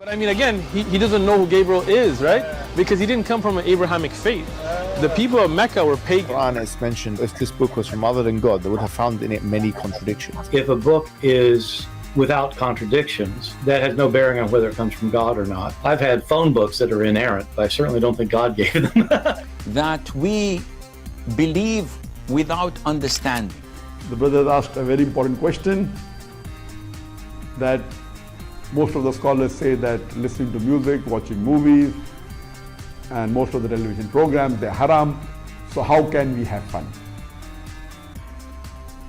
I mean, again, he doesn't know who Gabriel is, right? Because he didn't come from an Abrahamic faith. The people of Mecca were pagan. Quran has mentioned if this book was from other than God, they would have found in it many contradictions. If a book is without contradictions, that has no bearing on whether it comes from God or not. I've had phone books that are inerrant, but I certainly don't think God gave them. That we believe without understanding. The brother asked a very important question, that most of the scholars say that listening to music, watching movies, and most of the television programs, they're haram. So how can we have fun?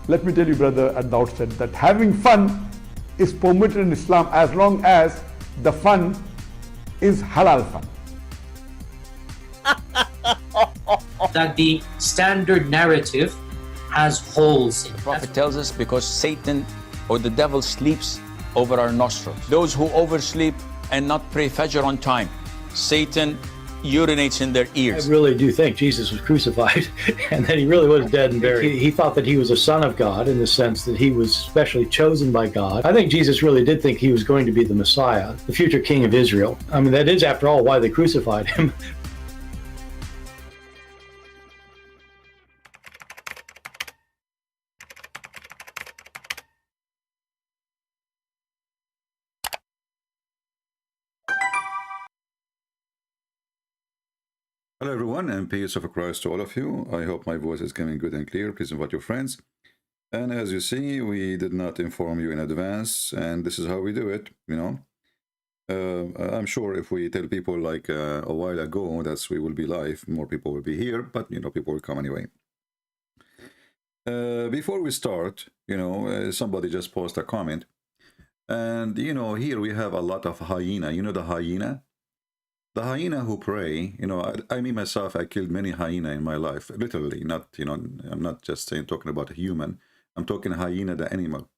Let me tell you, brother, at the outset, that having fun is permitted in Islam as long as the fun is halal fun. That the standard narrative has holes in it. The Prophet tells us because Satan or the devil sleeps over our nostrils. Those who oversleep and not pray Fajr on time, Satan urinates in their ears. I really do think Jesus was crucified and that he really was dead and buried. He thought that he was a son of God in the sense that he was specially chosen by God. I think Jesus really did think he was going to be the Messiah, the future king of Israel. I mean, that is, after all, why they crucified him. Hello everyone, and peace of Christ to all of you. I hope my voice is coming good and clear. Please invite your friends. And as you see, we did not inform you in advance, and this is how we do it, you know. I'm sure if we tell people like a while ago that we will be live, more people will be here, but you know, people will come anyway. Before we start, you know, somebody just posted a comment, and you know, here we have a lot of hyena. You know the hyena? The hyena who prey, you know, I mean myself, I killed many hyena in my life, literally, not, you know, I'm not just saying, talking about a human, I'm talking hyena, the animal.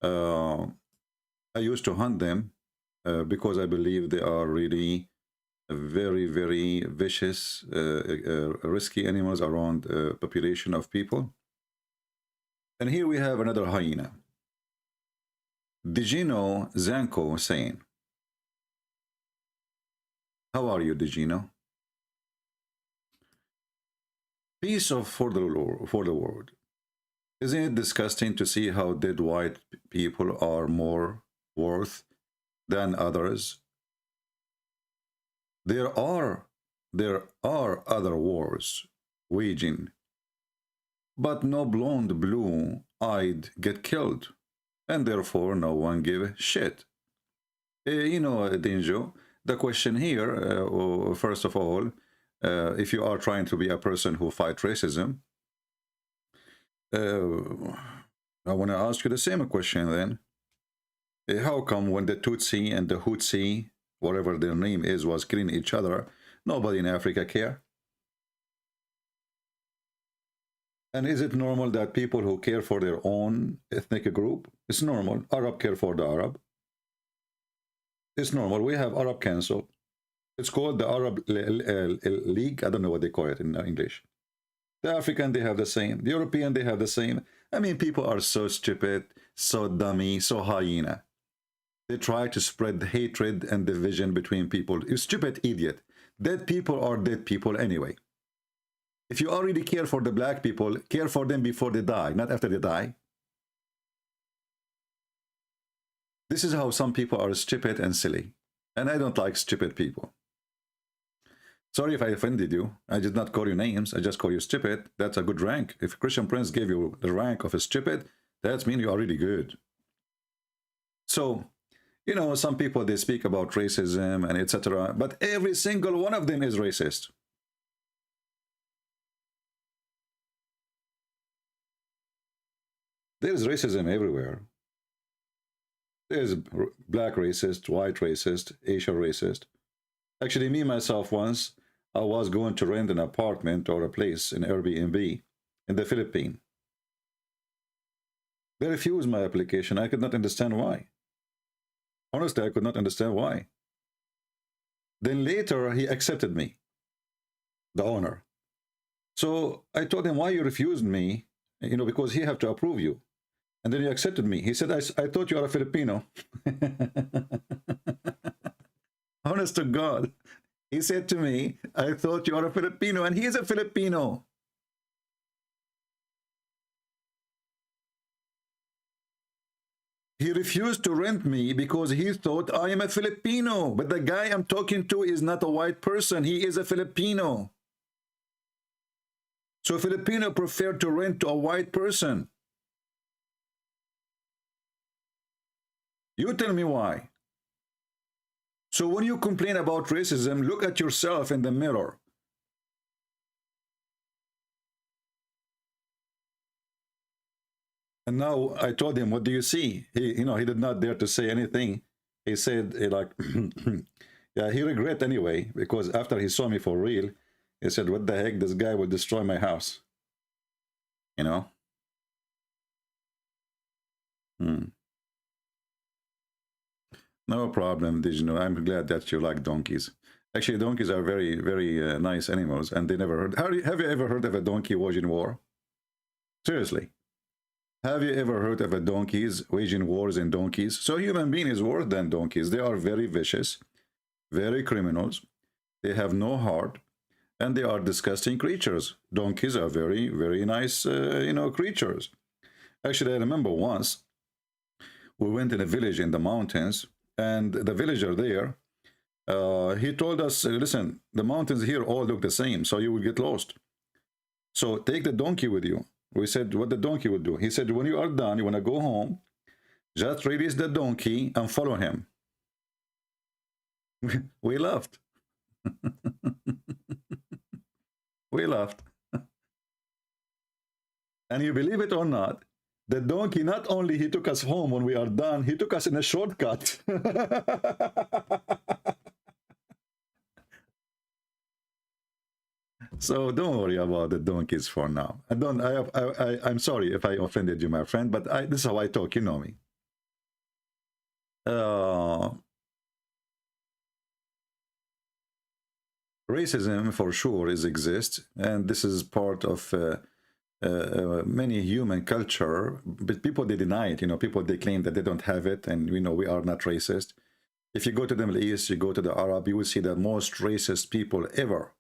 I used to hunt them because I believe they are really very, very vicious, risky animals around a population of people. And here we have another hyena. Did you know Zanko saying, how are you, Digino? Peace for the world. Isn't it disgusting to see how dead white people are more worth than others? There are other wars waging, but no blonde, blue-eyed get killed, and therefore no one give a shit. You know, Dinjo. The question here, first of all, if you are trying to be a person who fights racism, I want to ask you the same question then. How come when the Tutsi and the Hutsi, whatever their name is, was killing each other, nobody in Africa care? And is it normal that people who care for their own ethnic group, it's normal, Arab care for the Arab? It's normal. We have Arab Council. It's called the Arab League. I don't know what they call it in English. The African, they have the same. The European, they have the same. I mean, people are so stupid, so dummy, so hyena. They try to spread hatred and division between people. You stupid idiot. Dead people are dead people anyway. If you already care for the black people, care for them before they die, not after they die. This is how some people are stupid and silly. And I don't like stupid people. Sorry if I offended you. I did not call you names. I just call you stupid. That's a good rank. If Christian Prince gave you the rank of a stupid, that means you are really good. So, you know, some people, they speak about racism and etc. But every single one of them is racist. There is racism everywhere. There's black racist, white racist, Asian racist. Actually, me, myself, once, I was going to rent an apartment or a place in Airbnb in the Philippines. They refused my application. I could not understand why. Honestly, I could not understand why. Then later, he accepted me, the owner. So I told him, why you refused me? You know, because he have to approve you. And then he accepted me. He said, I thought you are a Filipino. honest to God. He said to me, I thought you are a Filipino, and he is a Filipino. He refused to rent me because he thought I am a Filipino. But the guy I'm talking to is not a white person. He is a Filipino. So a Filipino preferred to rent to a white person. You tell me why. So when you complain about racism, look at yourself in the mirror. And now I told him, what do you see? He did not dare to say anything. He said, like, yeah, he regret anyway, because after he saw me for real, he said, what the heck, this guy will destroy my house. You know? No problem, Dijno. I'm glad that you like donkeys. Actually, donkeys are very, very nice animals, and they never heard. Have you ever heard of a donkey waging war? Seriously. Have you ever heard of a donkeys waging wars in donkeys? So human being is worse than donkeys. They are very vicious, very criminals. They have no heart, and they are disgusting creatures. Donkeys are very, very nice, creatures. Actually, I remember once we went in a village in the mountains, and the villager there, he told us, listen, the mountains here all look the same, so you will get lost. So take the donkey with you. We said what the donkey would do. He said, when you are done, you want to go home, just release the donkey and follow him. We laughed. We laughed. And you believe it or not, the donkey, not only he took us home when we are done, he took us in a shortcut. So don't worry about the donkeys for now. I'm sorry if I offended you, my friend, but this is how I talk. You know me. Racism for sure exists, and this is part of many human culture. But people, they deny it. People, they claim that they don't have it, and we are not racist. If you go to the Middle East, you go to the Arab, you will see the most racist people ever.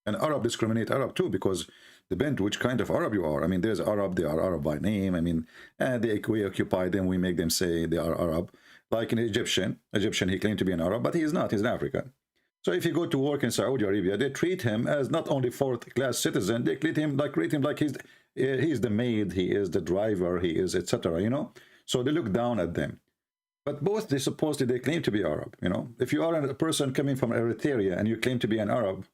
And Arab discriminate Arab too, because depend which kind of Arab you are. I mean, there's Arab, they are Arab by name. I mean, we occupy them, we make them say they are Arab. Like an Egyptian, he claimed to be an Arab, but he is not, he's an African. So if you go to work in Saudi Arabia, they treat him as not only fourth-class citizen, they treat him like he's the maid, he is the driver, he is etc. So they look down at them. But both, they claim to be Arab. If you are a person coming from Eritrea and you claim to be an Arab,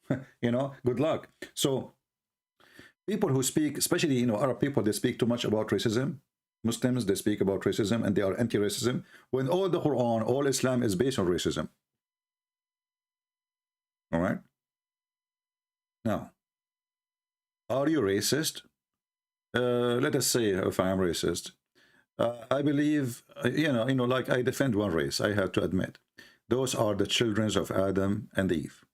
good luck. So people who speak, especially Arab people, they speak too much about racism. Muslims, they speak about racism and they are anti-racism, when all the Quran, all Islam is based on racism. All right. Now, are you racist? Let us say if I am racist. I believe, like I defend one race, I have to admit. Those are the children of Adam and Eve.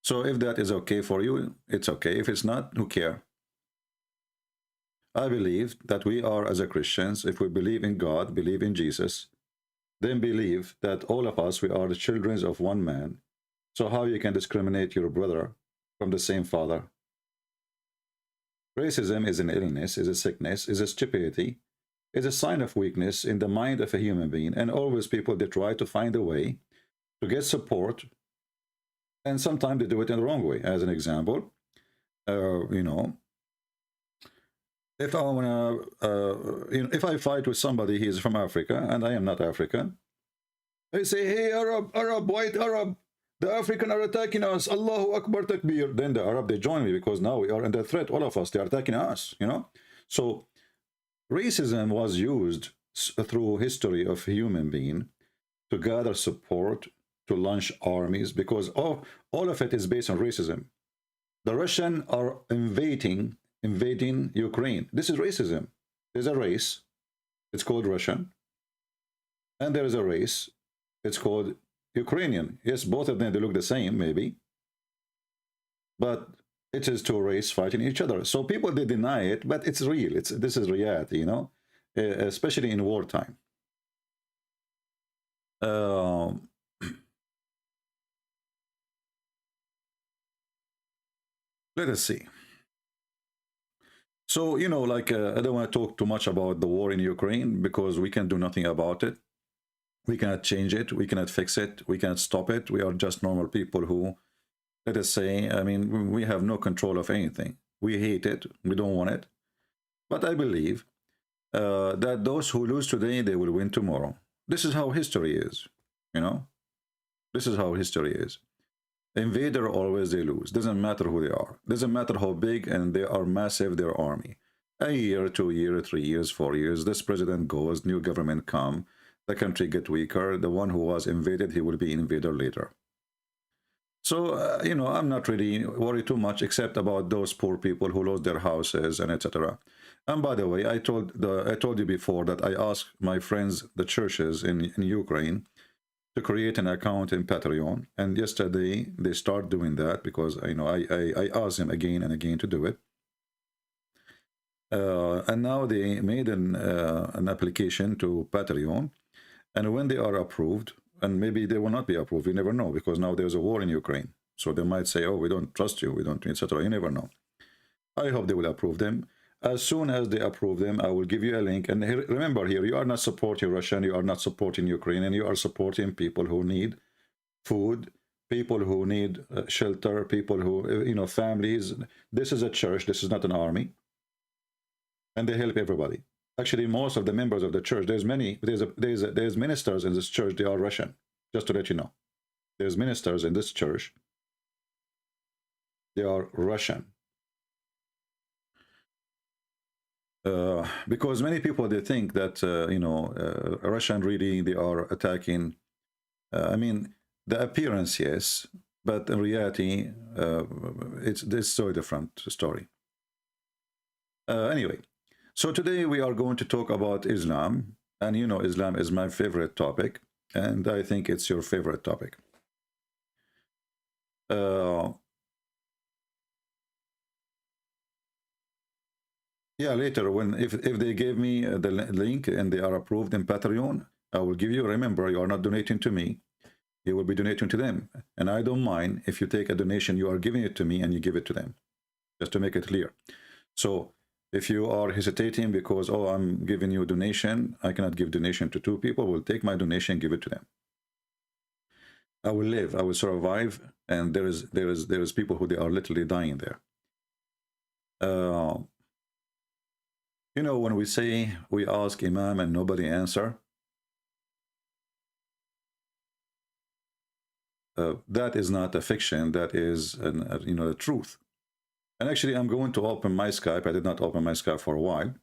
So if that is okay for you, it's okay. If it's not, who cares? I believe that we are, as a Christians, if we believe in God, believe in Jesus, then believe that all of us, we are the children of one man. So how you can discriminate your brother from the same father? Racism is an illness, is a sickness, is a stupidity, is a sign of weakness in the mind of a human being. And always people, they try to find a way to get support, and sometimes they do it in the wrong way. As an example, if I wanna, if I fight with somebody, he is from Africa, and I am not African, I say, hey, Arab, white Arab, the African are attacking us. Allahu Akbar Takbir. Then the Arab, they join me, because now we are under threat. All of us, they are attacking us, So racism was used through history of human being to gather support, to launch armies, because all of it is based on racism. The Russians are invading Ukraine. This is racism. There's a race, it's called Russian, and there is a race, it's called Ukrainian. Yes, both of them, they look the same, maybe. But it is two races fighting each other. So people, they deny it, but it's real. This is reality, especially in wartime. Let us see. So, you know, like, I don't want to talk too much about the war in Ukraine because we can do nothing about it. We cannot change it. We cannot fix it. We cannot stop it. We are just normal people who, let us say, I mean, we have no control of anything. We hate it. We don't want it. But I believe that those who lose today, they will win tomorrow. This is how history is, you know? This is how history is. Invader, always they lose. Doesn't matter who they are. Doesn't matter how big and they are massive, their army. A year, 2 years, 3 years, 4 years, this president goes, new government come, the country get weaker. The one who was invaded, he will be invader later. So, you know, I'm not really worried too much except about those poor people who lost their houses and etc. And by the way, I told you before that I asked my friends, the churches in Ukraine, to create an account in Patreon. And yesterday they start doing that because, you know, I asked them again and again to do it. And now they made an application to Patreon. And when they are approved, and maybe they will not be approved, you never know, because now there's a war in Ukraine. So they might say, oh, we don't trust you, we don't, etc. You never know. I hope they will approve them. As soon as they approve them, I will give you a link. And here, remember here, you are not supporting Russia, and you are not supporting Ukraine, and you are supporting people who need food, people who need shelter, people who, you know, families. This is a church, this is not an army. And they help everybody. Actually, most of the members of the church, there's ministers in this church, they are Russian, just to let you know. There's ministers in this church, they are Russian. Because many people, they think that, you know, Russian really, they are attacking, I mean, the appearance, yes, but in reality, it's so different story. Anyway. So today we are going to talk about Islam, and you know Islam is my favorite topic, and I think it's your favorite topic. Yeah, later when if they gave me the link and they are approved in Patreon, I will give you. Remember, you are not donating to me; you will be donating to them, and I don't mind if you take a donation. You are giving it to me and you give it to them, just to make it clear. So. If you are hesitating because, oh, I'm giving you a donation, I cannot give donation to 2 people, will take my donation and give it to them. I will live, I will survive, and there is people who they are literally dying there. You know, when we say we ask Imam and nobody answer, that is not a fiction, that is you know, the truth. And actually, I'm going to open my Skype. I did not open my Skype for a while.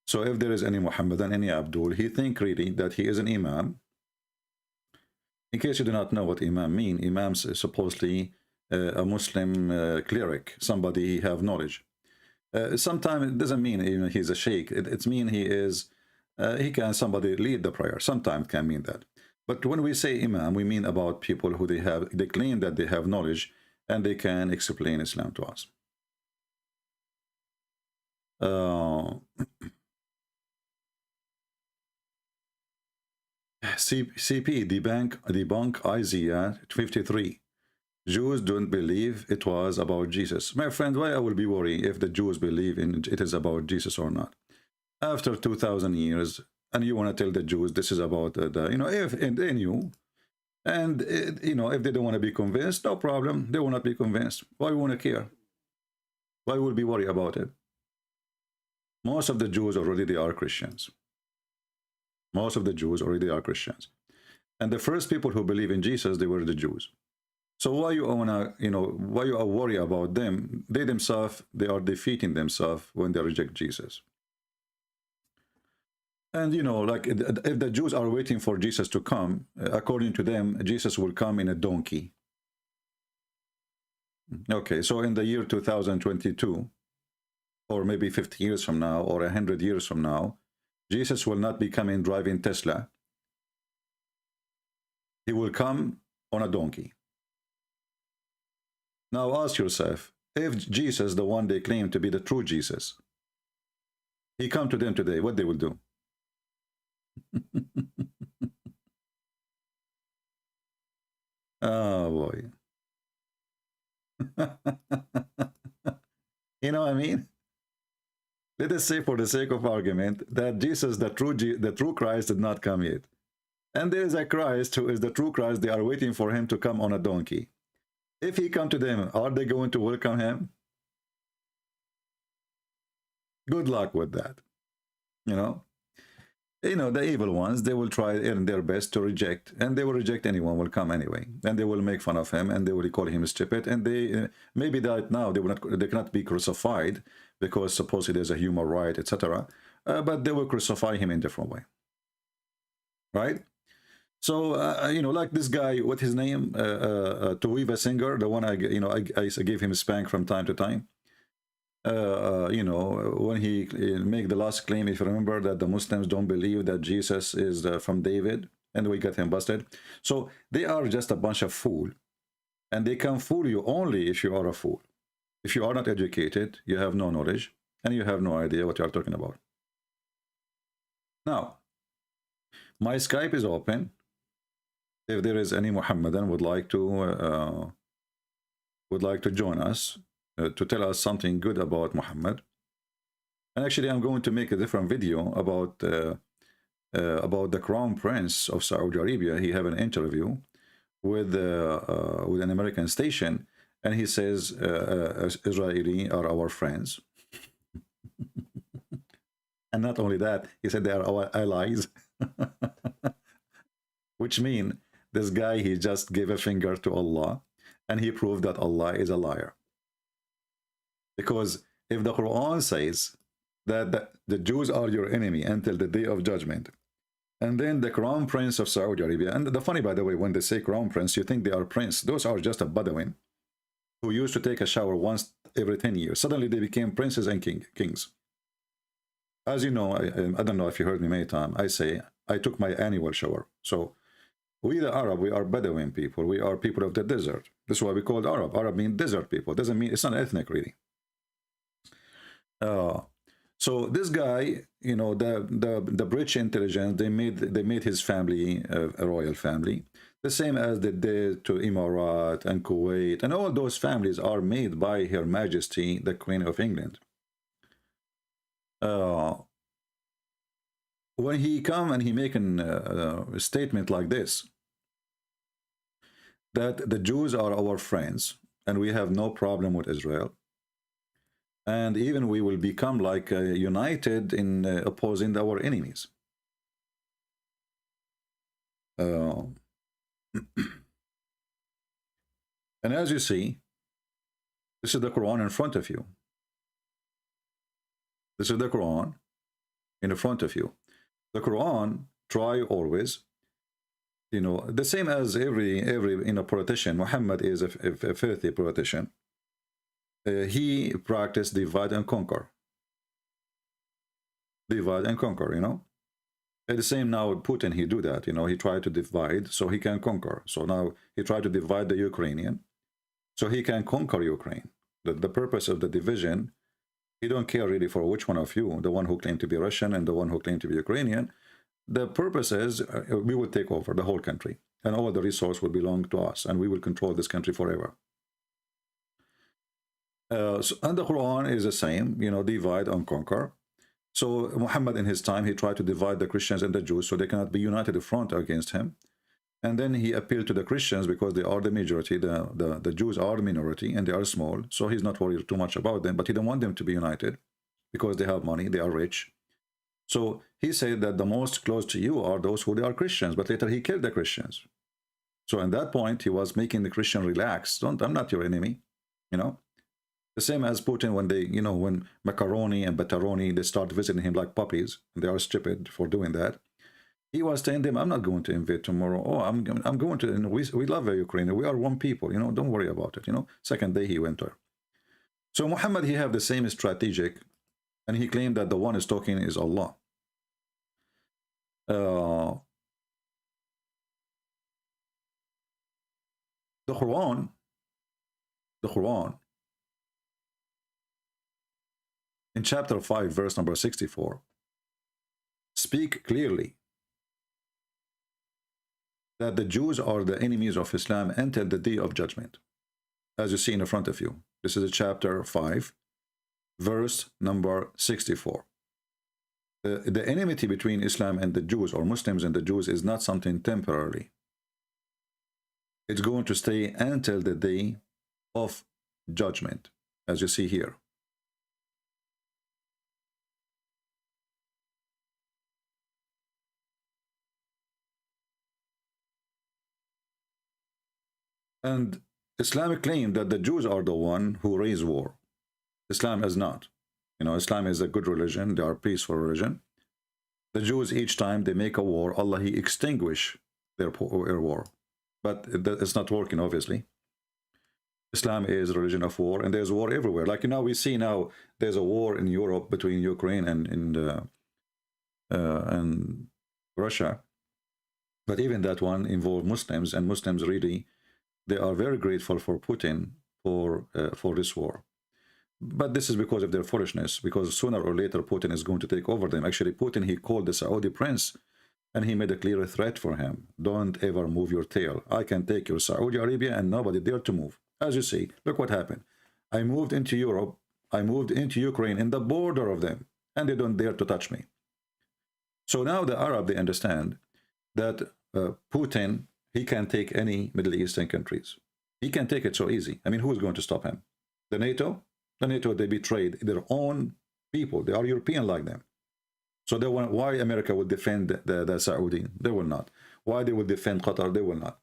So if there is any Muhammadan, any Abdul, he think really that he is an Imam. In case you do not know what Imam mean, Imams is supposedly a Muslim cleric, somebody he have knowledge. Sometimes it doesn't mean even he's a sheikh. It mean he is, he can somebody lead the prayer. Sometimes can mean that. But when we say Imam, we mean about people who they claim that they have knowledge and they can explain Islam to us. CP debunk Isaiah 53. Jews don't believe it was about Jesus. My friend, why I will be worried if the Jews believe in it is about Jesus or not? After 2,000 years, and you want to tell the Jews this is about the, you know, if they knew, and you know, if they don't want to be convinced, no problem, they will not be convinced. Why we want to care? Why will be worried about it? Most of the Jews already they are Christians. Most of the Jews already are Christians, and the first people who believe in Jesus, they were the Jews. So why you wanna, you know, why you are worried about them? They themselves, they are defeating themselves when they reject Jesus. And you know, like if the Jews are waiting for Jesus to come, according to them, Jesus will come in a donkey. Okay, so in the year 2022, or maybe 50 years from now, or 100 years from now, Jesus will not be coming driving Tesla. He will come on a donkey. Now ask yourself, if Jesus, the one they claim to be the true Jesus, he come to them today, what they will do? Oh boy. You know what I mean? Let us say, for the sake of argument, that Jesus, the true Christ, did not come yet. And there is a Christ who is the true Christ. They are waiting for him to come on a donkey. If he come to them, are they going to welcome him? Good luck with that. You know, the evil ones, they will try in their best to reject, and they will reject anyone will come anyway, and they will make fun of him, and they will call him stupid, and they maybe that now they cannot be crucified because supposedly there's a human right, etc. But they will crucify him in different way, right? So like this guy, what his name, Tuiva Singer, the one I gave him a spank from time to time. When he make the last claim, if you remember, that the Muslims don't believe that Jesus is from David, and we got him busted. So they are just a bunch of fool, and they can fool you only if you are a fool. If you are not educated, you have no knowledge, and you have no idea what you are talking about. Now, my Skype is open. If there is any Muhammadan would like to join us to tell us something good about Muhammad. And actually, I'm going to make a different video about the Crown Prince of Saudi Arabia. He have an interview with an American station, and he says Israeli are our friends. And not only that, he said they are our allies. Which means this guy, he just gave a finger to Allah, and he proved that Allah is a liar. Because if the Quran says that the Jews are your enemy until the day of judgment, and then the Crown Prince of Saudi Arabia, and the funny, by the way, when they say Crown Prince, you think they are prince. Those are just a Bedouin who used to take a shower once every 10 years. Suddenly they became princes and kings. As you know, I don't know if you heard me many times, I say I took my annual shower. So we the Arab, we are Bedouin people. We are people of the desert. That's why we called Arab. Arab means desert people. Doesn't mean, it's not ethnic really. So this guy, the British intelligence, they made his family a royal family, the same as they did to Emirat and Kuwait, and all those families are made by Her Majesty the Queen of England. When he come and he make a statement like this, that the Jews are our friends and we have no problem with Israel, and even we will become like united in opposing our enemies. And as you see, this is the Quran in front of you. This is the Quran in front of you. The Quran try always, the same as every politician. Muhammad is a filthy politician. He practiced divide and conquer. Divide and conquer, At the same now, Putin, he do that, he tried to divide so he can conquer. So now he tried to divide the Ukrainian so he can conquer Ukraine. The purpose of the division, he don't care really for which one of you, the one who claimed to be Russian and the one who claimed to be Ukrainian. The purpose is we will take over the whole country and all the resource will belong to us and we will control this country forever. And the Quran is the same, divide and conquer. So Muhammad in his time, he tried to divide the Christians and the Jews so they cannot be united in front against him. And then he appealed to the Christians because they are the majority, the Jews are the minority and they are small. So he's not worried too much about them, but he don't want them to be united because they have money, they are rich. So he said that the most close to you are those who they are Christians, but later he killed the Christians. So at that point, he was making the Christian relax. I'm not your enemy, The same as Putin when they, when Macaroni and Battaroni, they start visiting him like puppies, and they are stupid for doing that. He was telling them, I'm not going to invade tomorrow. Oh, I'm going to, we love Ukraine. We are one people, don't worry about it, Second day he went there. So Muhammad, he have the same strategic, and he claimed that the one is talking is Allah. The Quran, in chapter 5, verse number 64, speak clearly that the Jews are the enemies of Islam until the day of judgment. As you see in front of you, this is chapter 5, verse number 64. The enmity between Islam and the Jews, or Muslims and the Jews, is not something temporary. It's going to stay until the day of judgment, as you see here. And Islam claims that the Jews are the one who raise war. Islam is not. You know, Islam is a good religion. They are a peaceful religion. The Jews, each time they make a war, Allah, He extinguish their war. But it's not working, obviously. Islam is a religion of war, and there's war everywhere. Like, you know, we see now there's a war in Europe between Ukraine and Russia. But even that one involved Muslims, and Muslims really, they are very grateful for Putin for this war. But this is because of their foolishness, because sooner or later Putin is going to take over them. Actually, Putin, he called the Saudi prince, and he made a clear threat for him. Don't ever move your tail. I can take your Saudi Arabia and nobody dare to move. As you see, look what happened. I moved into Europe, I moved into Ukraine, in the border of them, and they don't dare to touch me. So now the Arab, they understand that Putin, he can take any Middle Eastern countries. He can take it so easy. I mean, who is going to stop him? The NATO? The NATO, they betrayed their own people. They are European like them. So they want, why America would defend the Saudi? They will not. Why they will defend Qatar? They will not.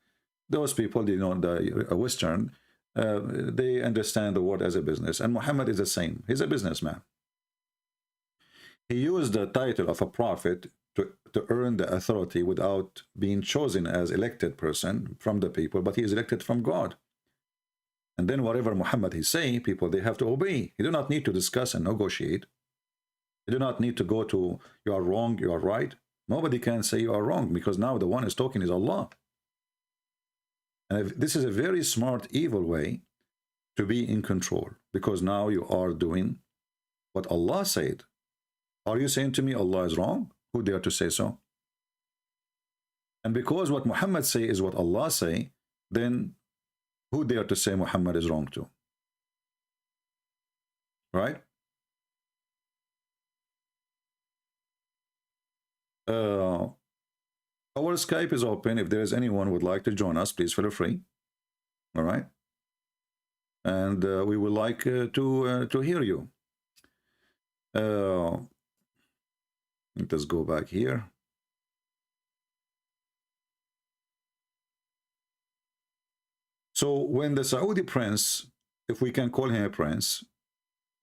Those people, they know the Western, they understand the world as a business. And Muhammad is the same. He's a businessman. He used the title of a prophet to earn the authority without being chosen as elected person from the people, but he is elected from God. And then whatever Muhammad he say, people, they have to obey. You do not need to discuss and negotiate. You do not need to go to, you are wrong, you are right. Nobody can say you are wrong, because now the one is talking is Allah. And this is a very smart, evil way to be in control, because now you are doing what Allah said. Are you saying to me Allah is wrong? Who dare to say so? And because what Muhammad say is what Allah say, then who dare to say Muhammad is wrong too? Right? Our Skype is open. If there is anyone who would like to join us, please feel free. All right? And we would like to hear you. Let's go back here. So when the Saudi prince, if we can call him a prince,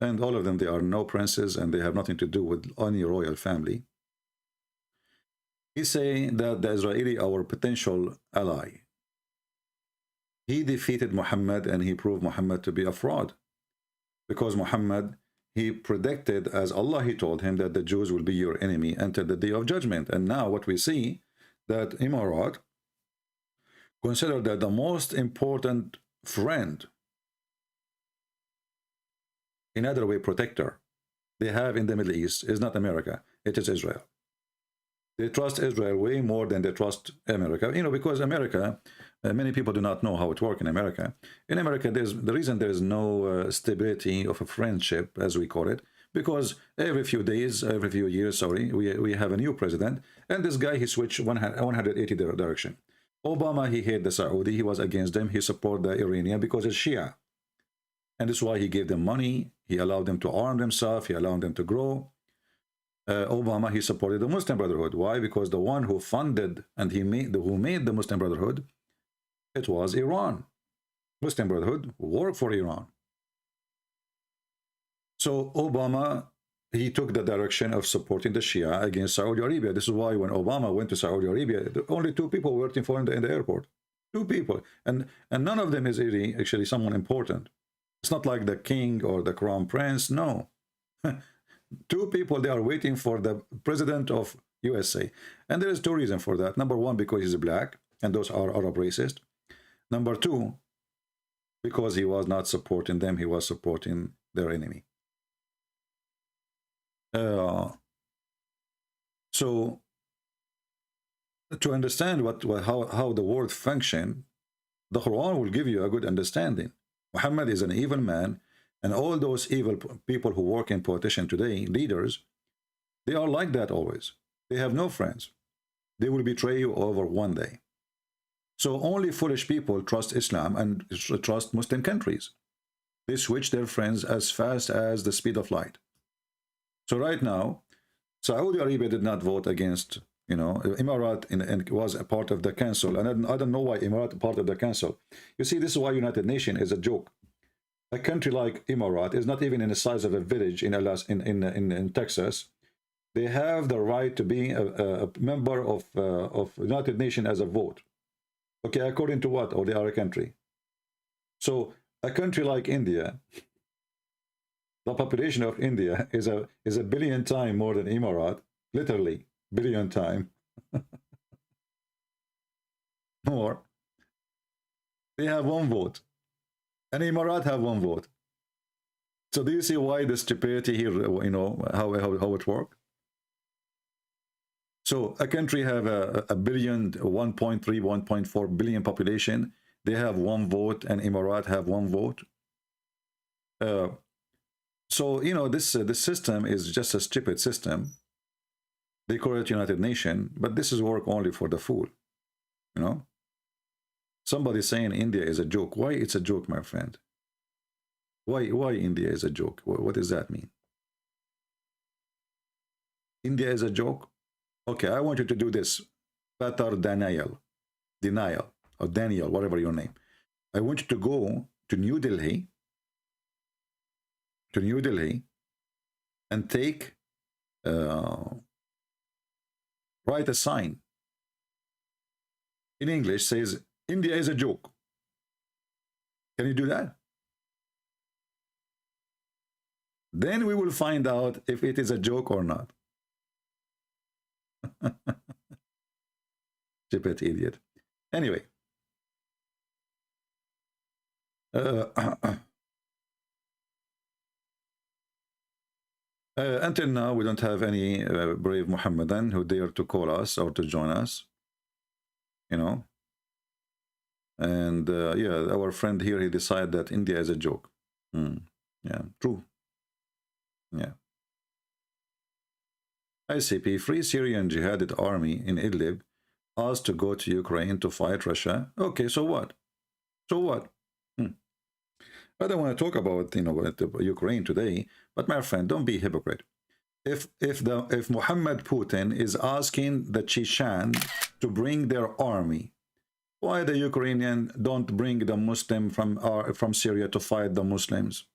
and all of them, they are no princes and they have nothing to do with any royal family, he's saying that the Israeli, our potential ally, he defeated Muhammad and he proved Muhammad to be a fraud. Because Muhammad, he predicted, as Allah, he told him that the Jews will be your enemy until the day of judgment. And now what we see, that Emirat consider that the most important friend, in other way protector, they have in the Middle East is not America, it is Israel. They trust Israel way more than they trust America. You know, because America, many people do not know how it works in America. In America, there's the reason there is no stability of a friendship, as we call it, because every few days, every few years, sorry, we have a new president, and this guy, he switched 180 direction. Obama, he hated the Saudi, he was against them, he supported the Iranian because it's Shia. And that's why he gave them money, he allowed them to arm themselves, he allowed them to grow. Obama, he supported the Muslim Brotherhood. Why? Because the one who funded and who made the Muslim Brotherhood, it was Iran. Muslim Brotherhood worked for Iran. So Obama, he took the direction of supporting the Shia against Saudi Arabia. This is why when Obama went to Saudi Arabia, only 2 people were working for him in the airport. 2 people. And none of them is really actually someone important. It's not like the king or the crown prince. No. 2 people, they are waiting for the president of USA. And there is 2 reasons for that. Number 1, because he's black, and those are Arab racist. Number 2, because he was not supporting them, he was supporting their enemy. So to understand how the world function, the Quran will give you a good understanding. Muhammad is an evil man. And all those evil people who work in politician today, leaders, they are like that always. They have no friends. They will betray you over one day. So only foolish people trust Islam and trust Muslim countries. They switch their friends as fast as the speed of light. So right now, Saudi Arabia did not vote against, Emirat and was a part of the council. And I don't know why Emirat part of the council. You see, this is why United Nations is a joke. A country like Emirat is not even in the size of a village in Texas. They have the right to be a member of United Nations as a vote. Okay, according to what? Or they are a country. So a country like India, the population of India is a billion times more than Emirat, literally billion times more. They have one vote, and Emirat have one vote. So do you see why the stupidity here? How it works. So a country have a billion, 1.3, 1.4 billion population. They have one vote, and Emirat have one vote. So this system is just a stupid system. They call it United Nations, but this is work only for the fool. Somebody saying India is a joke. Why it's a joke, my friend? Why India is a joke? What does that mean? India is a joke? Okay, I want you to do this. Better denial, or Daniel, whatever your name. I want you to go to New Delhi, and take, write a sign. In English says, India is a joke. Can you do that? Then we will find out if it is a joke or not. Stupid idiot. Anyway. Until now, we don't have any brave Mohammedan who dare to call us or to join us. And yeah, our friend here, he decided that India is a joke. Yeah, true. Yeah. ICP, Free Syrian Jihadist Army in Idlib, asked to go to Ukraine to fight Russia. Okay, so what? So what? I don't want to talk about Ukraine today, but my friend, don't be hypocrite. If Mohammed Putin is asking the Chechen to bring their army, why the Ukrainian don't bring the Muslim from Syria to fight the Muslims?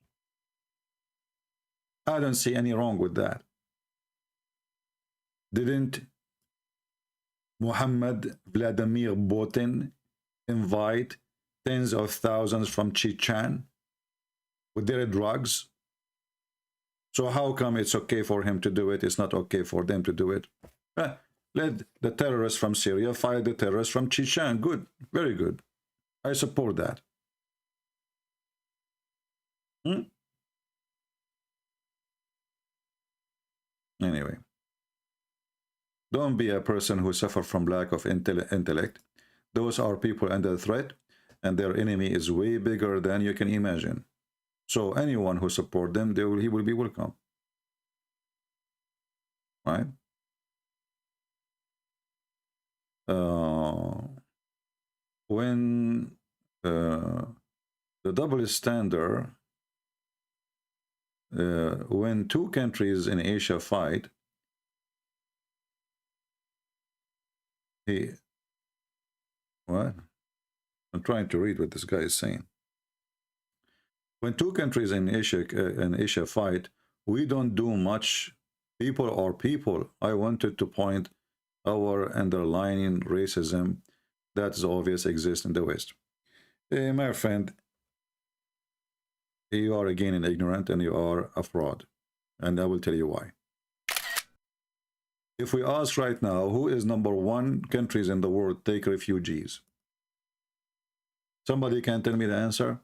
I don't see any wrong with that. Didn't Mohammed Vladimir Putin invite tens of thousands from Chechen with their drugs? So how come it's okay for him to do it? It's not okay for them to do it. Let the terrorists from Syria fight the terrorists from Chechen. Good, very good. I support that. Anyway, don't be a person who suffers from lack of intellect. Those are people under threat, and their enemy is way bigger than you can imagine. So anyone who supports them, he will be welcome. Right? When the double standard, when two countries in Asia fight, what? I'm trying to read what this guy is saying. When two countries in Asia fight, we don't do much. People are people. I wanted to point our underlying racism that's obvious exists in the West. My friend, you are again an ignorant and you are a fraud. And I will tell you why. If we ask right now, who is #1 countries in the world take refugees? Somebody can tell me the answer?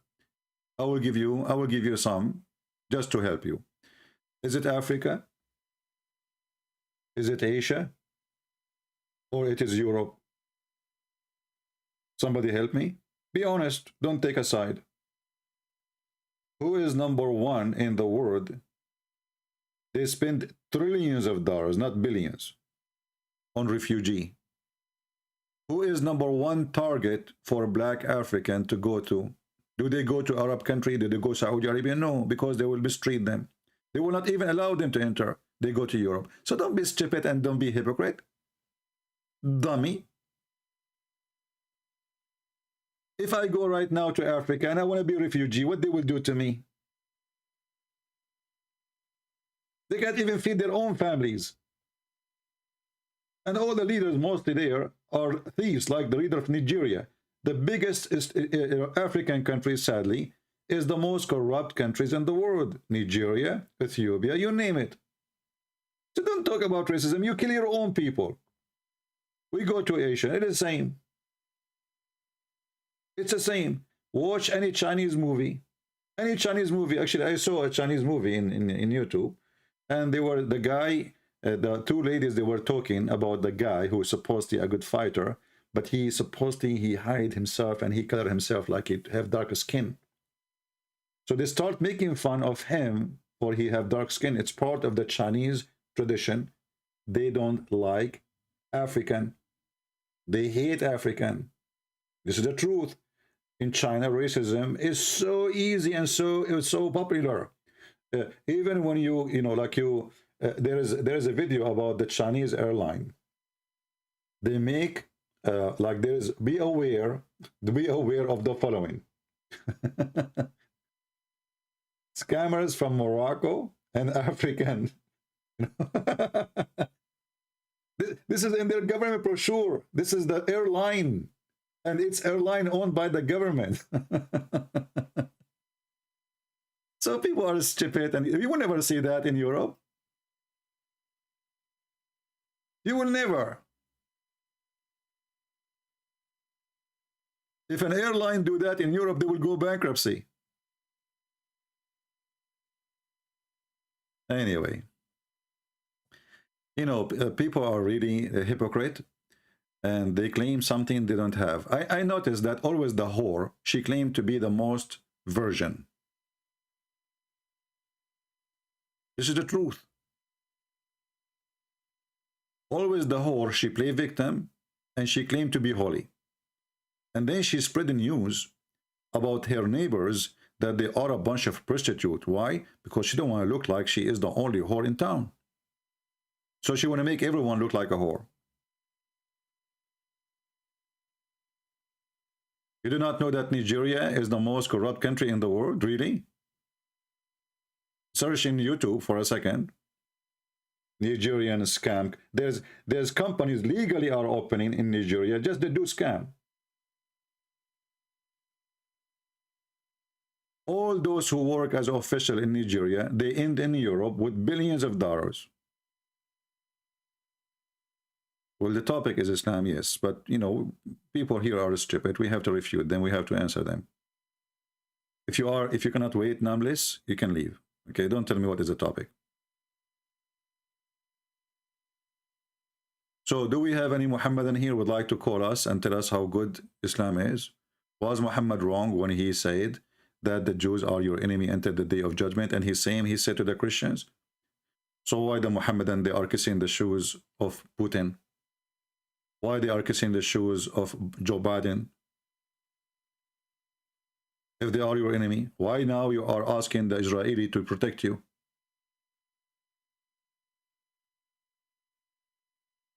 I will give you some just to help you. Is it Africa? Is it Asia? Or it is Europe? Somebody help me? Be honest. Don't take a side. Who is number one in the world? They spend trillions of dollars, not billions, on refugee. Who is number one target for black African to go to? Do they go to Arab country? Do they go Saudi Arabia? No, because they will mistreat them. They will not even allow them to enter. They go to Europe. So don't be stupid and don't be hypocrite. Dummy. If I go right now to Africa and I want to be a refugee, what they will do to me? They can't even feed their own families. And all the leaders mostly there are thieves, like the leader of Nigeria. The biggest African country, sadly, is the most corrupt countries in the world. Nigeria, Ethiopia, you name it. So don't talk about racism. You kill your own people. We go to Asia. It is the same. It's the same. Watch any Chinese movie. Any Chinese movie. Actually, I saw a Chinese movie in YouTube. And they were the guy, the two ladies, they were talking about the guy who is supposedly a good fighter. But he supposedly hide himself and he colored himself like he have darker skin. So they start making fun of him for he have dark skin. It's part of the Chinese tradition. They don't like African. They hate African. This is the truth. In China, racism is so easy and it's so popular. Even when there is a video about the Chinese airline. They make like there's be aware of the following. Scammers from Morocco and African. This is in their government brochure. This is the airline, and it's airline owned by the government. So people are stupid, and you will never see that in Europe. You will never. If an airline do that in Europe, they will go bankruptcy. Anyway, people are really a hypocrite, and they claim something they don't have. I noticed that always the whore, she claimed to be the most virgin. This is the truth. Always the whore, she play victim, and she claimed to be holy. And then she spread the news about her neighbors that they are a bunch of prostitutes. Why? Because she don't want to look like she is the only whore in town. So she want to make everyone look like a whore. You do not know that Nigeria is the most corrupt country in the world? Really? Search in YouTube for a second. Nigerian scam. There's companies legally are opening in Nigeria, just they do scam. All those who work as official in Nigeria, they end in Europe with billions of dollars. Well, the topic is Islam, yes, but people here are stupid. We have to refute them. We have to answer them. If you cannot wait, numbness, you can leave. Okay, don't tell me what is the topic. So, do we have any Muhammadan here who would like to call us and tell us how good Islam is? Was Muhammad wrong when he said that the Jews are your enemy until the day of judgment? And he said to the Christians, so why the Muhammadan, they are kissing the shoes of Putin? Why they are kissing the shoes of Joe Biden? If they are your enemy, why now you are asking the Israeli to protect you?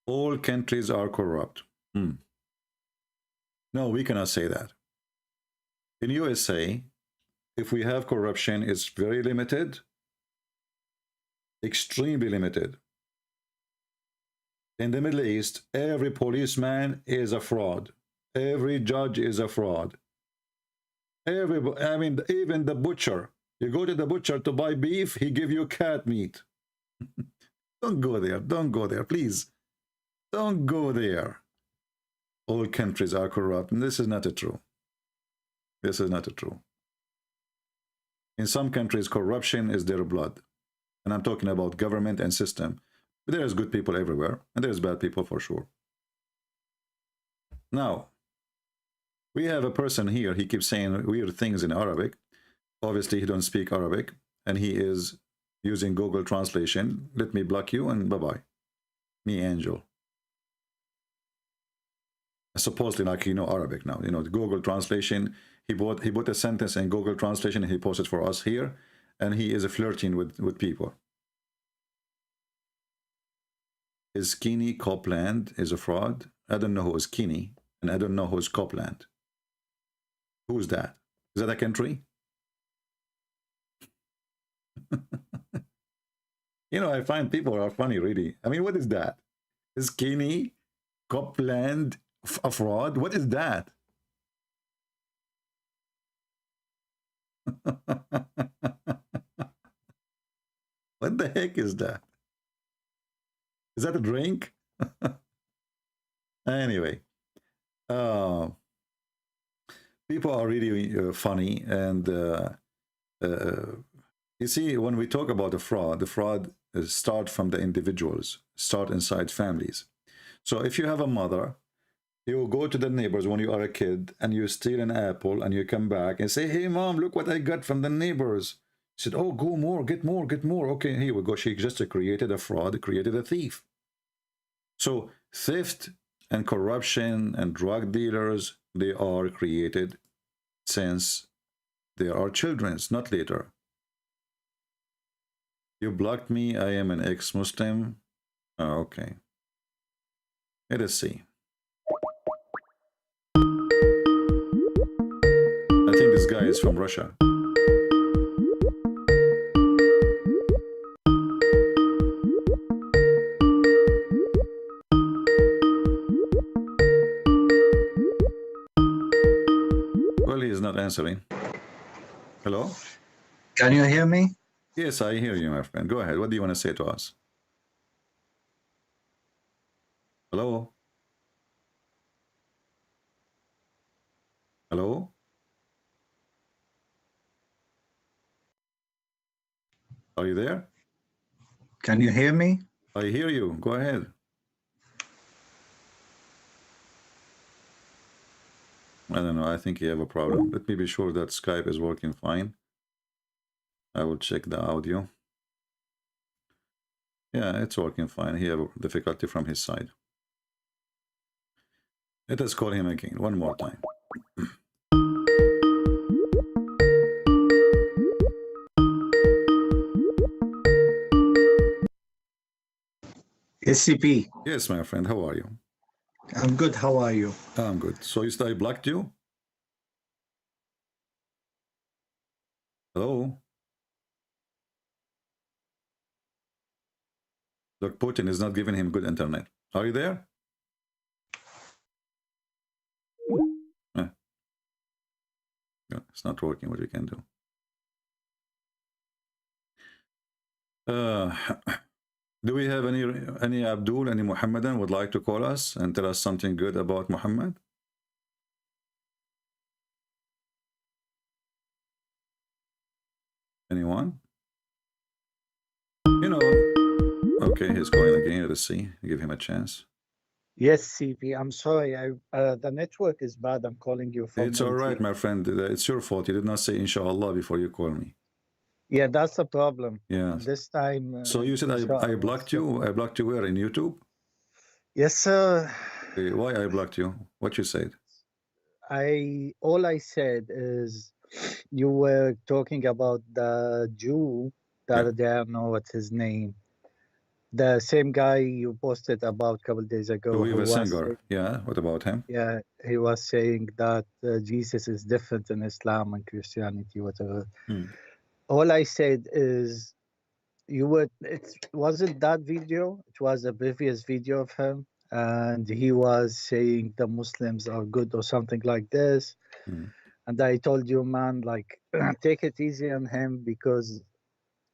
All countries are corrupt. No, we cannot say that. In USA, if we have corruption, it's very limited, extremely limited. In the Middle East, every policeman is a fraud. Every judge is a fraud. Even the butcher. You go to the butcher to buy beef, he give you cat meat. Don't go there. Don't go there, please. Don't go there. All countries are corrupt, and this is not true. This is not true. In some countries, corruption is their blood. And I'm talking about government and system. But there's good people everywhere, and there's bad people for sure. Now, we have a person here, he keeps saying weird things in Arabic. Obviously, he don't speak Arabic, and he is using Google Translation. Let me block you, and bye-bye. Me, Angel. Supposedly, like, you know Arabic now. You know, the Google Translation, he put a sentence in Google Translation, and he posted for us here, and he is flirting with people. Is Keeney Copeland is a fraud? I don't know who is Keeney, and I don't know who is Copeland. Who's that? Is that a country? You know, I find people are funny, really. I mean, what is that? Is Keeney Copeland a fraud? What is that? What the heck is that? Is that a drink? Anyway, people are really funny, and you see, when we talk about the fraud start from the individuals, start inside families. So if you have a mother, you go to the neighbors when you are a kid, and you steal an apple, and you come back and say, "Hey, mom, look what I got from the neighbors." She said, "Oh, go more, get more, get more." Okay, here we go. She just created a fraud, created a thief. So theft and corruption and drug dealers, they are created since they are children, not later. You blocked me. I am an ex-Muslim. Oh, okay. Let us see. I think this guy is from Russia. Well, he is not answering. Hello? Can you hear me? Yes, I hear you, my friend. Go ahead. What do you want to say to us? Hello? Hello? Are you there? Can you hear me? I hear you. Go ahead. I don't know. I think you have a problem. Let me be sure that Skype is working fine. I will check the audio. Yeah, it's working fine. He has difficulty from his side. Let us call him again one more time. SCP. Yes, my friend. How are you? I'm good. How are you? I'm good. So you said I blocked you? Hello? Look, Putin is not giving him good internet. Are you there? Yeah, it's not working. What we can do? Do we have any Abdul, any Muhammadan would like to call us and tell us something good about Muhammad? Anyone? You know, okay, he's calling again. Let's see. Give him a chance. Yes, CP. I'm sorry. The network is bad. I'm calling you from. It's all right, my friend. It's your fault. You did not say inshallah before you call me. Yeah, that's the problem. Yeah. This time. So you said I blocked you? I blocked you where? In YouTube? Yes, sir. Why I blocked you? What you said? All I said is you were talking about the Jew the other day. I don't know what's his name. The same guy you posted about a couple of days ago. We have a singer. Yeah. What about him? Yeah, he was saying that Jesus is different in Islam and Christianity, whatever. All I said is it wasn't that video. It was a previous video of him. And he was saying the Muslims are good or something like this. And I told you, man, like, take it easy on him because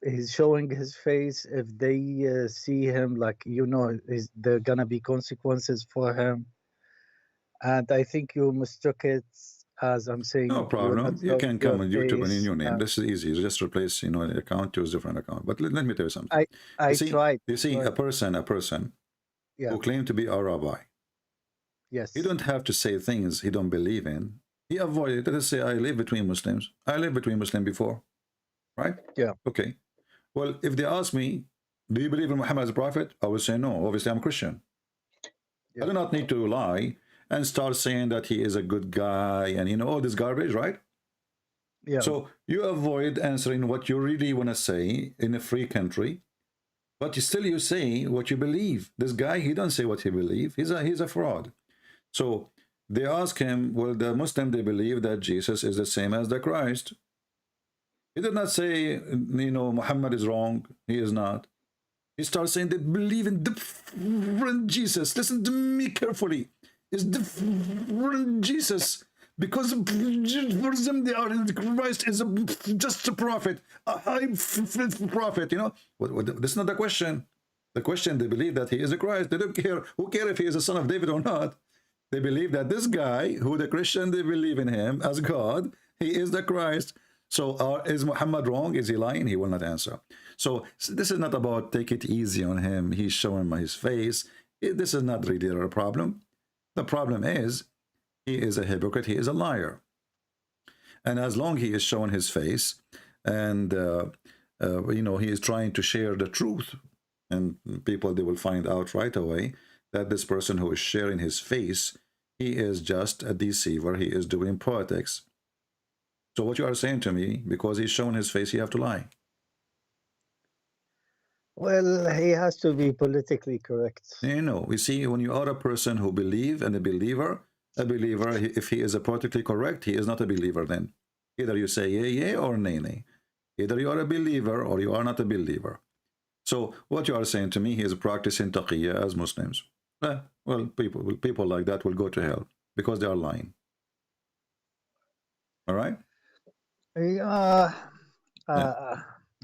he's showing his face. If they see him, like, there are going to be consequences for him. And I think you mistook it as I'm saying. No problem. You can come on YouTube and in your name. This is easy. You just replace, an account to a different account. But let me tell you something. I tried. You see, a person who claim to be a rabbi. Yes. You don't have to say things he don't believe in He avoided. Let us say I live between Muslims. I lived between Muslims before, right? Yeah. Okay. Well, if they ask me, do you believe in Muhammad as a prophet? I would say no. Obviously, I'm a Christian. I do not need to lie and start saying that he is a good guy and all this garbage, right? Yeah. So you avoid answering what you really want to say in a free country, but you say what you believe. This guy, he don't say what he believes. He's a fraud. So they ask him, well, the Muslim, they believe that Jesus is the same as the Christ. He did not say, Muhammad is wrong. He is not. He starts saying they believe in different Jesus. Listen to me carefully. It's different Jesus. Because for them, they are Christ is just a prophet, a high prophet, That's not the question. The question, they believe that he is a Christ. They don't care. Who cares if he is a son of David or not? They believe that this guy, who the Christian, they believe in him as God, he is the Christ. So is Muhammad wrong? Is he lying? He will not answer. So this is not about take it easy on him. He's showing his face. This is not really a problem. The problem is he is a hypocrite. He is a liar. And as long he is showing his face and, he is trying to share the truth, and people, they will find out right away that this person who is sharing his face, he is just a deceiver. He is doing politics. So what you are saying to me, because he's shown his face, you have to lie. Well, he has to be politically correct. We see when you are a person who believes and a believer, if he is a politically correct, he is not a believer then. Either you say yay or nay. Either you are a believer or you are not a believer. So what you are saying to me, he is practicing taqiyya as Muslims. Well, people like that will go to hell because they are lying. All right? You are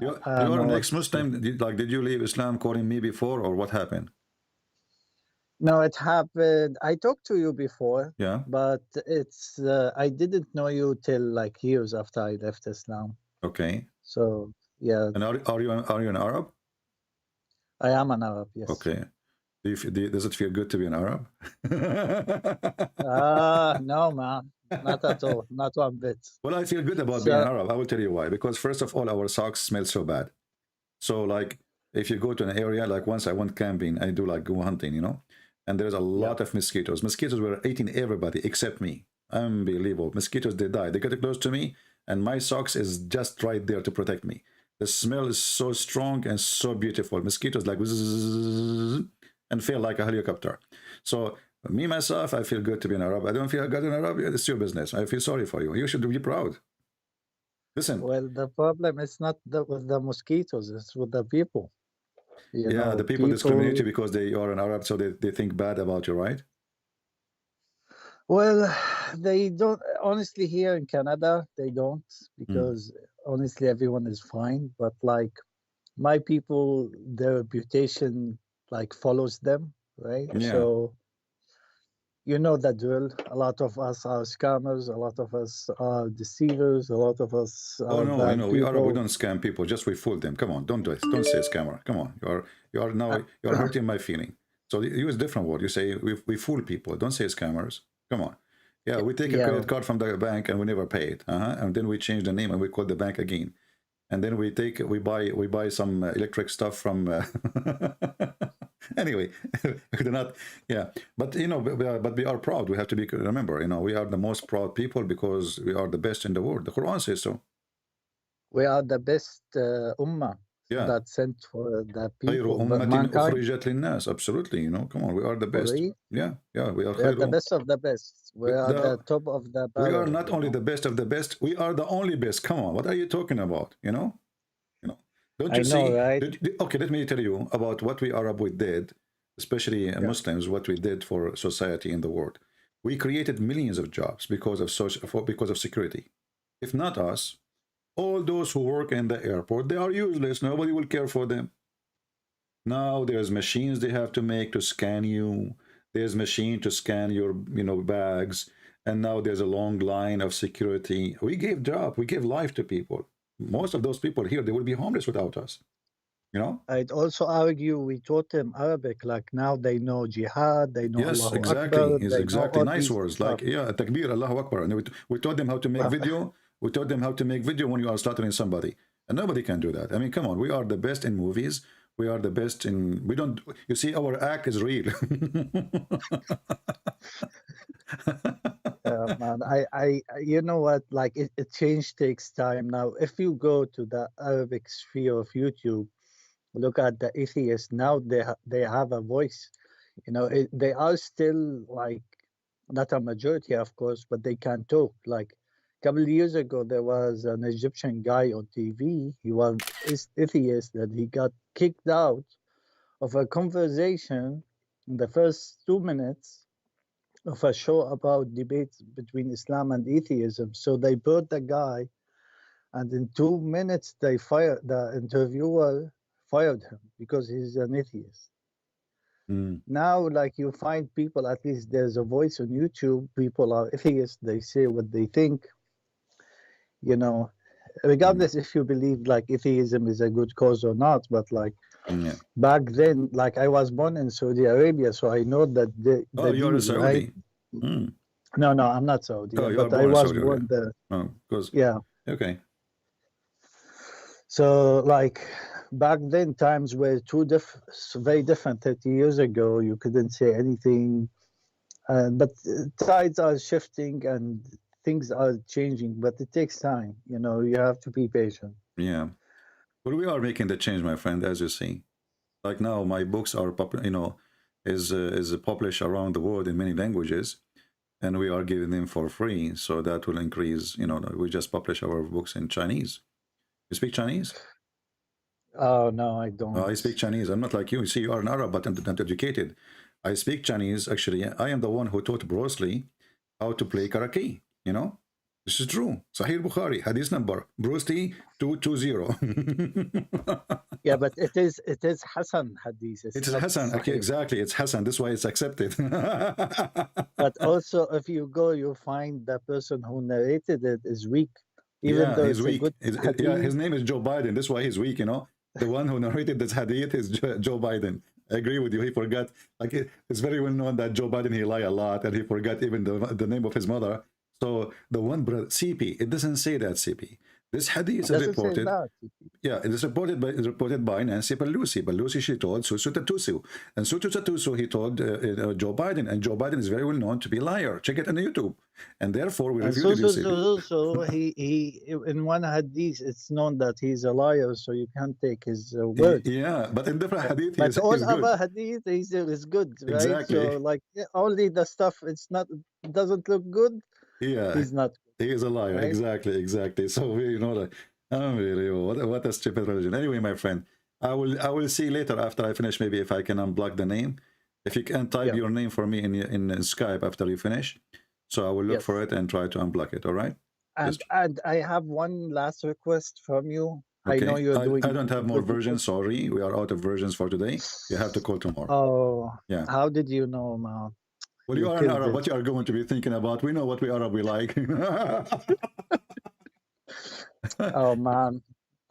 an ex-Muslim. Did you leave Islam calling me before, or what happened? No, it happened. I talked to you before. Yeah. But it's I didn't know you till like years after I left Islam. Okay. So yeah. And are you an Arab? I am an Arab. Yes. Okay. Does it feel good to be an Arab? No, man. Not at all. Not one bit. Well, I feel good about being Arab. I will tell you why. Because first of all, our socks smell so bad. So like if you go to an area, like once I went camping, I do like go hunting, and there's a lot of mosquitoes. Mosquitoes were eating everybody except me. Unbelievable. Mosquitoes, they die. They get close to me, and my socks is just right there to protect me. The smell is so strong and so beautiful. Mosquitoes like and feel like a helicopter. So me, myself, I feel good to be an Arab. I don't feel good in Arab. It's your business. I feel sorry for you. You should be proud. Listen. Well, the problem is not with the mosquitoes. It's with the people. The people discriminate you because they are an Arab, so they think bad about you, right? Well, they don't. Honestly, here in Canada, they don't, because honestly, everyone is fine. But like my people, their reputation like follows them, right? Yeah. So you know the drill. A lot of us are scammers. A lot of us are deceivers. A lot of us are I know. We people. don't scam people. Just we fool them. Come on, don't do it. Don't say scammer. Come on, you are hurting my feeling. So you use different word. You say we fool people. Don't say scammers. Come on. Yeah, we take a credit card from the bank and we never pay it. And then we change the name and we call the bank again. And then we buy some electric stuff from. Anyway, they're not. Yeah, but but we are proud. We have to be. Remember, we are the most proud people because we are the best in the world. The Quran says so. We are the best ummah that sent for the people. Absolutely. Come on, we are the best. Really? Yeah, we are the best of the best. We are the top of the barrel. We are not only the best of the best. We are the only best. Come on, what are you talking about? Don't you see? Right? Okay, let me tell you about what we Arab we did, especially Muslims. What we did for society in the world. We created millions of jobs because of security. If not us, all those who work in the airport, they are useless. Nobody will care for them. Now there's machines they have to make to scan you. There's machine to scan your bags. And now there's a long line of security. We gave job. We gave life to people. Most of those people here, they will be homeless without us. You know? I'd also argue we taught them Arabic, like now they know jihad, they know Yes, Allahu exactly. Akbar, Is they know exactly all nice these words stuff. like takbir, Allahu Akbar. And we taught them how to make Well, video. We taught them how to make video when you are slaughtering somebody, and nobody can do that. I mean, come on, we are the best in movies. We are the best in. We don't. You see, our act is real. man, you know what? Like change takes time. Now, if you go to the Arabic sphere of YouTube, look at the atheists. Now they have a voice. You know, they are still like not a majority, of course, but they can talk. Like a couple of years ago, there was an Egyptian guy on TV. He was atheist that he got kicked out of a conversation in the first 2 minutes of a show about debates between Islam and atheism. So they brought the guy, and in 2 minutes they fired the interviewer, fired him because he's an atheist. Now, like you find people, at least there's a voice on YouTube. People are atheists. They say what they think. You know, regardless if you believe like atheism is a good cause or not, but like back then, like I was born in Saudi Arabia, so I know that you're a Saudi. Right? No, I'm not Saudi, but I was born there. Oh, because yeah. Okay. So like back then, times were very different. 30 years ago, you couldn't say anything, but tides are shifting and things are changing. But it takes time. You know, you have to be patient. Yeah. Well, we are making the change, my friend, as you see. Like now, my books are is published around the world in many languages, and we are giving them for free. So that will increase. You know, we just publish our books in Chinese. You speak Chinese? Oh no, I don't. I speak Chinese. I'm not like you. You see, you are an Arab, but not educated. I speak Chinese. Actually, I am the one who taught Bruce Lee how to play karate. You know, this is true. Sahih Bukhari, hadith number Bruce Lee 220. Yeah, but it is Hassan hadith. It is Hassan. Okay, exactly. It's Hassan. That's why it's accepted. But also, if you go, you find the person who narrated it is weak. Even though he's weak. Good his name is Joe Biden. That's why he's weak, you know. The one who narrated this hadith is Joe Biden. I agree with you. He forgot. Like it's very well known that Joe Biden, he lie a lot, and he forgot even the name of his mother. So the one brother, CP, it doesn't say that CP. This hadith is reported. Yeah, it is reported by Nancy Pelosi. Pelosi, she told Susu Tatusu. And Susu Tatusu, he told Joe Biden. And Joe Biden is very well known to be a liar. Check it on YouTube. And therefore, we reviewed it. So he in one hadith, it's known that he's a liar, so you can't take his word. Yeah, but in different hadith, but all other hadith is good, right? Exactly. So like only the stuff doesn't look good. Yeah, he's not. He is a liar. Right? Exactly. So you know, like, unbelievable. What a stupid religion. Anyway, my friend, I will see later after I finish. Maybe if I can unblock the name. If you can type your name for me in Skype after you finish, so I will look for it and try to unblock it. All right. And I have one last request from you. Okay. I know you're doing. I don't have more versions. Sorry, we are out of versions for today. You have to call tomorrow. Oh, yeah. How did you know, man? Well, you are an Arab. What you are going to be thinking about? We know what we Arab we like. Oh man,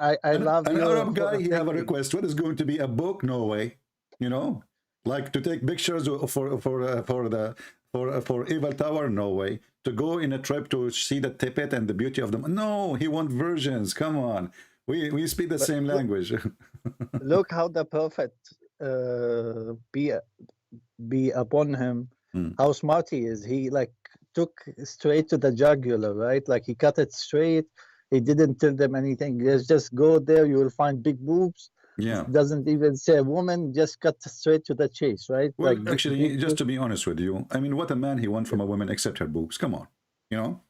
I love an Arab guy. He have a request. What is going to be a book? No way. You know, like to take pictures for Eiffel Tower. No way. To go in a trip to see the Tibet and the beauty of them. No, he want versions. Come on, we speak the same language. Look how the Prophet be upon him. How smart he is. He like took straight to the jugular, right? Like he cut it straight. He didn't tell them anything. Just go there, you will find big boobs. Yeah. Doesn't even say a woman, just cut straight to the chase, right? Well, like, actually, just to be honest with you, I mean, what a man he want from a woman except her boobs. Come on, you know?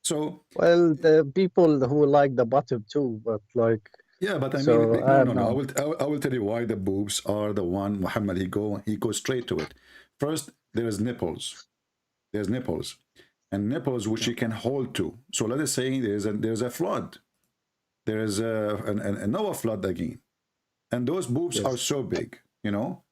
So... Well, the people who like the bottom too, but like... Yeah, but I mean, no. I will tell you why the boobs are the one, Muhammad, he goes straight to it. First, there's nipples. There's nipples. And nipples which you can hold to. So let us say there's a flood. There is a Noah flood again. And those boobs are so big, you know.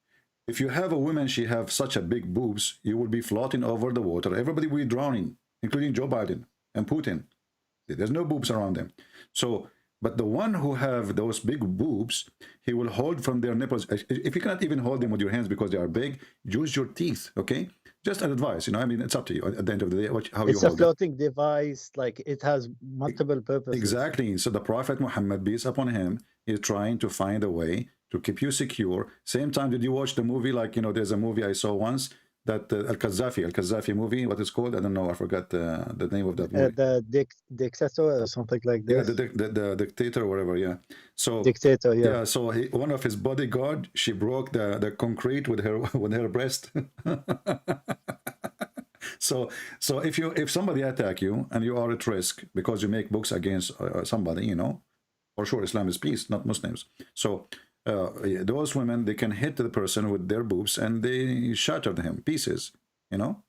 If you have a woman, she have such a big boobs, you will be floating over the water. Everybody will be drowning, including Joe Biden and Putin. There's no boobs around them. So But the one who have those big boobs, he will hold from their nipples. If you cannot even hold them with your hands because they are big, use your teeth, okay? Just an advice, you know, I mean, it's up to you at the end of the day, how you It's a hold it. floating device, like it has multiple purposes. Exactly. So the Prophet Muhammad, peace upon him, is trying to find a way to keep you secure. Same time, did you watch the movie? Like, you know, there's a movie I saw once, that Al-Qaddafi movie, what is called? I don't know, I forgot the name of that movie. The dictator or something like Yeah, this. the dictator or whatever, yeah. So Dictator, yeah. so one of his bodyguard, she broke the concrete with her breast. So if somebody attack you and you are at risk because you make books against somebody, you know, for sure Islam is peace, not Muslims. So those women, they can hit the person with their boobs and they shatter him pieces, you know.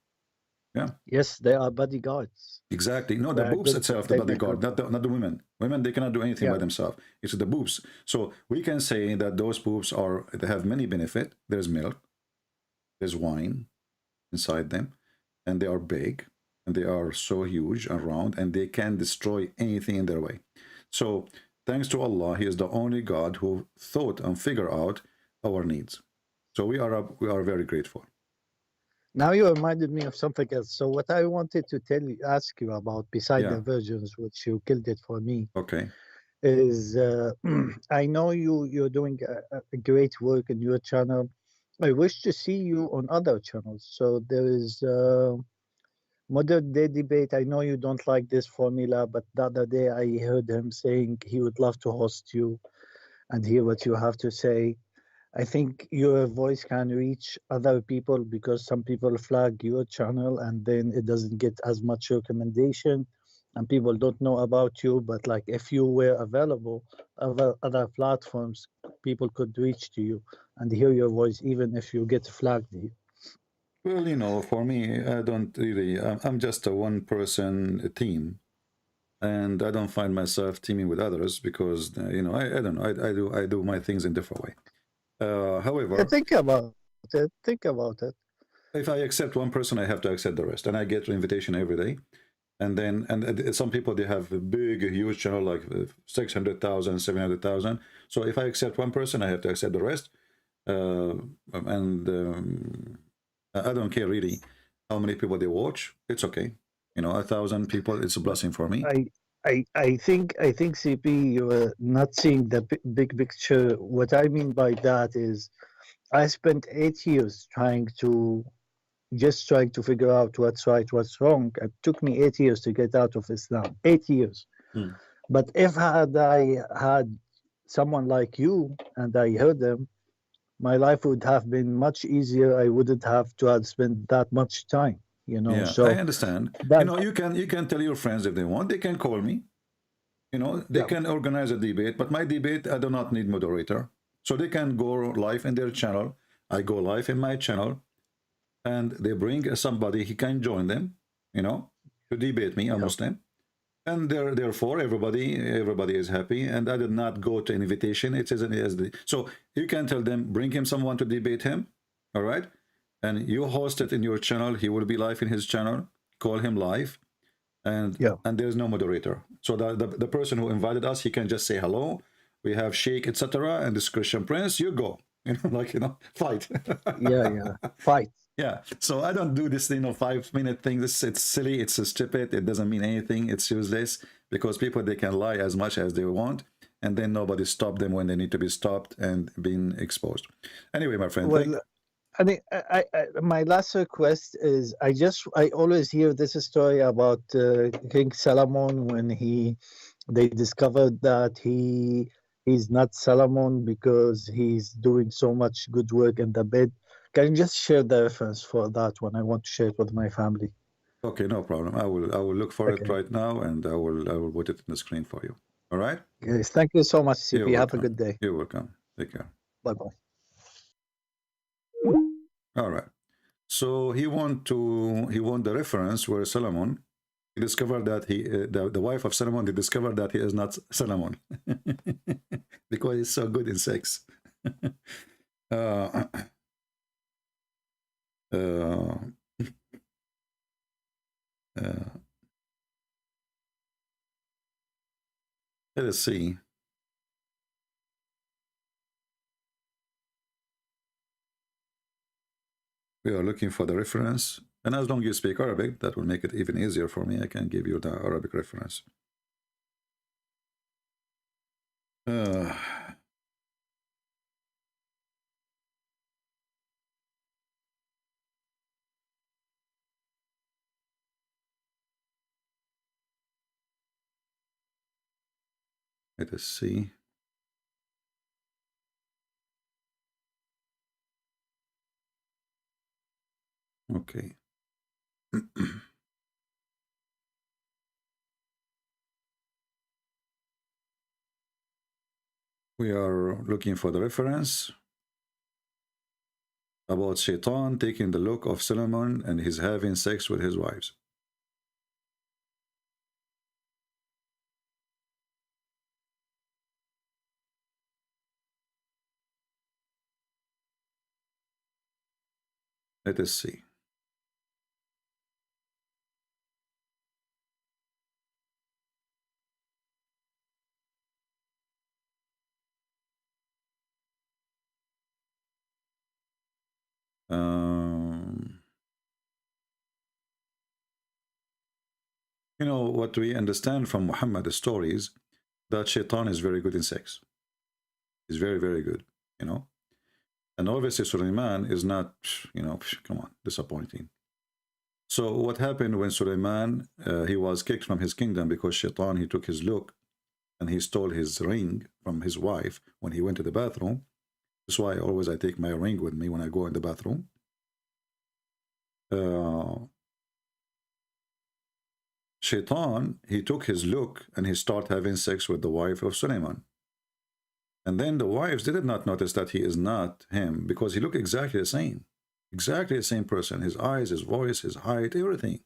Yeah. Yes, they are bodyguards. Exactly. No, the They are boobs good itself, to the take bodyguard, control. not the women. Women, they cannot do anything by Yeah. themselves. It's the boobs. So we can say that those boobs they have many benefits. There's milk, there's wine inside them, and they are big, and they are so huge and round, and they can destroy anything in their way. So thanks to Allah, He is the only God who thought and figured out our needs. So we are very grateful. Now you reminded me of something else. So what I wanted to ask you about, beside Yeah. the virgins, which you killed it for me, Okay. is I know you're doing a great work in your channel. I wish to see you on other channels. So there is Modern Day Debate. I know you don't like this formula, but the other day I heard him saying he would love to host you and hear what you have to say. I think your voice can reach other people because some people flag your channel and then it doesn't get as much recommendation and people don't know about you. But like if you were available, other platforms, people could reach to you and hear your voice even if you get flagged here. Well, you know, for me, I don't really. I'm just a one-person team, and I don't find myself teaming with others because you know, I don't know. I do my things in different way. However, Think about it. Think about it. if I accept one person, I have to accept the rest, and I get an invitation every day. And then, some people, they have a big, huge channel like 600,000, 700,000. So if I accept one person, I have to accept the rest. I don't care really how many people they watch. It's okay. You know, 1,000 people, it's a blessing for me. I think CP, you're not seeing the big picture. What I mean by that is I spent 8 years trying to figure out what's right, what's wrong. It took me 8 years to get out of Islam. 8 years. But if I had someone like you and I heard them, my life would have been much easier. I wouldn't have to have spent that much time, you know. Yeah, So I understand. that, You know, you can tell your friends if they want. They can call me. You know, they can organize a debate. But my debate, I do not need moderator. So they can go live in their channel. I go live in my channel. And they bring somebody, he can join them, you know, to debate me, a Muslim. And therefore, everybody is happy. And I did not go to invitation. It says so you can tell them, bring him someone to debate him, all right? And you host it in your channel. He will be live in his channel. Call him live, and there's no moderator. So the person who invited us, he can just say hello. We have Sheikh, etc. And this Christian Prince. You go, you know, like, you know, fight. fight. Yeah, so I don't do this, you know, 5-minute thing. It's silly, it's stupid, it doesn't mean anything, it's useless, because people, they can lie as much as they want, and then nobody stop them when they need to be stopped and being exposed. Anyway, my friend. Well, I mean, my last request is I always hear this story about King Solomon when they discovered that he's not Solomon because he's doing so much good work in the bed. Can you just share the reference for that one? I want to share it with my family. Okay, no problem. I will look for it right now, and I will put it in the screen for you. All right? Yes, thank you so much, CP. Have a good day. You're welcome. Take care. Bye-bye. All right. So he want the reference where Solomon, he discovered that the wife of Solomon, they discovered that he is not Solomon because he's so good in sex. Let us see. We are looking for the reference. And as long as you speak Arabic, that will make it even easier for me. I can give you the Arabic reference. Let us see. Okay. We are looking for the reference about Shaitan taking the look of Solomon and he's having sex with his wives. Let us see. You know, what we understand from Muhammad's stories, that Shaitan is very good in sex. He's very, very good, you know. And obviously Sulaiman is not, you know, come on, disappointing. So what happened when Sulaiman, he was kicked from his kingdom because Shaitan, he took his look and he stole his ring from his wife when he went to the bathroom. That's why I take my ring with me when I go in the bathroom. Shaitan, he took his look and he started having sex with the wife of Sulaiman. And then the wives did not notice that he is not him because he looked exactly the same. Exactly the same person. His eyes, his voice, his height, everything.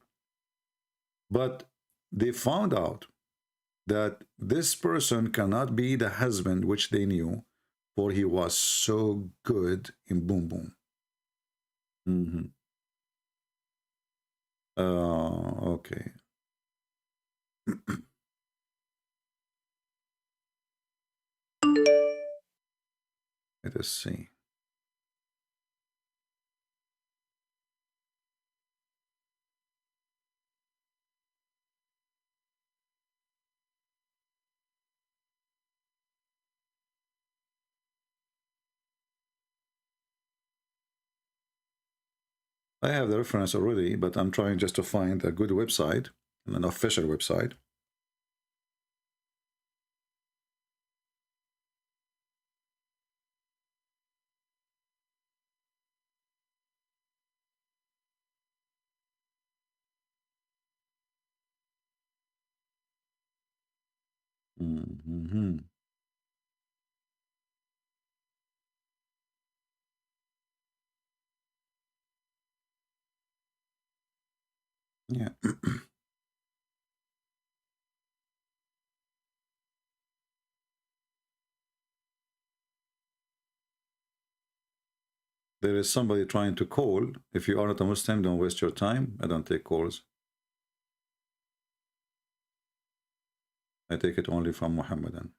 But they found out that this person cannot be the husband which they knew, for he was so good in boom boom. Okay. Let us see. I have the reference already, but I'm trying just to find a good website, an official website. Yeah. There is somebody trying to call. If you are not a Muslim, don't waste your time. I don't take calls. I take it only from Muhammadan.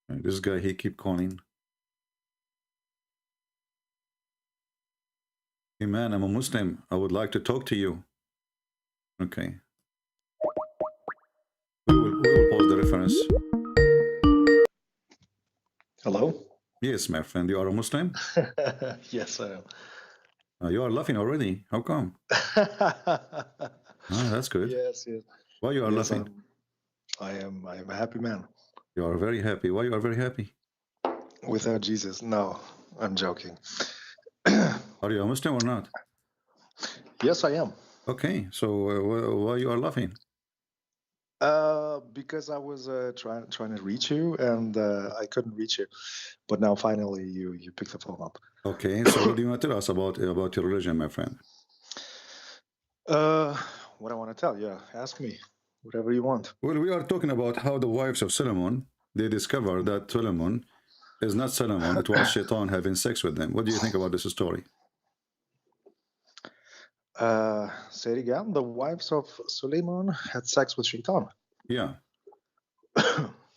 This guy, he keep calling. Hey man, I'm a Muslim. I would like to talk to you. Okay. We will pause the reference. Hello? Yes, my friend. You are a Muslim? Yes, I am. You are laughing already. How come? That's good. Yes, yes. Why you are Yes, laughing? I am a happy man. You are very happy. Why you are very happy? Without Jesus. No, I'm joking. Are you a Muslim or not? Yes, I am. Okay, so why you are laughing? Because I was trying to reach you and I couldn't reach you. But now finally you picked the phone up. Okay, so what do you want to tell us about your religion, my friend? what I want to tell. Yeah, ask me whatever you want. Well, we are talking about how the wives of Solomon, they discovered that Solomon is not Solomon, it was Shaitan having sex with them. What do you think about this story? Say it again. The wives of Suleiman had sex with Shaitan. Yeah.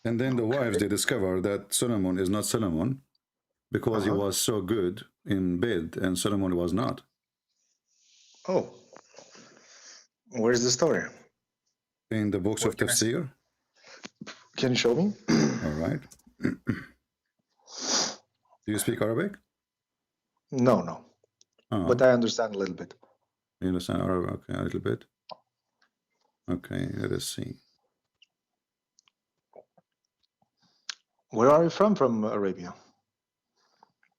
And then the wives, they discover that Solomon is not Solomon because he was so good in bed and Solomon was not. Oh. Where's the story? In the books of Tafsir. Can you show me? All right. Do you speak Arabic? No, no. But I understand a little bit. You understand Arabic? Okay, a little bit. Okay, let us see. Where are you from? From Arabia?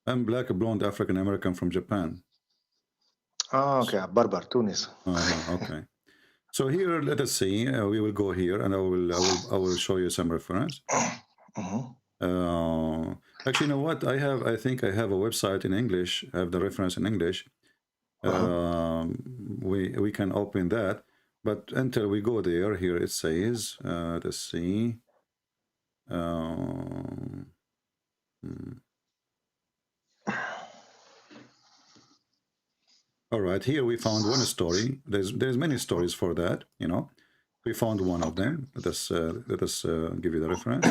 I'm black, blonde, African American from Japan. Oh, okay. Barbar, Tunis. Okay. So here, let us see. We will go here, and I will show you some reference. Actually, you know what? I think I have a website in English. I have the reference in English. We can open that, but until we go there, here it says. Let's see. All right, here we found one story. There's many stories for that, you know. We found one of them. Let us give you the reference.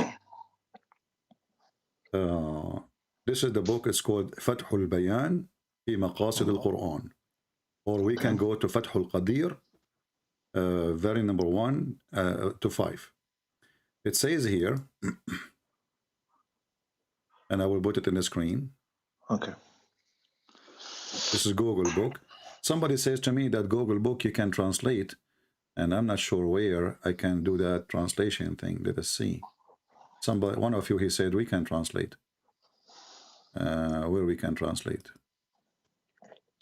This is the book. It's called Fathul Bayan fi Maqasid al-Quran, or we can go to Fathul Qadir, very number 1 to 5. It says here, and I will put it in the screen. Okay. This is Google book. Somebody says to me that Google book you can translate, and I'm not sure where I can do that translation thing. Let us see. Somebody, one of you, he said we can translate. Where we can translate?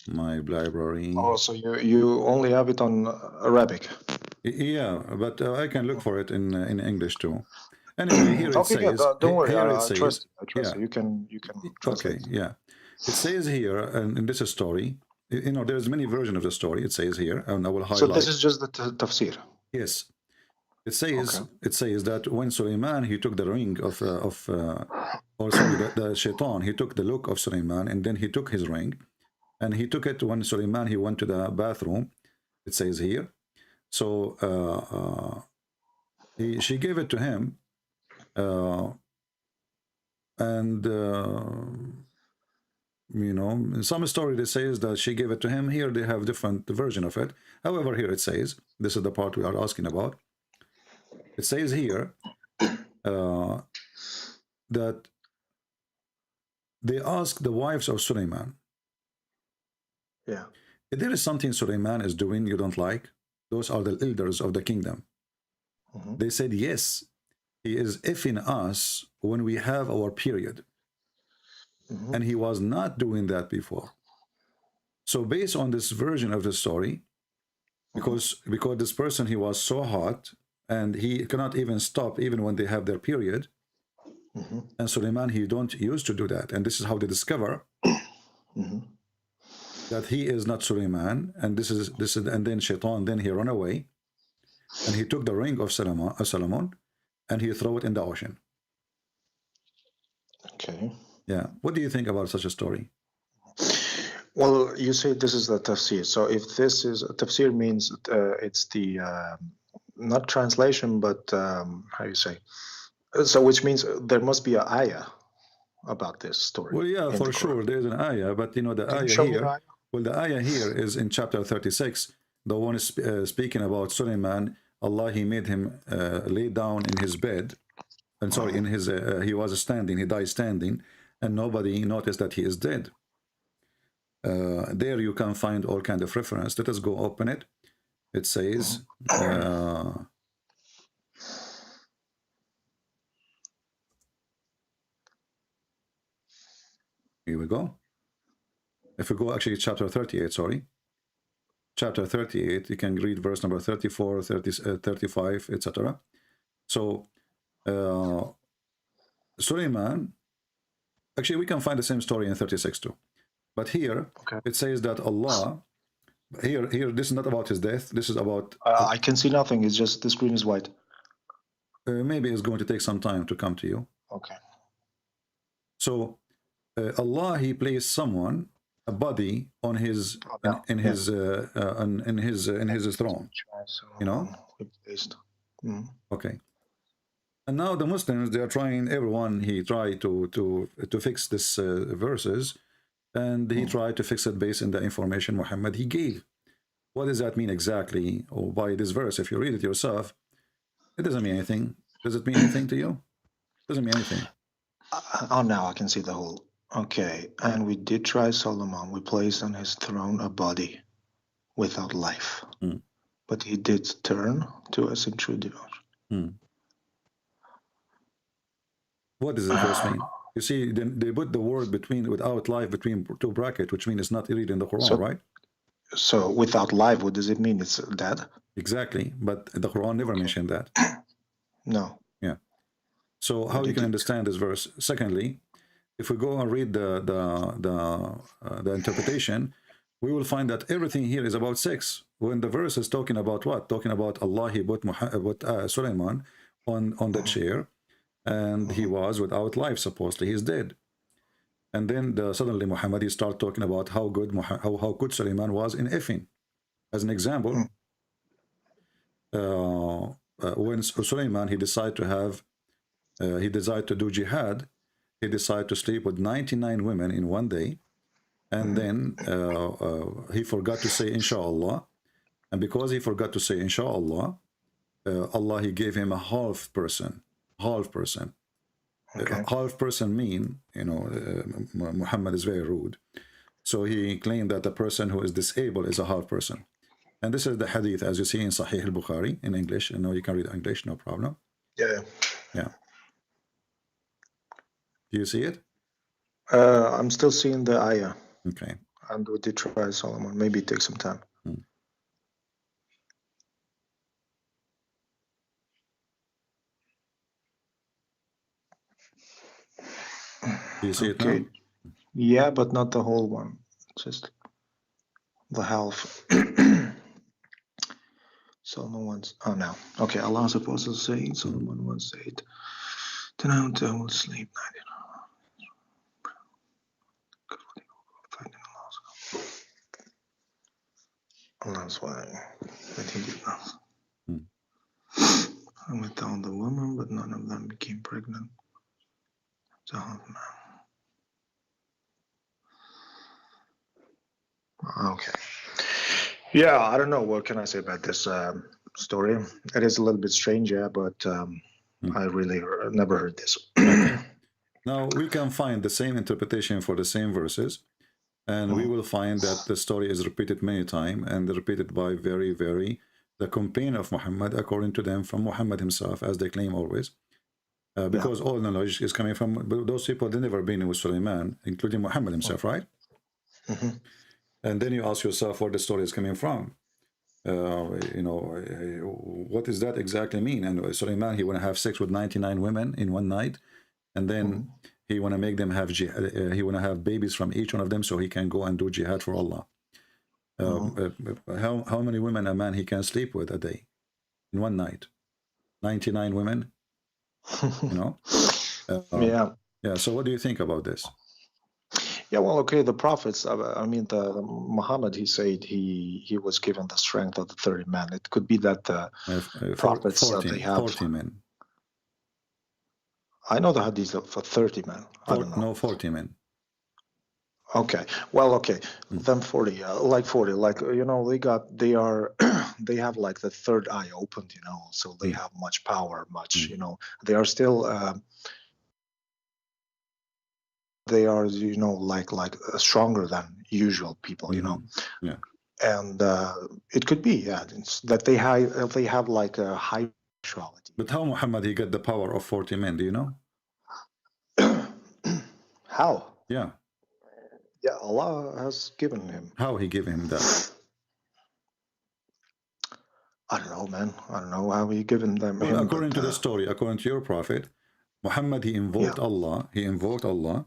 My library. Oh, so you only have it on Arabic? Yeah, but I can look for it in English too. Anyway, here it says. Yeah, don't worry. Here I it says. trust you. Yeah. You can translate. Okay. Yeah. It says here, and in this story, you know, there's many versions of the story. It says here, and I will highlight. So this is just the tafsir. Yes. It says that when Suleiman, he took the ring of the Shaitan, he took the look of Suleiman, and then he took his ring, and he took it when Suleiman, he went to the bathroom. It says here. So she gave it to him, you know, in some story they says that she gave it to him. Here they have different version of it. However, here it says, this is the part we are asking about. It says here that they asked the wives of Suleiman. Yeah. If there is something Suleiman is doing you don't like, those are the elders of the kingdom. They said, yes, he is effing us when we have our period. And he was not doing that before. So based on this version of the story, because this person, he was so hot, and he cannot even stop even when they have their period. And Suleiman, he don't used to do that. And this is how they discover that he is not Suleiman, and this is and then Shaitan, then he ran away, and he took the ring of Solomon, and he threw it in the ocean. Okay. Yeah. What do you think about such a story? Well, you say this is the tafsir. So if this is tafsir, means it's the not translation, but how you say? So which means there must be an ayah about this story. Well, yeah, for sure, there's an ayah, but you know the ayah here. Well, the ayah here is in chapter 36. The one is speaking about Suleiman. Allah, he made him lay down in his bed, and sorry, in his he was standing. He died standing, and nobody noticed that he is dead. There you can find all kind of reference. Let us go open it. It says. Here we go. If we go, actually, chapter 38, sorry. Chapter 38, you can read verse number 34, 30, 35, etc. So, Suleiman, actually, we can find the same story in 36 too. But here, it says that Allah, Here, this is not about his death. This is about. I can see nothing. It's just the screen is white. Maybe it's going to take some time to come to you. Okay. So, Allah, He placed someone, a body, on his in his throne. You know. Okay. And now the Muslims, they are trying. Everyone he tried to fix this verses, and he tried to fix it based on the information Muhammad he gave. What does that mean exactly? Or by this verse, if you read it yourself, it doesn't mean anything. Does it mean anything to you? It doesn't mean anything. Oh, now I can see the whole. Okay. And we did try Solomon. We placed on his throne a body without life. But he did turn to us in true devotion. What does the verse mean? You see, they put the word without life between two brackets, which means it's not read in the Quran, right? So without life, what does it mean? It's dead? Exactly. But the Quran never mentioned that. No. Yeah. So how you can understand this verse? Secondly, if we go and read the interpretation, we will find that everything here is about sex. When the verse is talking about what? Talking about Allah, He put Sulaiman on the chair, and he was without life. Supposedly, he's dead. And then suddenly Muhammad, he started talking about how good Sulaiman was in effing. As an example, when Sulaiman, he decided to do jihad, he decided to sleep with 99 women in one day, and then he forgot to say inshallah, and because he forgot to say inshallah, Allah, He gave him a half person. Okay. Half person mean, Muhammad is very rude, so he claimed that the person who is disabled is a half person. And this is the hadith as you see in Sahih al-Bukhari in English. And now you can read English, no problem. Yeah. Do you see it? I'm still seeing the ayah. Okay. And we did try Solomon. Maybe it takes some time. Do you see it now? Yeah, but not the whole one. Just the half. Solomon once. Oh, no. Okay, Allah supposed to say, Solomon once said, tonight I will sleep 99. That's why that he did not. I went down the woman, but none of them became pregnant. So, okay. Yeah, I don't know. What can I say about this story? It is a little bit strange, yeah, but I really never heard this. Now, we can find the same interpretation for the same verses, and we will find that the story is repeated many times, and repeated by the companion of Muhammad, according to them, from Muhammad himself, as they claim always. Because all knowledge is coming from those people. They never been with Sulaiman, including Muhammad himself, right? And then you ask yourself where the story is coming from. What does that exactly mean? And Sulaiman, he want to have sex with 99 women in one night, and then he want to make them have he want to have babies from each one of them, so he can go and do jihad for Allah. How many women a man he can sleep with a day, in one night? 99 women. Yeah. So what do you think about this? Yeah, well, okay, the prophets, the Muhammad, he said he was given the strength of the 30 men. It could be that the prophets 40, they have 40 men. I know the hadith for 30 men. I don't know. No, 40 men. Okay. Well, okay. Then 40, like 40, like, they have like the third eye opened, so they have much power, they are still, they are, like stronger than usual people, Yeah. And it could be, that they have like a high sexuality. But how Muhammad, he got the power of 40 men, do you know? How? Yeah. Yeah, Allah has given him. How he gave him that? I don't know, man. I don't know how he given them. Well, according to the story, according to your prophet, Muhammad, he invoked Allah. He invoked Allah,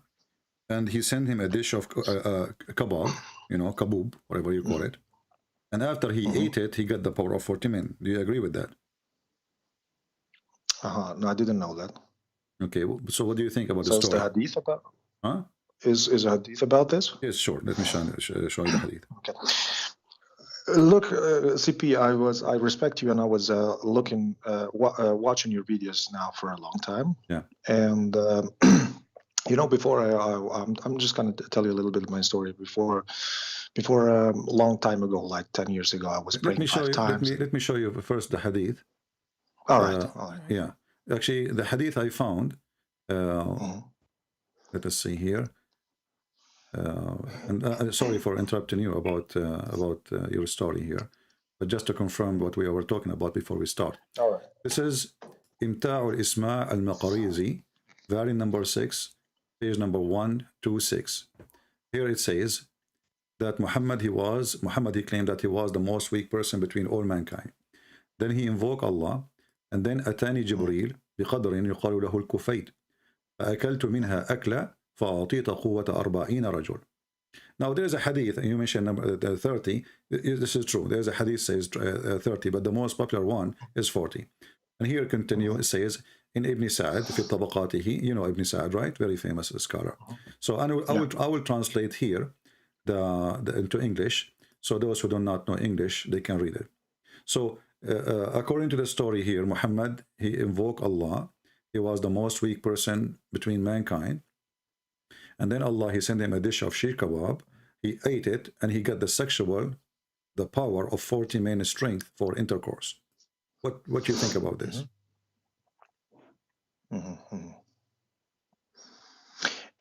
and he sent him a dish of kabab, kabub, whatever you call it. And after he ate it, he got the power of 40 men. Do you agree with that? No, I didn't know that. Okay, so what do you think about the So is story? the hadith about? Huh? Is a hadith about this? Yes, sure. Let me show you the hadith. Okay. Look, CP, I respect you, and I was watching your videos now for a long time. Yeah. And you know, before I'm just gonna tell you a little bit of my story. Before a long time ago, like 10 years ago, I was praying 5 times. Let me show you first the hadith. All right. Yeah. Actually, the hadith I found. Let us see here. And sorry for interrupting you about your story here, but just to confirm what we were talking about before we start. All right. This is Imta' al-Isma' al-Maqarizi, volume number 6, page number 126. Here it says that Muhammad he claimed that he was the most weak person between all mankind. Then he invoked Allah, and then أتاني جبريل بقدر يقال له الكفيت فأكلت منها أكلة فأعطيت قوة 40 رجل. Now there's a hadith, and you mentioned number 30. This is true. There's a hadith says 30, but the most popular one is 40. And here continue, it says in Ibn Sa'ad في طبقاته, you know Ibn Sa'ad, right? Very famous scholar. So I will translate here into English, so those who do not know English, they can read it. So according to the story here, Muhammad, he invoked Allah. He was the most weak person between mankind. And then Allah, he sent him a dish of sheer kebab. He ate it, and he got the power of 40 men strength for intercourse. What do you think about this?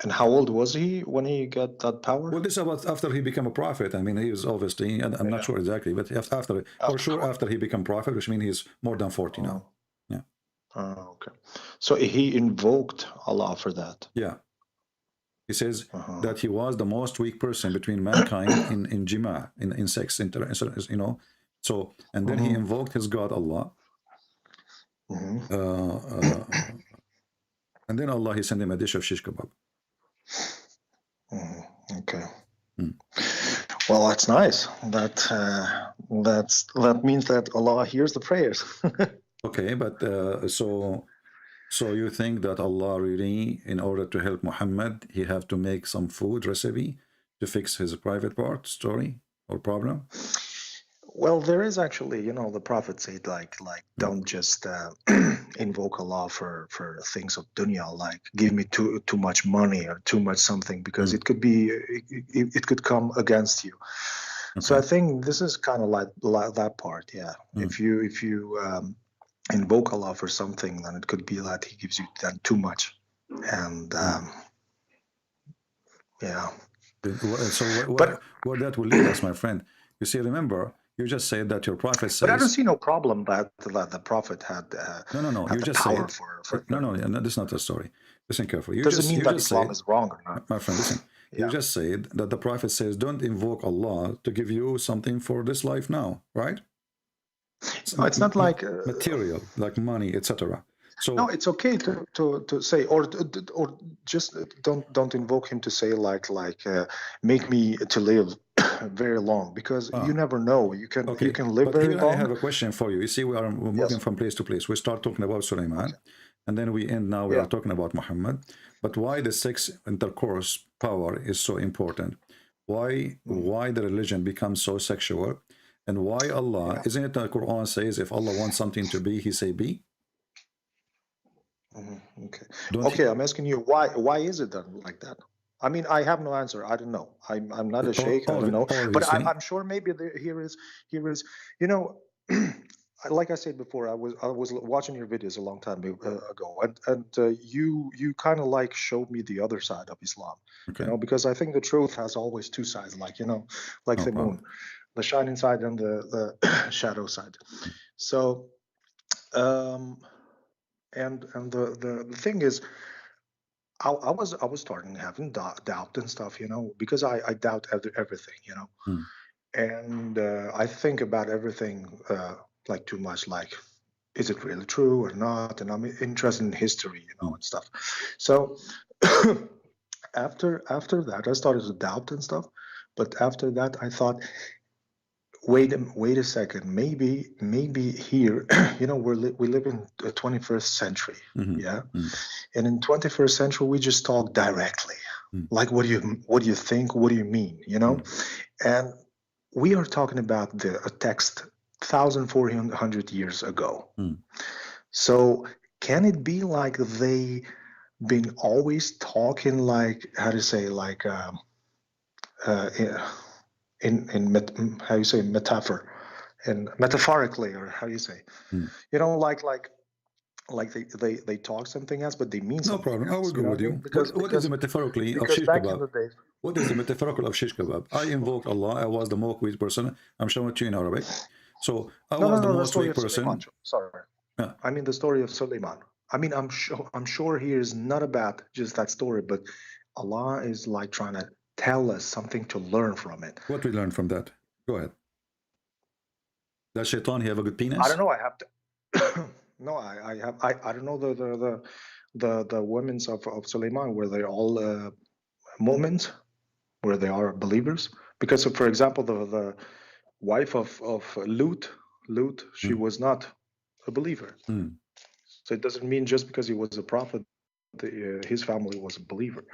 And how old was he when he got that power? Well, this is about after he became a prophet. I mean, he was obviously, and I'm not sure exactly, but after he became prophet, which means he's more than 40 now. Yeah. Okay. So he invoked Allah for that. Yeah. He says that he was the most weak person between mankind in jima, in sex, you know. So, and then he invoked his God Allah. And then Allah, he sent him a dish of shish kebab. Okay. Well, that's nice. That means that Allah hears the prayers. Okay, but so you think that Allah really, in order to help Muhammad, he have to make some food recipe to fix his private story or problem? Well, there is actually, you know, the Prophet said like don't just invoke Allah for things of dunya, like give me too much money or too much something, because it could come against you. Okay. So I think this is kind of like that part, yeah. If you invoke Allah for something, then it could be that He gives you then too much, and yeah. So where that will lead us, my friend? You see, remember, you just said that your prophet says. But I don't see no problem that the prophet had. No. You just said. No. This is not the story. Listen carefully. Doesn't mean that Islam is wrong or not. My friend, listen. Yeah. You just said that the prophet says, don't invoke Allah to give you something for this life now, right? No, it's not like material, like money, etc. So no, it's okay to say, or just don't invoke him to say like make me to live very long, because you never know. You can live very long. I have a question for you. You see, we're moving from place to place. We start talking about Sulaiman, and then we end now. We are talking about Muhammad. But why the sex intercourse power is so important? Why the religion becomes so sexual? And why Allah, isn't it the Quran says if Allah wants something to be, He say be? Okay, I'm asking you why is it done like that? I mean, I have no answer. I don't know. I'm not a sheikh. I don't know. But I'm sure maybe here is you know, like I said before, I was watching your videos a long time ago, and you kind of like showed me the other side of Islam. Okay. You know, because I think the truth has always two sides, like, you know, like the moon. The shining side and the shadow side. So, and the thing is, I was starting having doubt and stuff, you know, because I doubt everything, you know, and I think about everything like too much, like, is it really true or not? And I'm interested in history, you know, and stuff. So after that, I started to doubt and stuff. But after that, I thought, wait a second. Maybe here, we live in the 21st century. Yeah. And in 21st century, we just talk directly. Like, what do you think? What do you mean? And we are talking about a text 1,400 years ago. So can it be like they been always talking like, how to say, like how you say metaphor, and metaphorically, or how you say, like they talk something else, but they mean No something problem. I will else, go with you. Because What is the metaphorically of because shish back in kebab? the days, What is the metaphorical of shish kebab? I invoked Allah. I was the most weak person. I'm showing it to you in Arabic. So I was the the most story weak of person. Suleiman. Sorry, Yeah. I mean the story of Suleiman. I mean, I'm sure here is not about just that story, but Allah is like trying to tell us something to learn from it. What we learned from that? Go ahead. Does Shaitan have a good penis? I don't know. I have to. No, I don't know the women's of Suleiman, were they all mu'mins, where they are believers? Because, for example, the wife of Lut, she was not a believer. So it doesn't mean just because he was a prophet, his family was a believer.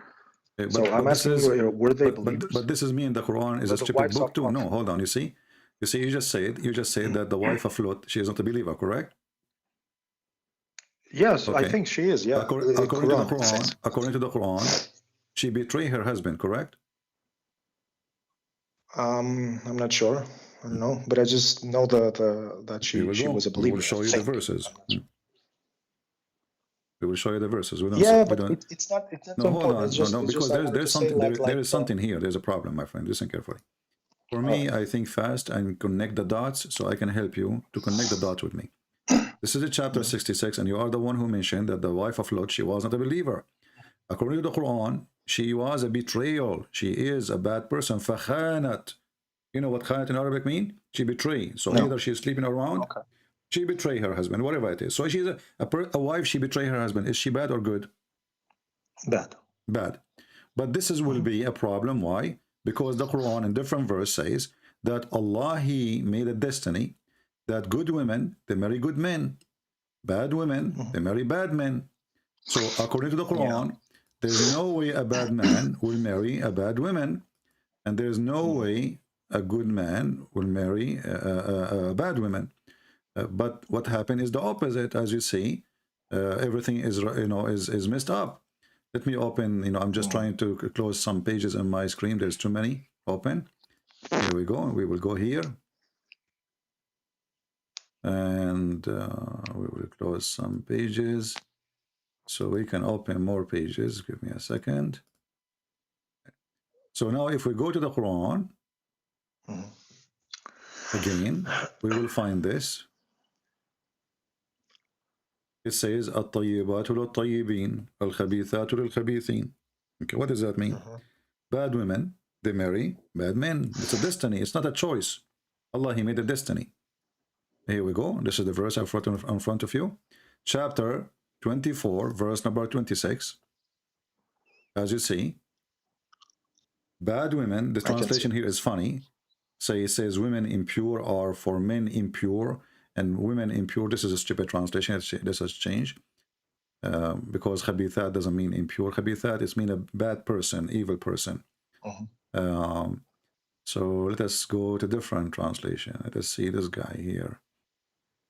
So I'm asking you, were they believers? But this is me in the Quran is a stupid book too. No, hold on. You see, you just said that the wife of Lot, she is not a believer, correct? Yes, Okay. I think she is. Yeah, According to the Quran, she betrayed her husband, correct? I'm not sure. I don't know, but I just know that she was a believer. We will show you the verses. We will show you the verses. We don't. Yeah, we but don't, it's not. It's not no, so hold important. on. It's just, no, because there's something. There is something here. There's a problem, my friend. Listen carefully. For me, I think fast and connect the dots, so I can help you to connect the dots with me. This is chapter 66, and you are the one who mentioned that the wife of Lot, she was not a believer. According to the Quran, she was a betrayal. She is a bad person. فَخَانَت. You know what khanat in Arabic mean? She betrayed. So either she's sleeping around, she betrayed her husband, whatever it is. So she's a wife, she betrayed her husband. Is she bad or good? Bad. Bad. But this will be a problem. Why? Because the Quran in different verse says that Allah, He made a destiny that good women, they marry good men. Bad women, they marry bad men. So according to the Quran, there's no way a bad man will marry a bad woman. And there's no way a good man will marry a bad woman. But what happened is the opposite. As you see, everything is, is messed up. Let me open, I'm just trying to close some pages on my screen. There's too many. Open. Here we go. We will go here. And we will close some pages so we can open more pages. Give me a second. So now if we go to the Quran, again, we will find this. It says, الطيبات للطيبين الخبيثات للخبيثين. Okay, what does that mean? Bad women, they marry bad men. It's a destiny. It's not a choice. Allah, He made a destiny. Here we go. This is the verse I've written in front of you. Chapter 24, verse number 26. As you see, bad women, the translation here is funny. So it says women impure are for men impure, and women impure. This is a stupid translation. This has changed. Because khabithat doesn't mean impure. Khabithat is mean a bad person, evil person. So let us go to different translation. Let us see this guy here.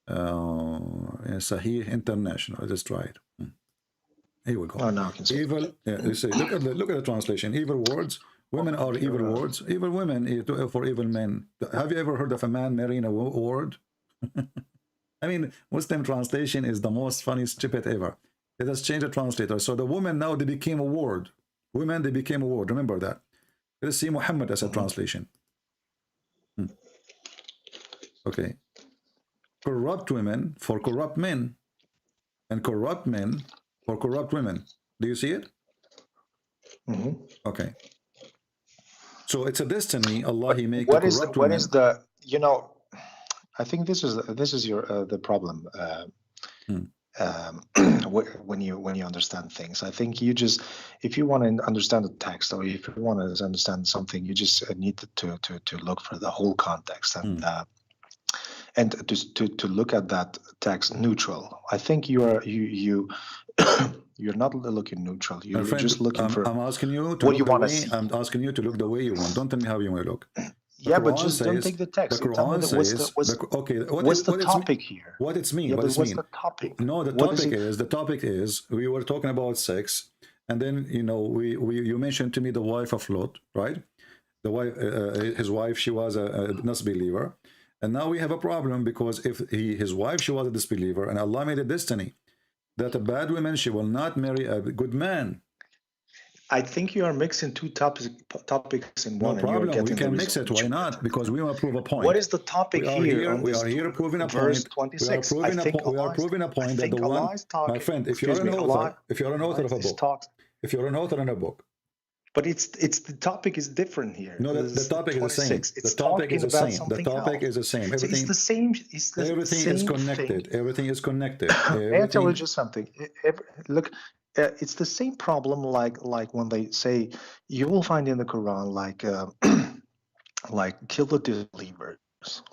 Sahih International. Let's try it. Here we go. Oh, now I can see evil. Yeah, you see, look at the translation. Evil words. Women are evil words. Evil women for evil men. Have you ever heard of a man marrying a word? I mean, Muslim translation is the most funny, stupid ever. It has changed the translator. So the women now, they became a word. Women, they became a word. Remember that. Let's see Muhammad as a translation. Okay. Corrupt women for corrupt men, and corrupt men for corrupt women. Do you see it? Okay. So it's a destiny. Allah, He make what a is corrupt what women. is the I think this is your the problem. when you understand things. I think you just, if you want to understand the text, or if you want to understand something, you just need to look for the whole context, and to look at that text neutral. I think you're not looking neutral. You're friend, just looking for. I'm asking you to what look you the want to way. see. I'm asking you to look the way you want. Don't tell me how you want to look. Yeah, but just don't take the text. The Quran says, what's the topic here? What it's mean? Yeah, what but it's what's mean? the topic? No, the topic is we were talking about sex, and then you mentioned to me the wife of Lot, right? The wife, his wife, she was a disbeliever, and now we have a problem because if his wife, she was a disbeliever, and Allah made a destiny that a bad woman, she will not marry a good man. I think you are mixing two topics in one. No problem. We can mix it. Why not? Because we want to prove a point. What is the topic here? We are here proving a verse point. 26. We are proving a point that the one, my friend, if you're an author, if you're an author of a book, if you're an author in a book. But it's the topic is different here. No, the topic is the same. The topic is the same. The topic is the same. Everything, it's the same. Everything is connected. Everything is connected. May I tell you just something? Look, it's the same problem like when they say, you will find in the Quran like kill the disbelievers.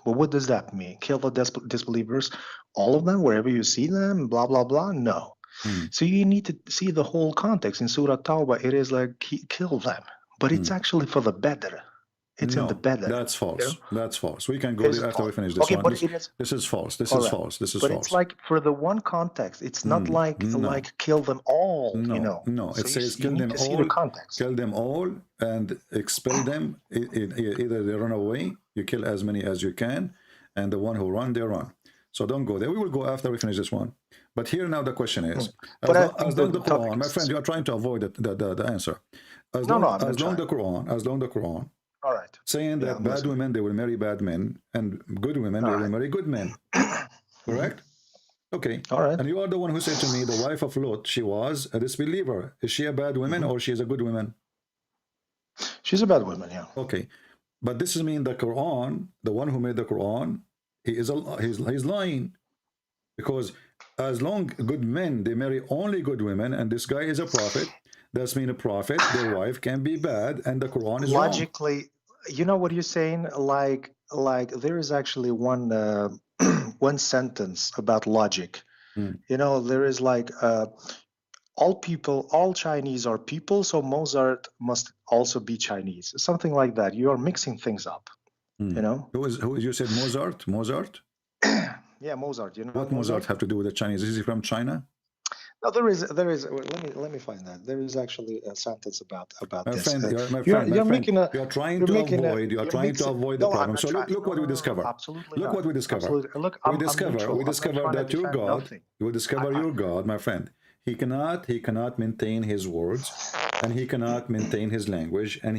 Well, what does that mean? Kill the disbelievers, all of them, wherever you see them, blah blah blah. No. So you need to see the whole context. In Surah Tawbah, it is like kill them, but it's actually for the better. It's in the better. That's false. That's false. We can go there after we finish this one. But this is false. This is false. This is false. But it's like for the one context. It's not like kill them all. No, no. So it says kill them all. Kill them all and expel them. Either they run away. You kill as many as you can, and the one who run, they run. So don't go there. We will go after we finish this one. But here now the question is, as long the Quran, my friend, you are trying to avoid the answer. As long the Quran, all right, saying that bad women, they will marry bad men, and good women, they will marry good men. Correct? Okay. All right. And you are the one who said to me, the wife of Lot, she was a disbeliever. Is she a bad woman or she is a good woman? She's a bad woman, yeah. Okay. But this is mean the Quran, the one who made the Quran, he's lying. Because as long good men, they marry only good women, and this guy is a prophet, that's mean a prophet, their wife can be bad, and the Quran is logically wrong. You know what you're saying, like there is actually one one sentence about logic. There is like all Chinese are people, so Mozart must also be Chinese, something like that. You are mixing things up. Who you said Mozart? Yeah, Mozart. What Mozart have to do with the Chinese? Is he from China? No, there is. Let me find that. There is actually a sentence about this. You're trying to avoid the problem. So look what we discover. Absolutely. Look what we discover. Look, we discover that your God. You discover your God, my friend. He cannot maintain his words, and he cannot maintain his language, and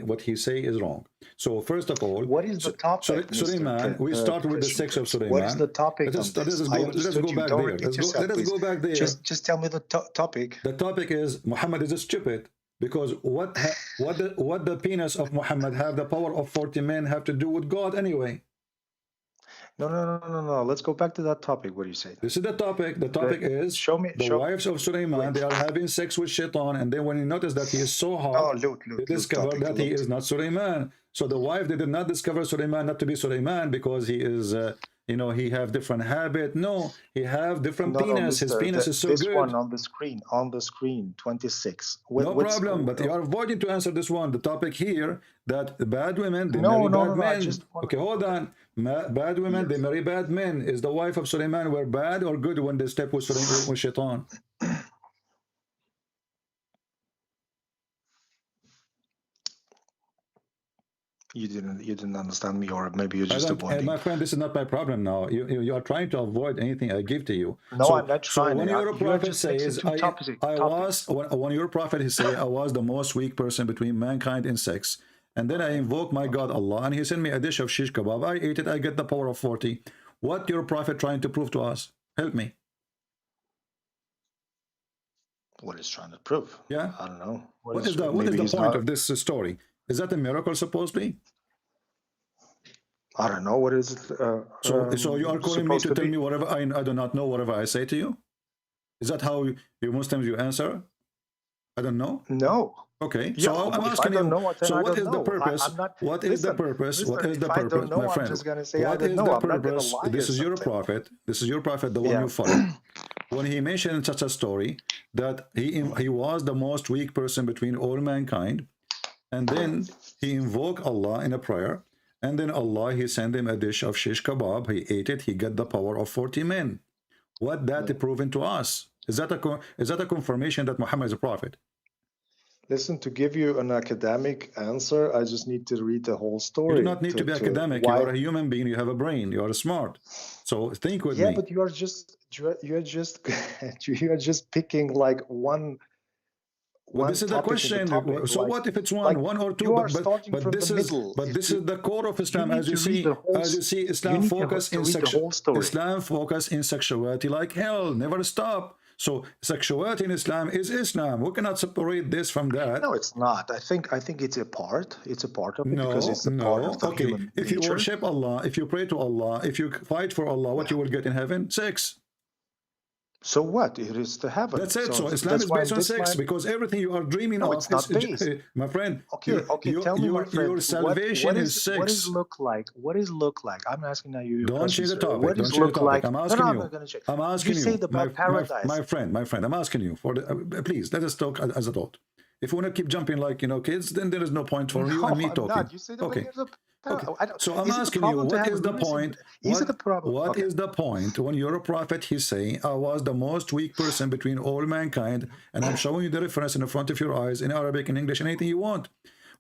what he say is wrong. So first of all, what is the topic? Suleiman, we start with the sex of Suleiman. What is the topic? Let us go back there. Let us go back there. Just tell me the topic. The topic is Muhammad is stupid, because what the penis of Muhammad have the power of 40 men have to do with God anyway? No. Let's go back to that topic. What do you say? This is the topic. The topic is the wives of Suleiman. They are having sex with Shaitan, and then when you notice that he is so hot, they discover that he is not Suleiman. So the wife, they did not discover Suleiman not to be Suleiman because he is, he have different habit. No, he have different penis. His penis is so good. This one on the screen, 26. No problem, but you are avoiding to answer this one. The topic here, that bad women, they marry bad men. Okay, hold on. Bad women, they marry bad men. Is the wife of Suleiman were bad or good when they step with Shaitan? You didn't understand me, or maybe you're just avoiding. My friend, this is not my problem now. You are trying to avoid anything I give to you. No, I'm not trying. So when your prophet says, when your prophet say, I was the most weak person between mankind and sex, and then I invoke my God Allah, and he sent me a dish of shish kebab, I ate it, I get the power of 40. What your prophet trying to prove to us? Help me. What is trying to prove? Yeah, I don't know. What is the point of this story? Is that a miracle supposedly? I don't know. What is it? So you are calling me to tell me whatever I do not know, whatever I say to you? Is that how you Muslims you answer? I don't know. No. Okay, Yeah, so I'm if asking I don't you. know, then So I what don't is the know. purpose? I'm not, What is the purpose? What is the if I don't purpose, know, my I'm friend? just gonna say I What don't is know. the I'm not gonna purpose? lie This or is your something. prophet. This is your prophet, the one Yeah. you follow. When he mentioned such a story that he was the most weak person between all mankind, and then he invoked Allah in a prayer, and then Allah he sent him a dish of shish kebab. He ate it. He got the power of 40 men. What that proven to us? Is that a confirmation that Muhammad is a prophet? Listen, to give you an academic answer, I just need to read the whole story. You do not need to be academic. You are a human being. You have a brain. You are smart. So think with me. Yeah, but you are just you are just picking like one. Well, this is the question. Topic, so like, what if it's like one or two? You are starting from this the is middle. this is the core of Islam, as you see. Islam focus in Islam focus in sexuality like hell. Never stop. So sexuality in Islam is Islam. We cannot separate this from that. No, it's not. I think it's a part. It's a part of it because it's a part of the human If you nature. worship Allah, if you pray to Allah, if you fight for Allah, what you will get in heaven? Sex. So what? It is the heaven. That's it. So Islam is based on sex because everything you are dreaming of it's not based. My friend. Okay, tell me, my friend. Your salvation is sex. What does look like? What is look like? I'm asking now you. Don't change the topic. What Don't does change the look topic. like? I'm asking you. I'm asking you. You. Say about paradise. My friend. I'm asking you for the. Please let us talk as a thought. If we want to keep jumping like kids, then there is no point for you and me talking. Not. You say that okay. Okay. Okay. So I'm asking you, what is the point? Is it a problem? What is the point when you're a prophet? He's saying, I was the most weak person between all mankind, and I'm showing you the reference in the front of your eyes in Arabic, in English, anything you want.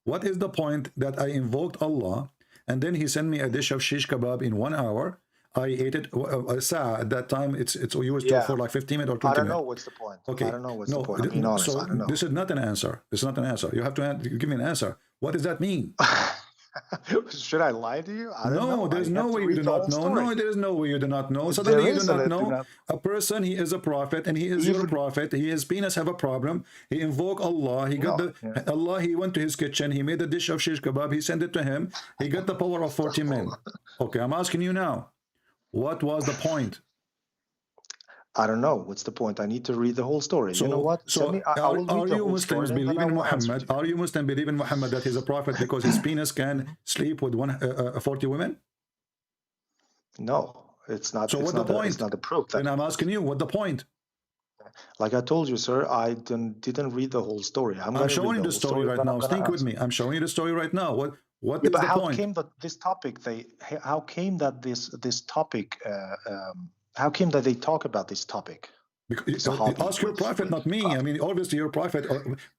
What is the point that I invoked Allah, and then he sent me a dish of shish kebab in 1 hour? I ate it at that time. It's used for like 15 minutes or 20 minutes. I don't know what's the point. Okay. I don't know what's the point. I'm being honest. So I don't know. this is not an answer. This is not an answer. You have to give me an answer. What does that mean? Should I lie to you? I don't know. There's no way you do not know. No, there is no way you do not know. Suddenly you do not know. A person, he is a prophet, and he is your prophet. His penis have a problem. He invoked Allah. He got Allah. He went to his kitchen. He made a dish of shish kebab. He sent it to him. He got the power of 40 men. Okay, I'm asking you now. What was the point? I don't know. What's the point? I need to read the whole story. You know what? Are you Muslims believe in Muhammad? Are you Muslim believe in Muhammad that he's a prophet because his penis can sleep with 40 women? No, it's not. So what's the point? It's not the proof. Then I'm asking you, what the point? Like I told you, sir, I didn't read the whole story. I'm showing you the story right now. Think with me. I'm showing you the story right now. What is the point? How came that this topic? How came that they talk about this topic? Because ask your prophet, not me. I mean, obviously your prophet.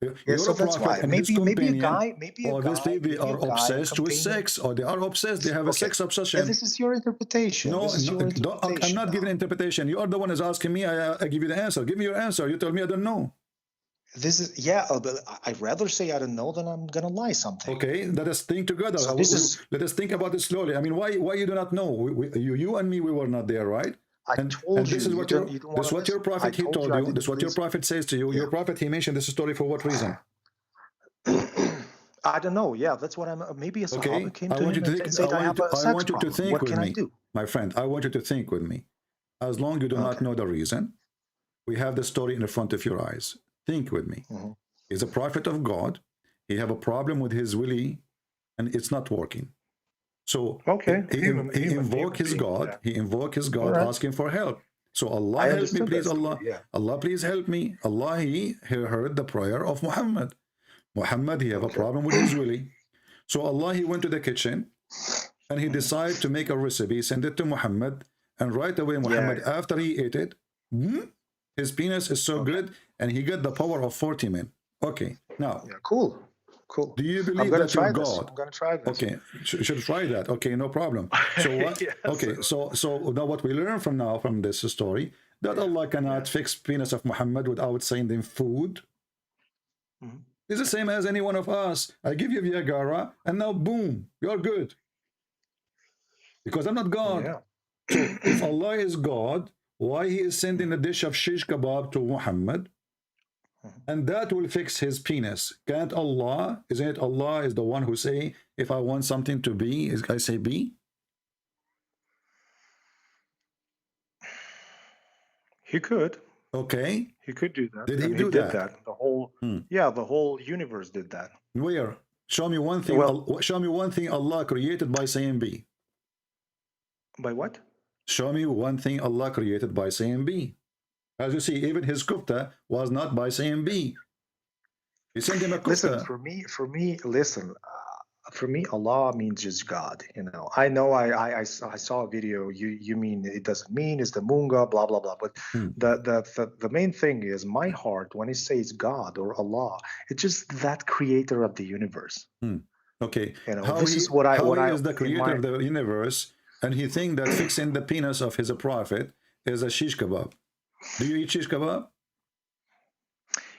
You're a prophet, and his companion. Obviously, they are obsessed with sex, or they are obsessed. They have a sex obsession. Yeah, this is your interpretation. No, I'm not giving interpretation. You are the one who's asking me. I give you the answer. Give me your answer. You tell me I don't know. This is but I'd rather say I don't know than I'm gonna lie something. Okay, let us think together. So let us think about it slowly. I mean, why you do not know? You and me, we were not there, right? I told you. This is what your prophet he told you. This is what your prophet says to you. Yeah. Your prophet he mentioned this story for what reason? I don't know. Yeah, that's what I'm. Maybe a Sahaba came to him and said, I want you to think what with can me, I do? my friend. I want you to think with me. As long as you do not know the reason, we have the story in the front of your eyes. Think with me. He's a prophet of God. He have a problem with his willy, and it's not working. So he invoked his God. Yeah. He invoked his God, asking for help. So Allah help me, please. Allah, please help me. Allah, he heard the prayer of Muhammad. Muhammad, he have a problem with his willy. So Allah, he went to the kitchen, and he decided to make a recipe, send it to Muhammad, and right away Muhammad, after he ate it, his penis is so good, and he got the power of 40 men. Okay, now. Cool. Do you believe that you're God? I'm gonna try this. Okay, should try that. Okay, no problem. So what? Yes. Okay, so now what we learn from this story that Allah cannot fix penis of Muhammad without sending food. It's the same as any one of us. I give you Viagra, and now boom, you're good. Because I'm not God. Yeah. So if Allah is God, why He is sending a dish of shish kebab to Muhammad? And that will fix his penis. Can't Allah? Isn't it Allah is the one who say, if I want something to be, I say be? He could. Okay. He could do that. Did he and do he did that? The whole, yeah, the whole universe did that. Where? Show me one thing. Well, Show me one thing Allah created by saying B. by what? Show me one thing Allah created by saying B. As you see, even his kufta was not by saying B. He sent him a kufta. Listen, listen. For me, Allah means just God. You know, I know. I saw a video. You mean it doesn't mean it's the Munga, blah blah blah. But the main thing is my heart when it says God or Allah. It's just that creator of the universe. Okay. You know, How this he, is what I. How what he I, is the creator of the universe, and he think that fixing the penis of his prophet is a shish kebab. Do you eat shish kebab?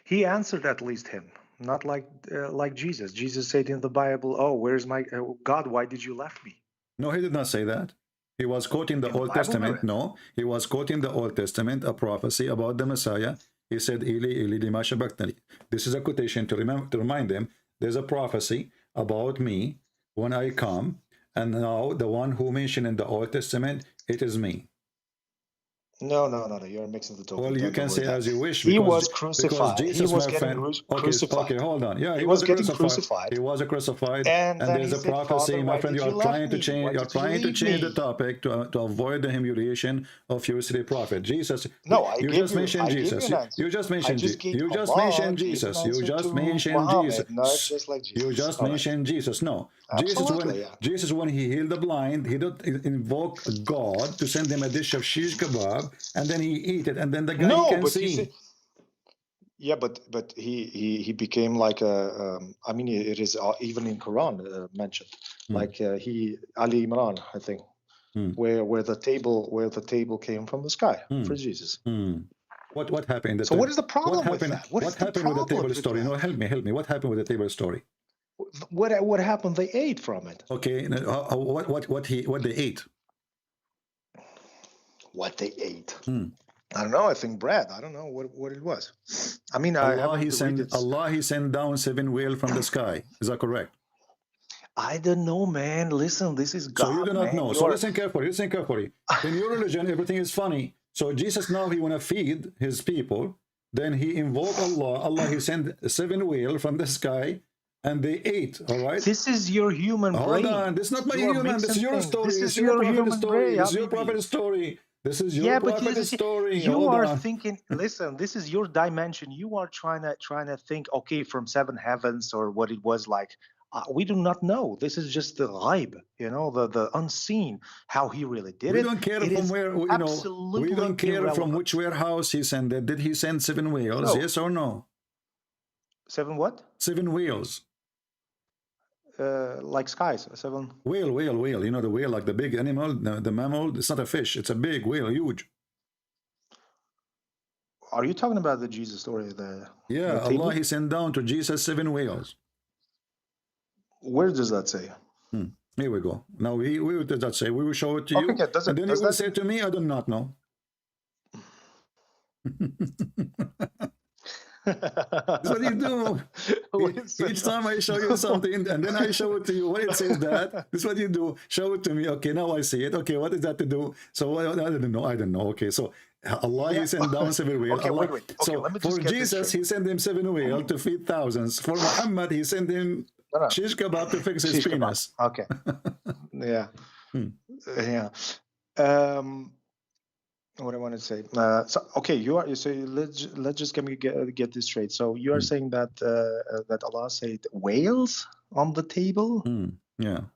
He answered at least him. Not like Jesus. Jesus said in the Bible, "Oh, where's my God? Why did you left me?" No, he did not say that. He was quoting the Old Testament. No, he was quoting the Old Testament, a prophecy about the Messiah. He said, "Eli, Eli, lima sabachthani." This is a quotation to remind them there's a prophecy about me when I come, and now the one who mentioned in the Old Testament, it is me. No. You're mixing the two. Well, you can say as you wish. He was crucified. Jesus, he was my getting friend. crucified. Okay, hold on. Yeah, he was getting crucified. He was crucified. And there's a prophecy, my friend. You are trying to change. You're trying to change the topic to avoid the humiliation of your city prophet Jesus. No, you just mentioned Jesus. You just mentioned Jesus. You just mentioned Jesus. You just mentioned Jesus. Not just like Jesus. You just mentioned Jesus. No, Jesus when he healed the blind, he did invoke God to send him a dish of shish kebab, and then he eat it, and then the guy can see. Yeah, but he became like a. I mean, it is even in Quran mentioned, like he Ali Imran, I think, where the table came from the sky for Jesus. What happened? So what is the problem with that? What happened with the table story? No, help me. What happened with the table story? What happened? They ate from it. Okay, what they ate? What they ate? I don't know. I think bread. I don't know what it was. I mean, Allah he sent down 7 whales from the sky. Is that correct? I don't know, man. Listen, this is God. So you do not know. So listen carefully. Listen carefully. In your religion, everything is funny. So Jesus now he want to feed his people. Then he invoked Allah. Allah he sent 7 whales from the sky. And they ate, all right? This is your human brain. Hold on, this is not my human. This is your story. This is your prophet's story. This is your prophet's story. This is your prophet's story. You are thinking. Listen, this is your dimension. You are trying to think. Okay, from 7 heavens or what it was like. We do not know. This is just the ghaib, you know, the unseen. How he really did it. We don't care from where. You know, we don't care from which warehouse he sent it. Did he send 7 whales? No. Yes or no? 7 what? 7 whales. Like skies, 7 whale. You know the whale, like the big animal, the mammal. It's not a fish. It's a big whale, huge. Are you talking about the Jesus story? Yeah, Allah he sent down to Jesus 7 whales. Where does that say? Here we go. Now what does that say? We will show it to you, okay, and then you will say to me, I do not know. That's what you do. Each time I show you something and then I show it to you. What it says that. This is what you do. Show it to me. Okay, now I see it. Okay, what is that to do? So I don't know. Okay, so Allah he sent down 7 whales. Okay, wait. Okay, so for Jesus he sent him 7 whales to feed thousands. For Muhammad he sent him shish kebab to fix his penis. Okay. Yeah. Yeah. What I want to say. So okay, you say let's just get this straight. So you are saying that that Allah said whales on the table. Yeah.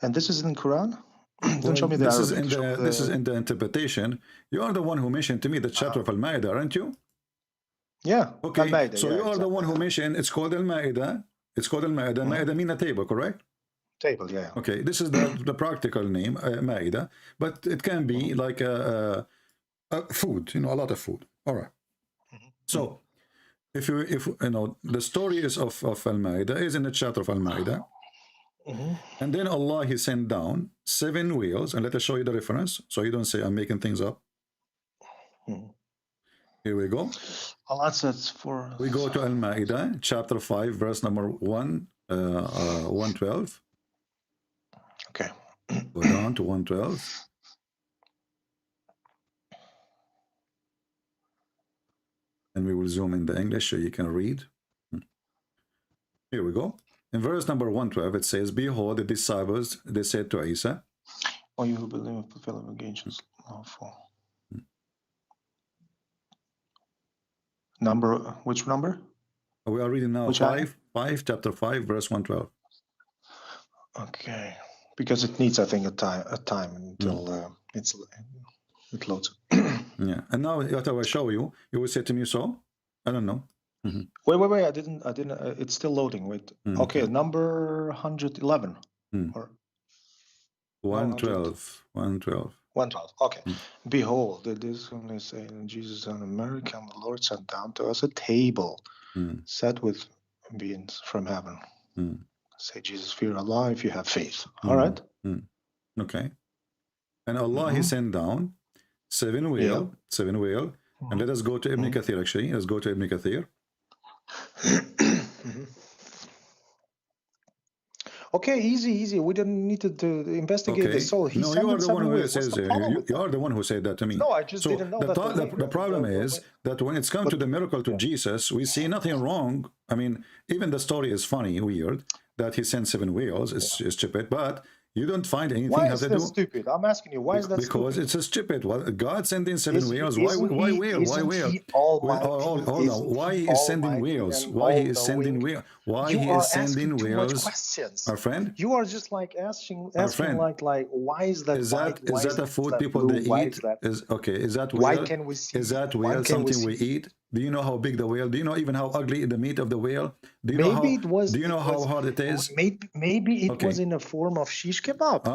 And this is in Quran. Don't show me the Arabic. This is in the interpretation. You are the one who mentioned to me the chapter of Al-Ma'idah, aren't you? Yeah. Okay. So you are the one who mentioned it's called Al-Ma'idah. It's called Al-Ma'idah. Ma'idah means a table, correct? Table, yeah. Okay, this is the practical name, Ma'idah, but it can be like a food, you know, a lot of food. All right. So, if you know, the story is of Al-Ma'idah is in the chapter of Al-Ma'idah, and then Allah he sent down 7 whales, and let us show you the reference, so you don't say I'm making things up. Here we go. Allah says for. We go to Al-Ma'idah, chapter 5, verse number 112. Okay. Go down to 112. And we will zoom in the English so you can read. Here we go. In verse number 112, it says, behold, the disciples, they said to Isa, Oh, you who believe in fulfilling obligations lawful. Number, which number? we are reading now Which 5, chapter 5, verse 112. Okay, because it needs, I think, a time until it loads. Yeah, and now what I will show you, you will say to me, so? I don't know. Wait, I didn't, it's still loading, wait. Okay, number 111. Or 112, 112. 112, okay. Behold, this one is saying, Jesus an American, the Lord sent down to us a table set with beings from heaven. Say, Jesus, fear Allah if you have faith. All right? Okay. And Allah, He sent down 7 whale, and let us go to Ibn Kathir actually. Let's go to Ibn Kathir. Okay, easy. We didn't need to investigate this. So he no, you are the one who says you are the one who said that to me. No, I just didn't know that. The problem is that when it's come to the miracle to Jesus, we see nothing wrong. I mean, even the story is funny, weird, that he sent 7 whales. It's stupid, but you don't find anything. Why is that stupid? I'm asking you, why is that because stupid? it's a stupid. Well, God sending 7 whales. Why whale? Why whale? Hold on. Why he is sending whales? Why he is sending whales? Why he is sending whales? Our friend? You are just like asking like why is that? Is that a food people they eat? Is that whale? Why can we see? Is that whale something we eat? Do you know how big the whale? Do you know even how ugly the meat of the whale? Do you know how hard it is? Maybe it was in the form of shish kebab.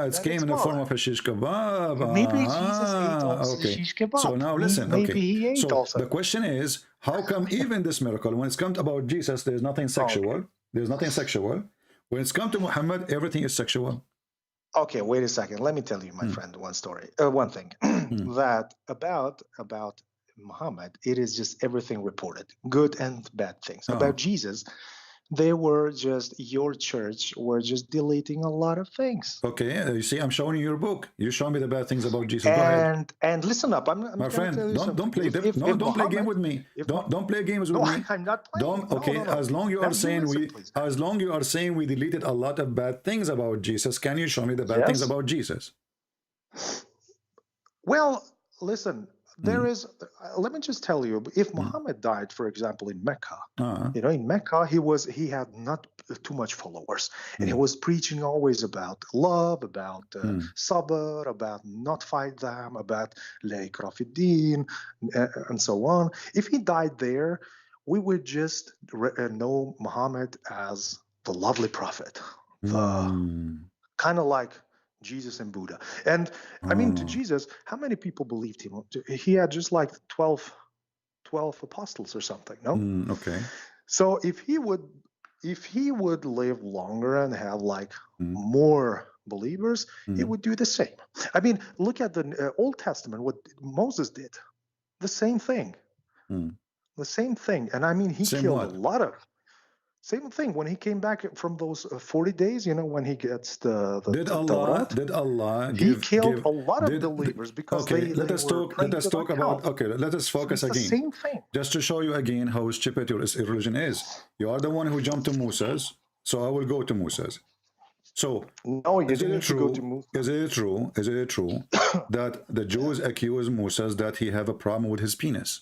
It came in the form of a shish kebab. Maybe Jesus ate also shish kebab. So now listen. Maybe he ate also. The question is, how come even this miracle, when it's come about Jesus, there's nothing sexual. There's nothing sexual. When it's come to Muhammad, everything is sexual. Okay, wait a second. Let me tell you, my friend, one thing that about Muhammad, it is just everything reported, good and bad things. About Jesus, they were just, your church were just deleting a lot of things. Okay, you see, I'm showing you your book. You show me the bad things about Jesus. Go ahead. And listen up, I'm my friend. Don't play game with me. Don't play games with me. I'm not playing. As long you are saying we deleted a lot of bad things about Jesus, can you show me the bad things about Jesus? Well, listen. There is, let me just tell you, if Muhammad died, for example, in Mecca, in Mecca, he had not too much followers, and he was preaching always about love, about sabr, about not fight them, about la ikrah fi din, and so on. If he died there, we would just know Muhammad as the lovely prophet, kind of like Jesus and Buddha. And I mean, to Jesus, how many people believed him? He had just like 12 apostles or something, no? Okay. So if he would live longer and have like more believers, he would do the same. I mean, look at the Old Testament, what Moses did. The same thing. The same thing. And I mean, he killed a lot of. Same thing when he came back from those 40 days, when he gets the did Allah he killed a lot of believers because let us talk about let us focus again. The same thing. Just to show you again how stupid your religion is. You are the one who jumped to Moses, so I will go to Moses. So no, you didn't go to Moses. Is it true that the Jews accuse Moses that he have a problem with his penis?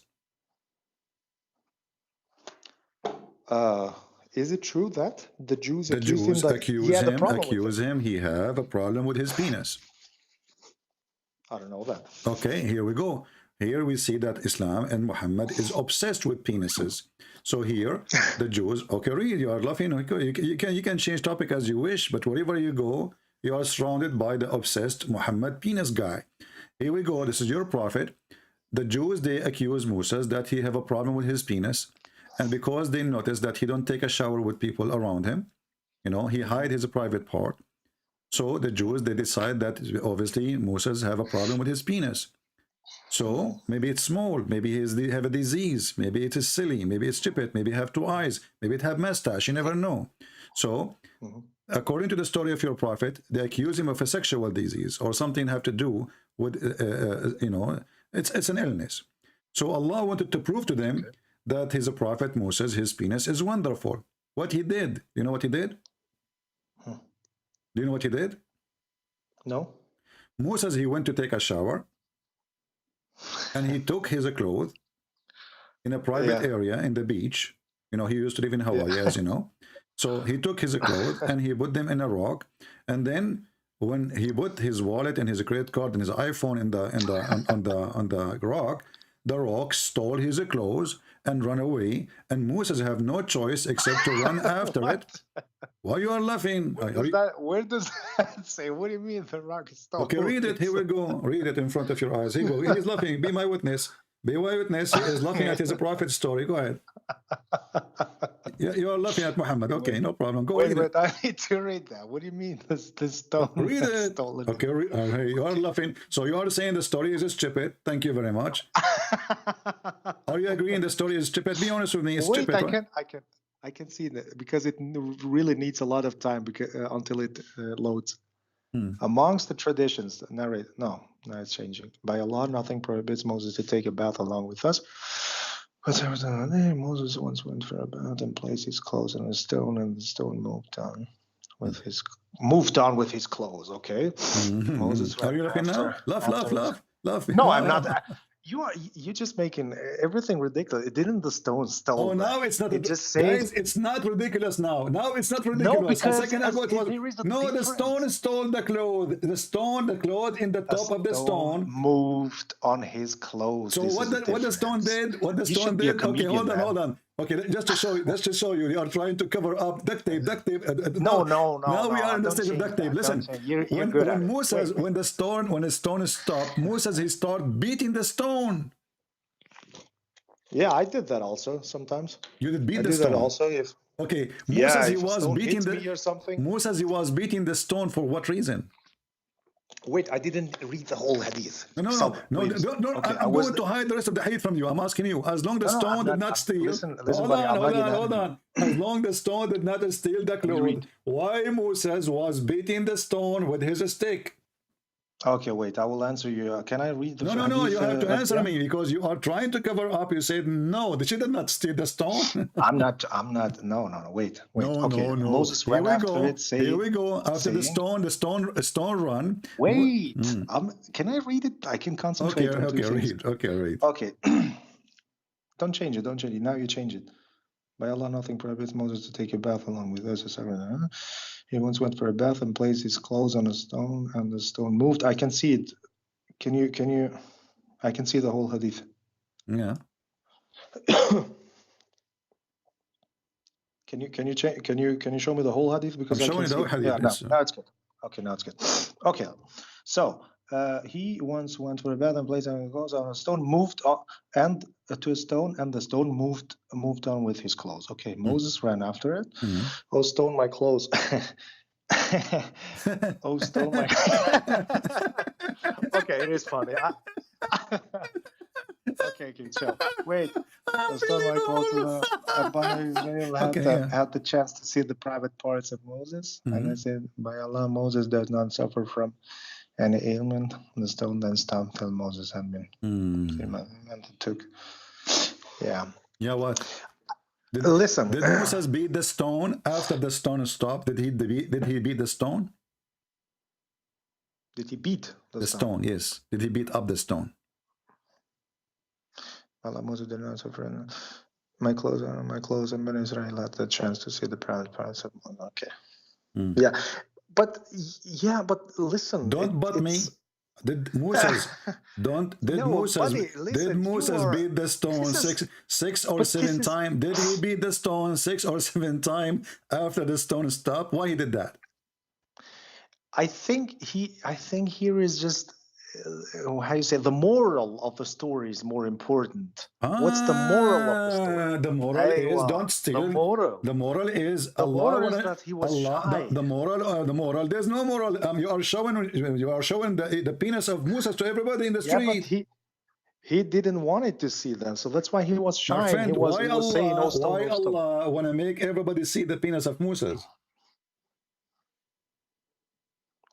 Is it true that the Jews accuse him he have a problem with his penis? I don't know that. Okay, here we go. Here we see that Islam and Muhammad is obsessed with penises. So here, the Jews, read, you are laughing. You can change topic as you wish, but wherever you go, you are surrounded by the obsessed Muhammad penis guy. Here we go. This is your prophet. The Jews, they accuse Moses that he have a problem with his penis. And because they notice that he don't take a shower with people around him, he hide his private part. So the Jews, they decide that obviously Moses have a problem with his penis. So maybe it's small, maybe he have a disease, maybe it is silly, maybe it's stupid, maybe have 2 eyes, maybe it have mustache, you never know. So according to the story of your prophet, they accuse him of a sexual disease or something have to do with, it's an illness. So Allah wanted to prove to them that his prophet Moses, his penis is wonderful. What he did, you know what he did? Do you know what he did? No. Moses, he went to take a shower, and he took his clothes in a private area in the beach. You know, he used to live in Hawaii, as you know. So he took his clothes and he put them in a rock, and then when he put his wallet and his credit card and his iPhone on the rock, the rock stole his clothes and run away, and Moses have no choice except to run after it. Why you are laughing? Where does that say? What do you mean the rock is stolen? Okay, read it. Here we go. Read it in front of your eyes. Here you go. He's laughing. Be my witness. Be my witness. He is laughing at his prophet story. Go ahead. You are laughing at Muhammad. Okay, no problem. Go ahead. Wait, I need to read that. What do you mean the stone? Read it. Stolen? Okay, you are laughing. So you are saying the story is stupid. Thank you very much. Are you agreeing the story is stupid? Be honest with me. It's Wait, stupid. I can see that because it really needs a lot of time until it loads. Amongst the traditions, narrate. No, it's changing. By Allah, nothing prohibits Moses to take a bath along with us. But Moses once went for a bath and placed his clothes on a stone, and the stone moved on with his clothes. Okay. Moses. Are you laughing now? Laugh. No, I'm not. You're just making everything ridiculous. Didn't the stone stole? Oh, now it's not. It just says it's not ridiculous now. Now it's not ridiculous. No, because a second ago it was. No, the stone stole the clothes. The clothes in the top of the stone moved on his clothes. So what the stone did? What the stone did? Okay, hold on. Okay, just to show you, you are trying to cover up duct tape. No. Now we are in the stage of duct tape. Listen, when Moses, when the stone stopped, Moses he started beating the stone. Yeah, I did that also sometimes. You did beat the stone. That also if. Okay, Moses he was beating Moses he was beating the stone for what reason? Wait, I didn't read the whole hadith. No. Okay, I'm going to hide the rest of the hadith from you. I'm asking you. As long as the stone did not steal. Listen, hold on. As long as the stone did not steal the clothes, why Moses was beating the stone with his stick? Okay, wait. I will answer you. Can I read the hadith? No. You have to answer me because you are trying to cover up. You said no. She did not steal the stone. I'm not. No. Wait. Okay. No. Moses ran after it. Here we go. After the stone run. Wait. Can I read it? I can concentrate. Read. Okay. Don't change it. Now you change it. By Allah, nothing prohibits Moses to take a bath along with us. He once went for a bath and placed his clothes on a stone, and the stone moved. I can see it. Can you? I can see the whole hadith. Yeah. Can you show me the whole hadith? Because I'm showing the whole hadith. Yeah, now it's good. Okay, now it's good. Okay, so he once went for a bath and placed his clothes on a stone, moved on, and to a stone, and the stone moved on with his clothes. Okay, Moses ran after it. Oh, stone, my clothes. Oh, stone, my. Okay, it is funny. Okay, chill. Wait. Stone, my clothes. Had the chance to see the private parts of Moses, and I said, by Allah, Moses does not suffer from any ailment. The stone then stopped till Moses had been. And it took. Yeah. Yeah. What? Listen. Did Moses beat the stone after the stone stopped? Did he beat the stone? Did he beat the stone? Yes. Did he beat up the stone? Allah, Moses did not suffer. My clothes, and Ben Israel had the chance to see the private parts of Moses. Okay. Yeah. But listen. Don't butt me. Did Moses beat the stone six or seven times? Did he beat the stone 6 or 7 times after the stone stopped? Why he did that? I think here is just how you say, the moral of the story is more important. What's the moral of the story? The moral is don't steal. The moral is that he was shy. The moral. There's no moral. You are showing the penis of Moses to everybody in the street. But he didn't want it to see them, so that's why he was shy. My friend, why Allah want to make everybody see the penis of Moses?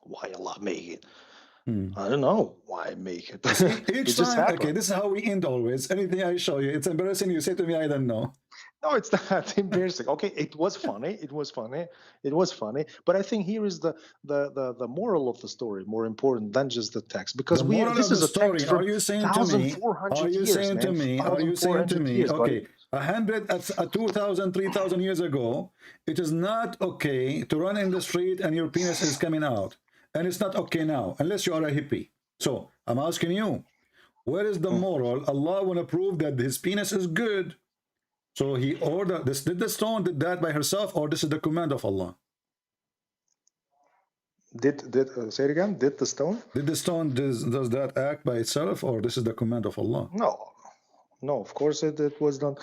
Why Allah make it? I don't know why make it. See, It each just time, happened. okay, this is how we end always. Anything I show you, it's embarrassing. You say to me, I don't know. No, it's not embarrassing. Okay, it was funny. It was funny. It was funny. But I think here is the moral of the story more important than just the text, because The moral this of is the a text story, from are you saying to me, 1,400 are you years, saying to man. me, are you saying to 1,400 me, years, okay, buddy. 2,000, 3,000 years ago, it is not okay to run in the street and your penis is coming out. And it's not okay now, unless you are a hippie. So I'm asking you, where is the moral? Allah want to prove that his penis is good. So he ordered this. Did the stone did that by herself, or this is the command of Allah? Did say it again? Did the stone? Did the stone does that act by itself, or this is the command of Allah? No. Of course, it was done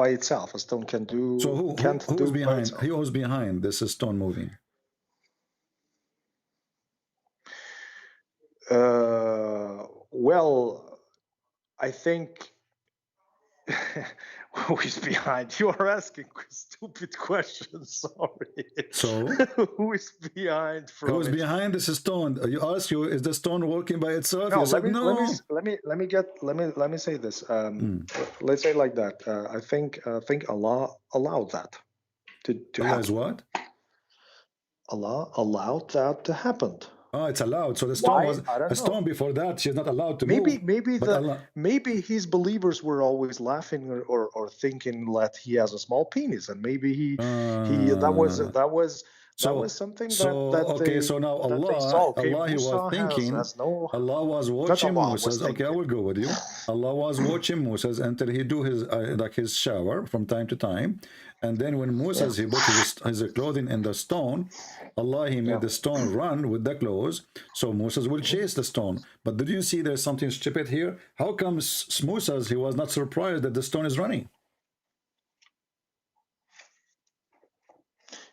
by itself. A stone can do. So who's behind? Who's behind this stone moving? Well, I think who is behind? You are asking stupid questions. Sorry. So who is behind? Who's behind this stone? You ask you, is the stone working by itself? No, You said no. let me say this. Let's say like that. I think Allah allowed that to Allah happen. is what? Allah allowed that to happen. Oh, it's allowed. So the stone Why? was I don't a stone know. before that. She's not allowed to move. Maybe his believers were always laughing or thinking that he has a small penis, and maybe that was something that okay. they, So now that Allah, they saw. Okay, Allah, he Musa was thinking. has no, Allah was not watching Allah was Moses. Okay, I thinking. will go with you. Allah was watching Moses until he do his like his shower from time to time, and then when Moses he put his clothing in the stone, Allah he made the stone run with the clothes, so Moses will chase the stone. But did you see there's something stupid here? How comes Moses he was not surprised that the stone is running?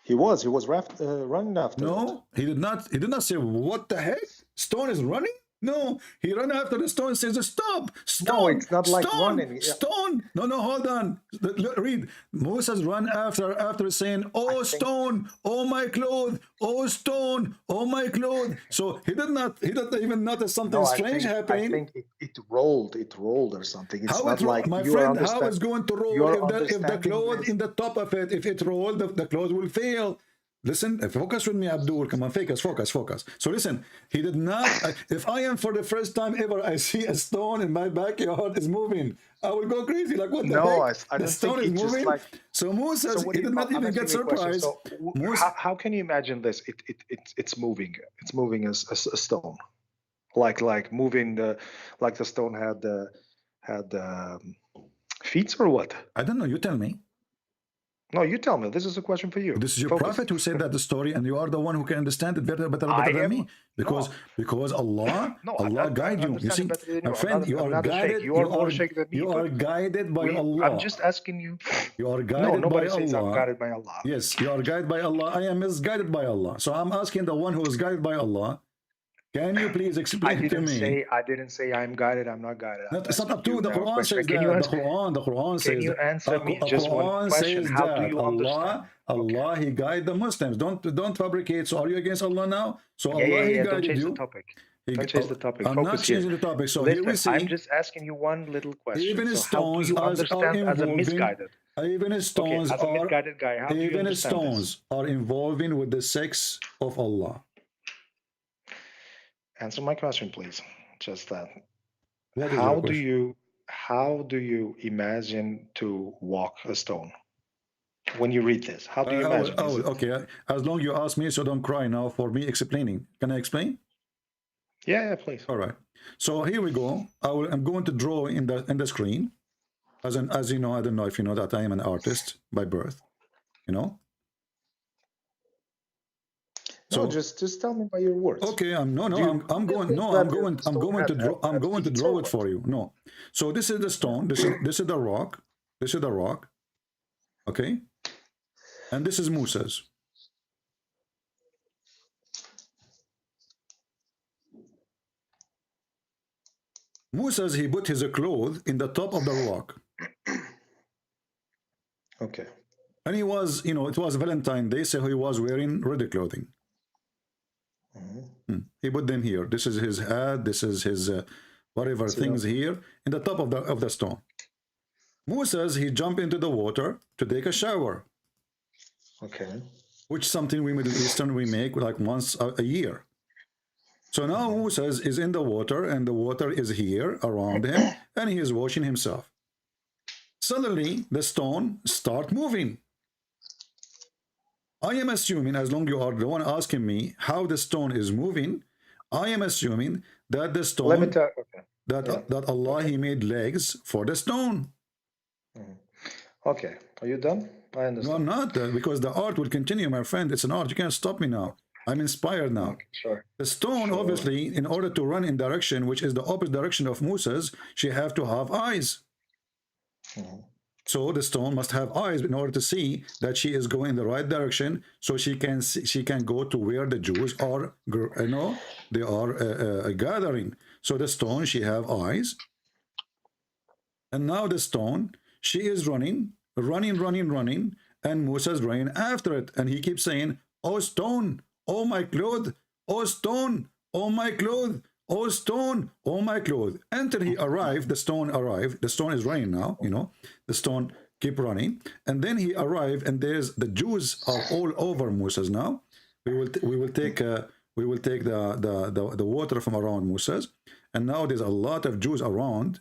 He was running after. No, he did not. He did not say, "What the heck? Stone is running." No, he ran after the stone and says, "Stop! Stone! No, it's not like stone, running. Stone! No, hold on. Read. Moses ran after saying, "Oh stone! Oh my clothes! Oh stone! Oh my clothes!" So he did not even notice something strange happening. I think it rolled or something. It's how not it like my you friend, how it's going to roll if the cloth this. in the top of it, if it rolled, the cloth will fail. Listen, focus with me, Abdul. Come on, focus. So listen, he did not. If I am for the first time ever, I see a stone in my backyard is moving, I will go crazy. Like, what the heck? I don't the stone think is moving. Like, so Moses, he did not even get surprised. So how can you imagine this? It's moving. It's moving as a stone, like moving like the stone had feet or what? I don't know. You tell me. No, you tell me. This is a question for you. This is your prophet who said that the story, and you are the one who can understand it better than me. Because Allah, Allah guide you. You see, my friend, you are guided. You are guided by Allah. I'm just asking you. You are guided nobody by says Allah. I'm guided by Allah. Yes, you are guided by Allah. I am misguided by Allah. So I'm asking the one who is guided by Allah. Can you please explain to me? I didn't say I'm guided. I'm not guided. It's not up to the Quran says that. The Quran says. Can you answer me just one question? How do you understand? Allah, He guide the Muslims. Don't fabricate. So are you against Allah now? So Allah, He guided you. Don't change the topic. I'm not changing the topic. So listen, here we see. I'm just asking you one little question. Even stones how do you understand as a misguided? Even stones as a misguided guy, how do you even understand stones are involving with the sex of Allah. Answer my question, please. Just that. How do you imagine to walk a stone? When you read this, how do you imagine? Okay. As long you ask me, so don't cry now for me explaining. Can I explain? Yeah, please. All right. So here we go. I'm going to draw in the screen. As you know, I don't know if you know that I am an artist by birth. You know. So just tell me by your words. Okay, I'm going to draw it for you. No. So this is the stone, this is the rock. This is the rock. Okay? And this is Moses. Moses, he put his clothes in the top of the rock. Okay. And he was, it was Valentine's Day, so he was wearing red clothing. Mm-hmm. He put them here. This is his head. This is his whatever things here in the top of the stone. Moses, he jumped into the water to take a shower. Okay. Which something we Middle Eastern we make like once a year. So now Moses is in the water, and the water is here around him, and he is washing himself. Suddenly, the stone start moving. I am assuming, as long as you are the one asking me how the stone is moving, I am assuming that the stone, Let me tell. Okay. that Allah, he made legs for the stone. Okay. Are you done? I understand. No, I'm not, because the art will continue, my friend. It's an art. You can't stop me now. I'm inspired now. Okay, sure. The stone, obviously, in order to run in direction, which is the opposite direction of Moses, she have to have eyes. So the stone must have eyes in order to see that she is going in the right direction, so she can see, she can go to where the Jews are, they are gathering. So the stone, she have eyes, and now the stone, she is running, and Moses running after it, and he keeps saying, "Oh stone, oh my clothes, oh stone, oh my clothes, oh stone, oh my clothes." Until he arrived, the stone arrived. The stone is running now, the stone keep running, and then he arrived, and there's the Jews are all over Moses now. We will take the water from around Moses, and now there's a lot of Jews around.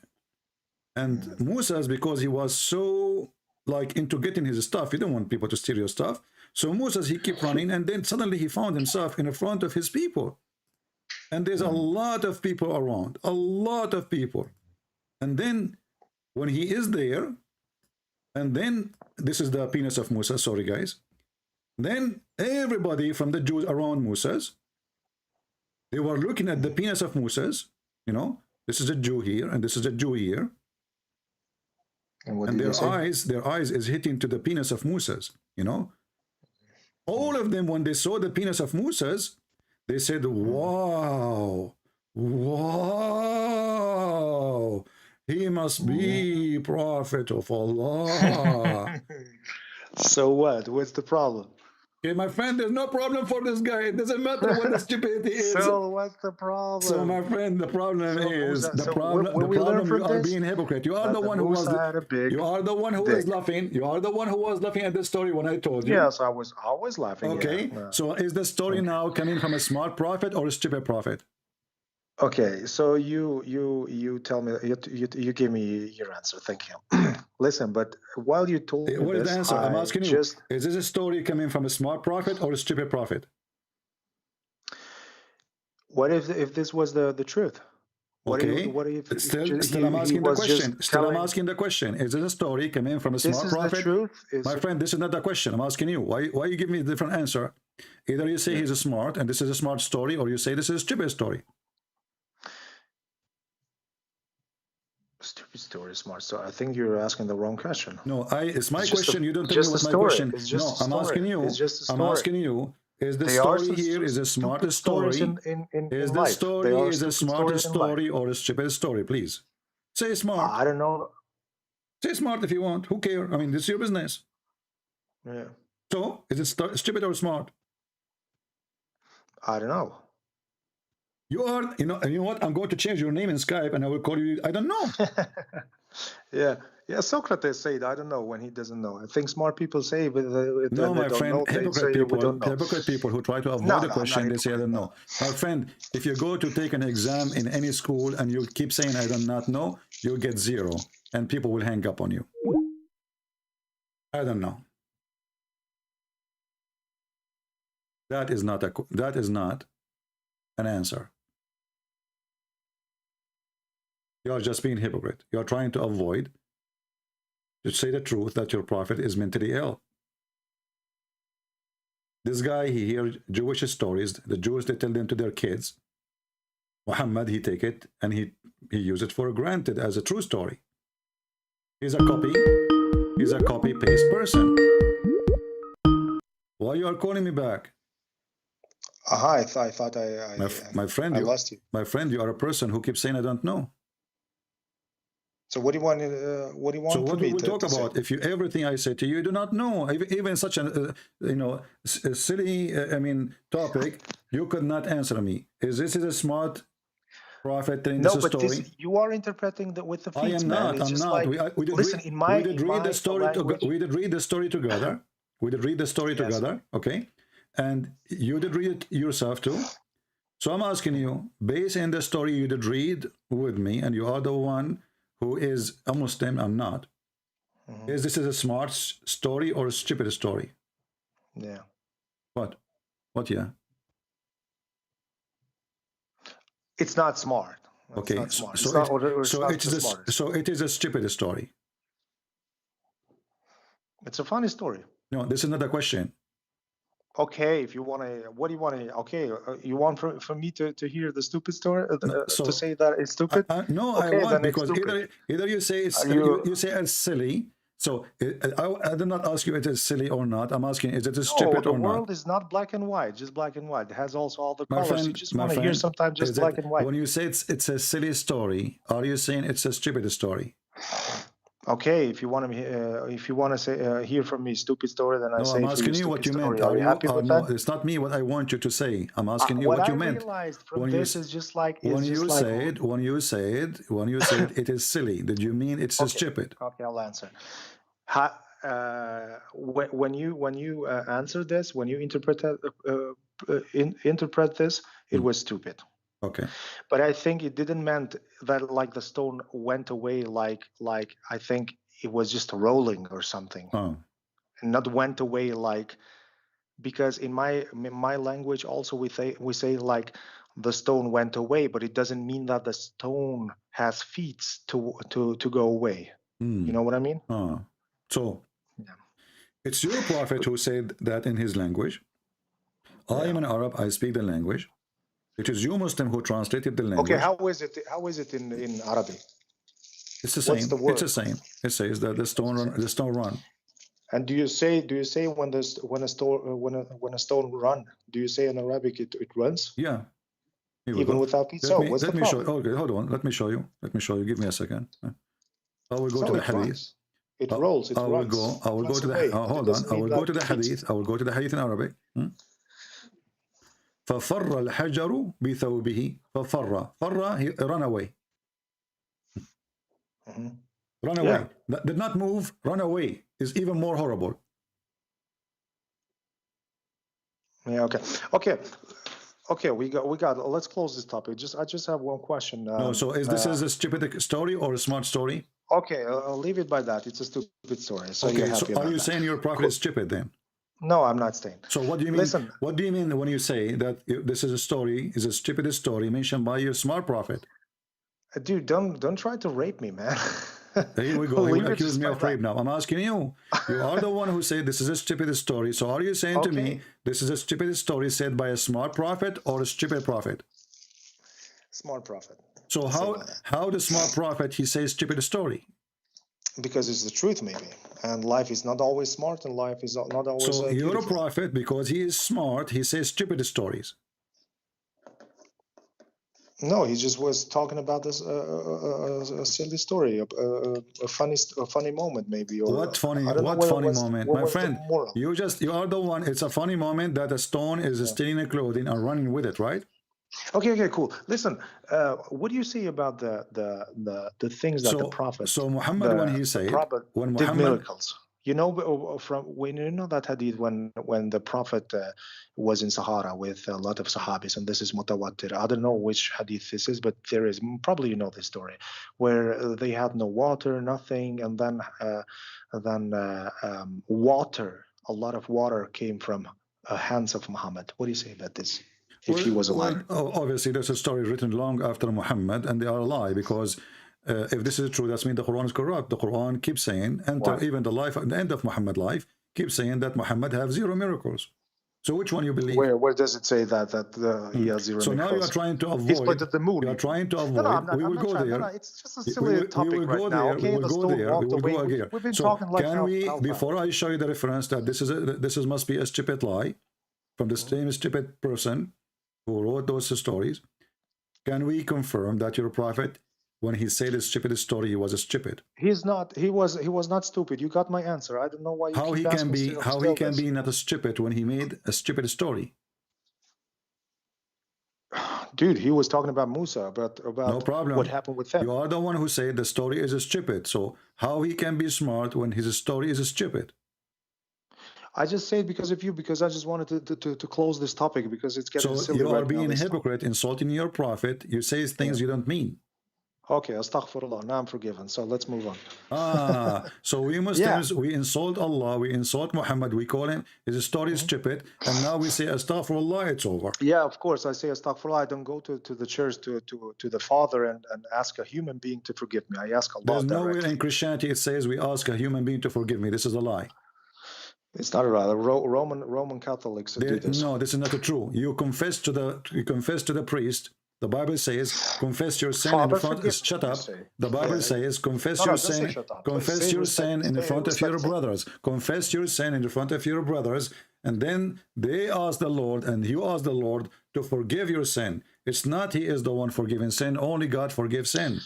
And Moses, because he was so like into getting his stuff, he don't want people to steal your stuff. So Moses, he kept running, and then suddenly he found himself in front of his people. And there's a lot of people around, a lot of people. And then when he is there, and then this is the penis of Moses, sorry guys. Then everybody from the Jews around Moses, they were looking at the penis of Moses, this is a Jew here, and this is a Jew here. And their eyes is hitting to the penis of Moses, All of them, when they saw the penis of Moses, they said, "Wow, wow, he must be prophet of Allah." So what? What's the problem? Okay, my friend, there's no problem for this guy. It doesn't matter what the stupidity is. So what's the problem? So my friend, the problem is you are being hypocrite. You are the one who was laughing. You are the one who was laughing at the story when I told you. Yes, I was always laughing. Okay. Yeah. So is the story now coming from a smart prophet or a stupid prophet? Okay, so you tell me, you give me your answer. Thank you. Listen, but while you told me what is the answer? I'm asking you. Is this a story coming from a smart prophet or a stupid prophet? What if this was the truth? Okay. What if still I'm asking the question. Still I'm asking the question. Is this a story coming from a smart prophet? The truth? My friend, this is not the question. I'm asking you. Why you give me a different answer? Either you say he's a smart and this is a smart story, or you say this is a stupid story. Stupid story, smart story. I think you're asking the wrong question. No, it's my question. You don't tell me what my question. No, I'm asking you. I'm asking you. Is the story here is a smart story? Is the story is a smart story or a stupid story? Please say smart. I don't know. Say smart if you want. Who cares? I mean, this is your business. Yeah. So is it stupid or smart? I don't know. You are, you know what? I'm going to change your name in Skype, and I will call you. I don't know. Yeah. Socrates said, "I don't know," when he doesn't know. I think smart people say, but no, my friend, hypocrite people who try to avoid the question, they say, "I don't know." My friend, if you go to take an exam in any school and you keep saying, "I do not know," you'll get 0, and people will hang up on you. I don't know. That is not an answer. You are just being hypocrite. You are trying to avoid to say the truth that your prophet is mentally ill. This guy, he hears Jewish stories. The Jews, they tell them to their kids. Muhammad, he take it and he use it for granted as a true story. He's a copy-paste person. Why you are calling me back? I thought my friend, I lost you. My friend, you are a person who keeps saying, "I don't know." So what do you want? What do you want? So what me we will to, talk to about? say? If you everything I say to you, you do not know, even such a a silly topic, you could not answer me. Is this a smart prophet telling No, this but story? this you are interpreting with the feet, I am man. not. It's I'm just not. like We did listen read, in my we did read the story. language. We did read the story together. We did read the story Yes. together. Okay, and you did read it yourself too. So I'm asking you, based on the story you did read with me, and you are the one who is a Muslim, I'm not. Is this a smart story or a stupid story? Yeah. What? What? Yeah. It's not smart. It's Okay. not smart. So It's not, or so not it is the smartest. so it is a stupid story. It's a funny story. No, this is not a question. Okay, if you want to, what do you want to? Okay, you want for me to hear the stupid story, No, so to say that it's stupid? no, Okay, I want, then it's because stupid. either you say it's, Are you- you say it's silly. So I did not ask you if it is silly or not. I'm asking, is it No, stupid the or world not? is not black and white, just black and white. It has also all the My colors. friend, You just want to hear sometimes just black and white. When you say it's a silly story, are you saying it's a stupid story? Okay, if you want to say hear from me stupid story, then I No, say I'm for asking you you what stupid you meant. story. Are you happy with no, that? it's not me what I want you to say. I'm asking you What what I you meant. realized from When this you, is just like when you said it is silly, did you mean it's stupid? Okay, I'll answer. When you answer this, when you interpret this, it was stupid. Okay. But I think it didn't meant that like the stone went away, like I think it was just rolling or something, Oh. not went away like, because in my language also we say like the stone went away, but it doesn't mean that the stone has feet to go away. You know what I mean? Oh. So it's your prophet who said that in his language. I am an Arab, I speak the language. It is you Muslim who translated the language. Okay, how is it in Arabic? It's the same. What's the word? It's the same. It says that the stone run. And do you say when a stone run? Do you say in Arabic it runs? Yeah. Even without feet. So what's the problem? Show. Okay, hold on. Let me show you. Give me a second. I will go to the hadith. Runs. It rolls. It runs. I will go to the. Hold on. I will go to the hadith. I will go to the hadith in Arabic. ففر الحجر بثوبه. فر he run away. Run away. Yeah. That did not move. Run away is even more horrible. Yeah. Okay. We got. Let's close this topic. I just have one question. No. So is this is a stupid story or a smart story? Okay. I'll leave it by that. It's a stupid story. So okay. you're happy So are you that. saying your prophet is stupid then? No, I'm not saying. So what do you mean? Listen. What do you mean when you say that this is a stupid story mentioned by your smart prophet? Dude, don't try to rape me, man. Here we go. He will accuse me of rape now. I'm asking you. You are the one who said this is a stupid story. So are you saying to me this is a stupid story said by a smart prophet or a stupid prophet? Smart prophet. So how the smart prophet he says stupid story? Because it's the truth, maybe. And life is not always smart, and life is not always. So you're a beautiful. prophet because he is smart. He says stupid stories. No, he just was talking about this a silly story, a funny moment, maybe. Or What funny moment, my friend? You are the one. It's a funny moment that a stone is stealing a clothing and running with it, right? Okay, cool. Listen, what do you say about the things that the prophet? So Muhammad, when he said, when did Muhammad miracles, you know, from when you know that hadith when the prophet was in Sahara with a lot of Sahabis, and this is mutawatir. I don't know which hadith this is, but there is probably you know this story, where they had no water, nothing, and then water, a lot of water came from hands of Muhammad. What do you say about this? If he was alive. Well, obviously, there's a story written long after Muhammad, and they are a lie because if this is true, that means the Quran is corrupt. The Quran keeps saying, and even the end of Muhammad's life, keeps saying that Muhammad have 0 miracles. So which one you believe? Where does it say that he has 0 so miracles? now you are trying to avoid. He split the moon. You are trying to avoid. No, we will go there. No, it's just a silly topic right now. Okay, we will go there. We will go again. We've been so talking like can we, before I show you the reference that this must be a stupid lie from the same stupid person who wrote those stories, can we confirm that your prophet when he said a stupid story, he was stupid. He's not. He was not stupid. You got my answer. I don't know why you How keep he can asking be? still- How still he can this. be not a stupid when he made a stupid story? Dude, he was talking about Musa, about No problem. what happened with them. You are the one who said the story is stupid. So how he can be smart when his story is stupid? I just say it because of you, because I just wanted to close this topic because it's getting So silly you are right being now. a hypocrite, insulting your prophet. You say things you don't mean. Okay, astaghfirullah. Now I'm forgiven. So let's move on. So we Muslims, we insult Allah, we insult Muhammad, we call him, his story is stupid, and now we say astaghfirullah, it's over. Yeah, of course. I say astaghfirullah. I don't go to the church to the Father and ask a human being to forgive me. I ask Allah There's nowhere directly. in Christianity it says we ask a human being to forgive me. This is a lie. It's not right. Roman Catholics do this. No, this is not true. You confess to the priest. The Bible says, confess your sin Father, in front. forgive Shut me, up. you say. The Bible says, confess No, your don't say sin. shut up. Confess Say your respect- sin in the say front of your respectful. brothers. Confess your sin in the front of your brothers, and then they ask the Lord, and you ask the Lord to forgive your sin. It's not He is the one forgiving sin. Only God forgives sin.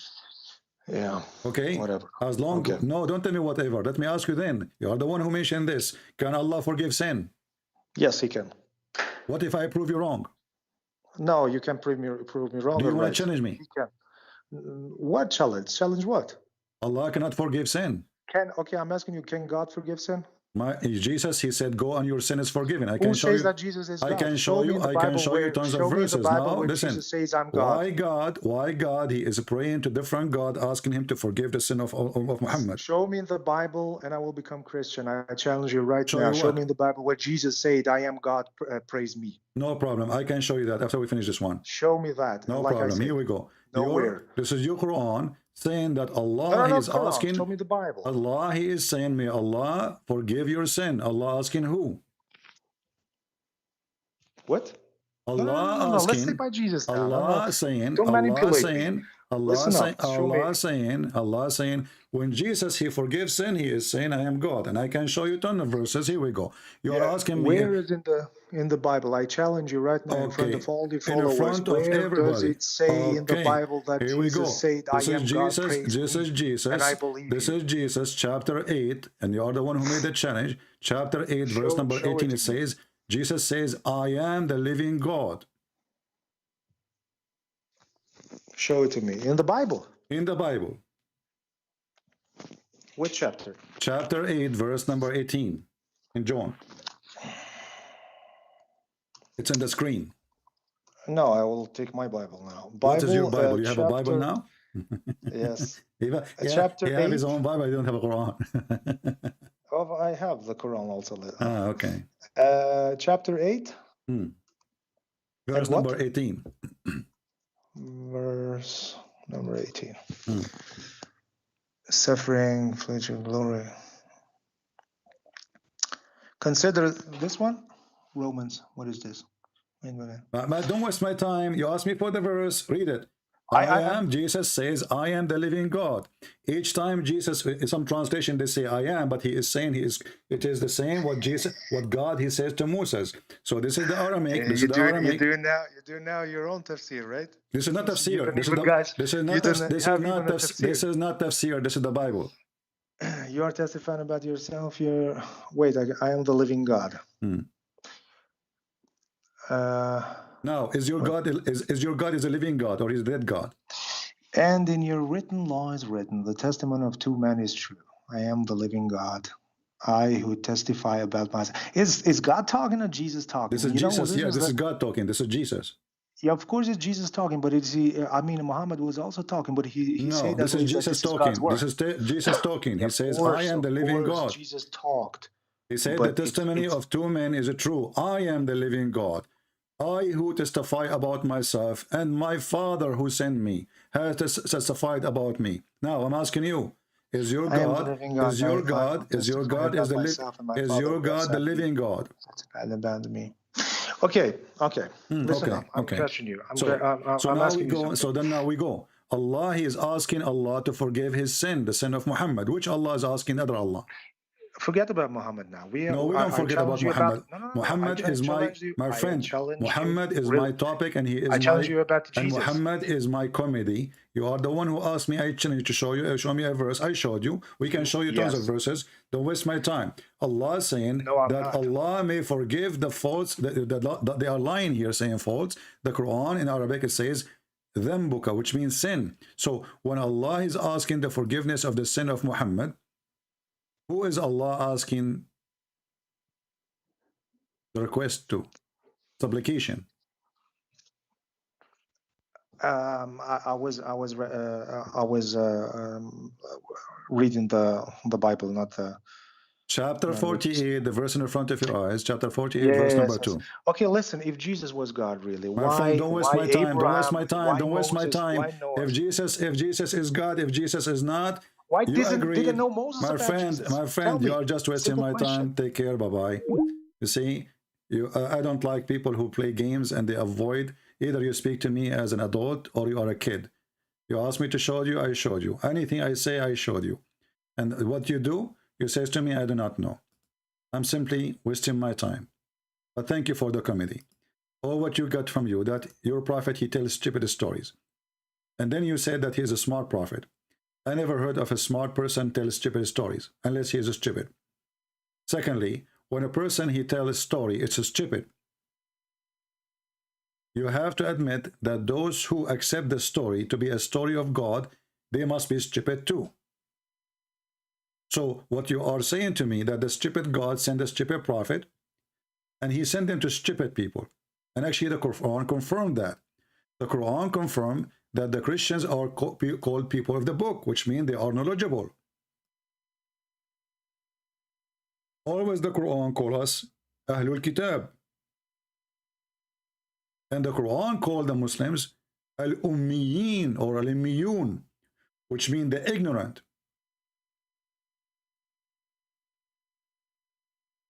Yeah. Okay. Whatever. As long. Okay. No, don't tell me whatever. Let me ask you then. You are the one who mentioned this. Can Allah forgive sin? Yes, He can. What if I prove you wrong? No, you can prove me wrong. Do you or want right. to challenge me? He can. What challenge? Challenge what? Allah cannot forgive sin. Okay, I'm asking you, can God forgive sin? Jesus, He said, "Go and your sin is forgiven." I Who can show says you. that Jesus is I God? can show me you. in the I can Bible show you where- tons show of me in the verses. Bible Now where listen. Jesus says, I'm God. Why God? He is praying to different God, asking him to forgive the sin of Muhammad. Show me in the Bible and I will become Christian. I challenge you right Show now. you Show what? me in the Bible where Jesus said, I am God, praise me. No problem. I can show you that after we finish this one. Show me that. No Like I problem. said, Here we go. nowhere. This is your Quran saying that Allah No, He no, is Quran. asking. Show me the Bible. Allah He is saying, may Allah forgive your sin. Allah asking who? What? Allah No. Let's asking. say by Jesus now. Allah saying. Don't Allah manipulate me. saying. Allah Listen up. saying. Show me. Allah saying. When Jesus He forgives sin, He is saying, "I am God," and I can show you ton of verses. Here we go. You are asking me. Where is in the Bible? I challenge you right now in front of all the In followers. front of Where everybody. does it say in the Bible that Here we go. Jesus said, I This am is God, Jesus. praise This me, is Jesus. and I believe This you. is Jesus, chapter 8, and you are the one who made the challenge. Chapter 8, verse number show 18. it It to me. says, Jesus says, "I am the living God." Show it to me. In the Bible. In the Bible, Which chapter? chapter 8, verse number 18. In John. It's on the screen. No, I will take my Bible now. What is your Bible? You have a Bible chapter- now? Yes. Chapter chapter he have his 8. own Bible. I don't have a Quran. Oh, I have the Quran also. Okay. Chapter 8, Verse what? number 18. verse number 18. Suffering, affliction, glory. Consider this one. Romans. What is this? Wait a minute. But don't waste my time. You asked me for the verse. Read it. Jesus says, "I am the living God." Each time Jesus, in some translation they say "I am," but he is saying it is the same what God He says to Moses. So this is the Aramaic. This is the Aramaic. You're doing now your own tafsir, right? This is not tafsir. This is not tafsir. This is the Bible. You are testifying about yourself. Wait. I am the living God. Now, is your God is a living God or is a dead God? And in your written law is written, the testimony of two men is true. I am the living God. I who testify about myself. Is God talking or Jesus talking? This is Jesus. This is God talking. This is Jesus. Yeah, of course it's Jesus talking, but it's he. I mean, Muhammad was also talking, but he No, said that this is Jesus talking. This is Jesus talking. He says, "I am the living God." Jesus talked. He said, "The testimony of two men is true. I am the living God. I who testify about myself, and my Father who sent me has testified about me." Now I'm asking you, is your God the living God? About me. Okay. Listen up. I'm questioning you. I'm asking you something. So then now we go. Allah, He is asking Allah to forgive His sin, the sin of Muhammad. Which Allah is asking? Other Allah. Forget about Muhammad now. No, we don't forget about Muhammad. Muhammad is my friend. Muhammad is my topic, and he is I challenge you about Jesus. And Muhammad is my comedy. You are the one who asked me. I challenge you to show me a verse. I showed you. We can show you tons of verses. Don't waste my time. Allah is saying that Allah may forgive the faults. That they are lying here saying faults. The Quran in Arabic it says dhanbuka, which means sin. So when Allah is asking the forgiveness of the sin of Muhammad, who is Allah asking the request to? Supplication. I was reading the Bible, not the chapter 48, the verse in the front of your eyes. Chapter 48, verse number 2. Okay, listen. If Jesus was God, really, my friend, don't waste my time. Don't waste my time. Don't waste my time. If Jesus is God, if Jesus is not, why didn't know Moses? My friend, you are just wasting my time. Take care. Bye bye. You see, I don't like people who play games and they avoid. Either you speak to me as an adult or you are a kid. You asked me to show you, I showed you. Anything I say, I showed you. And what you do, you say to me, I do not know. I'm simply wasting my time. But thank you for the comedy. All what you got from you, that your prophet, he tells stupid stories. And then you said that he is a smart prophet. I never heard of a smart person tell stupid stories, unless he is stupid. Secondly, when a person, he tells a story, it's stupid. You have to admit that those who accept the story to be a story of God, they must be stupid too. So what you are saying to me, that the stupid God sent a stupid prophet, and he sent them to stupid people. And actually the Quran confirmed that. The Quran confirmed that the Christians are called people of the book, which means they are knowledgeable. Always the Quran calls us Ahlul Kitab. And the Quran called the Muslims Al-Ummiyin or Al-Ummiyun, which means the ignorant.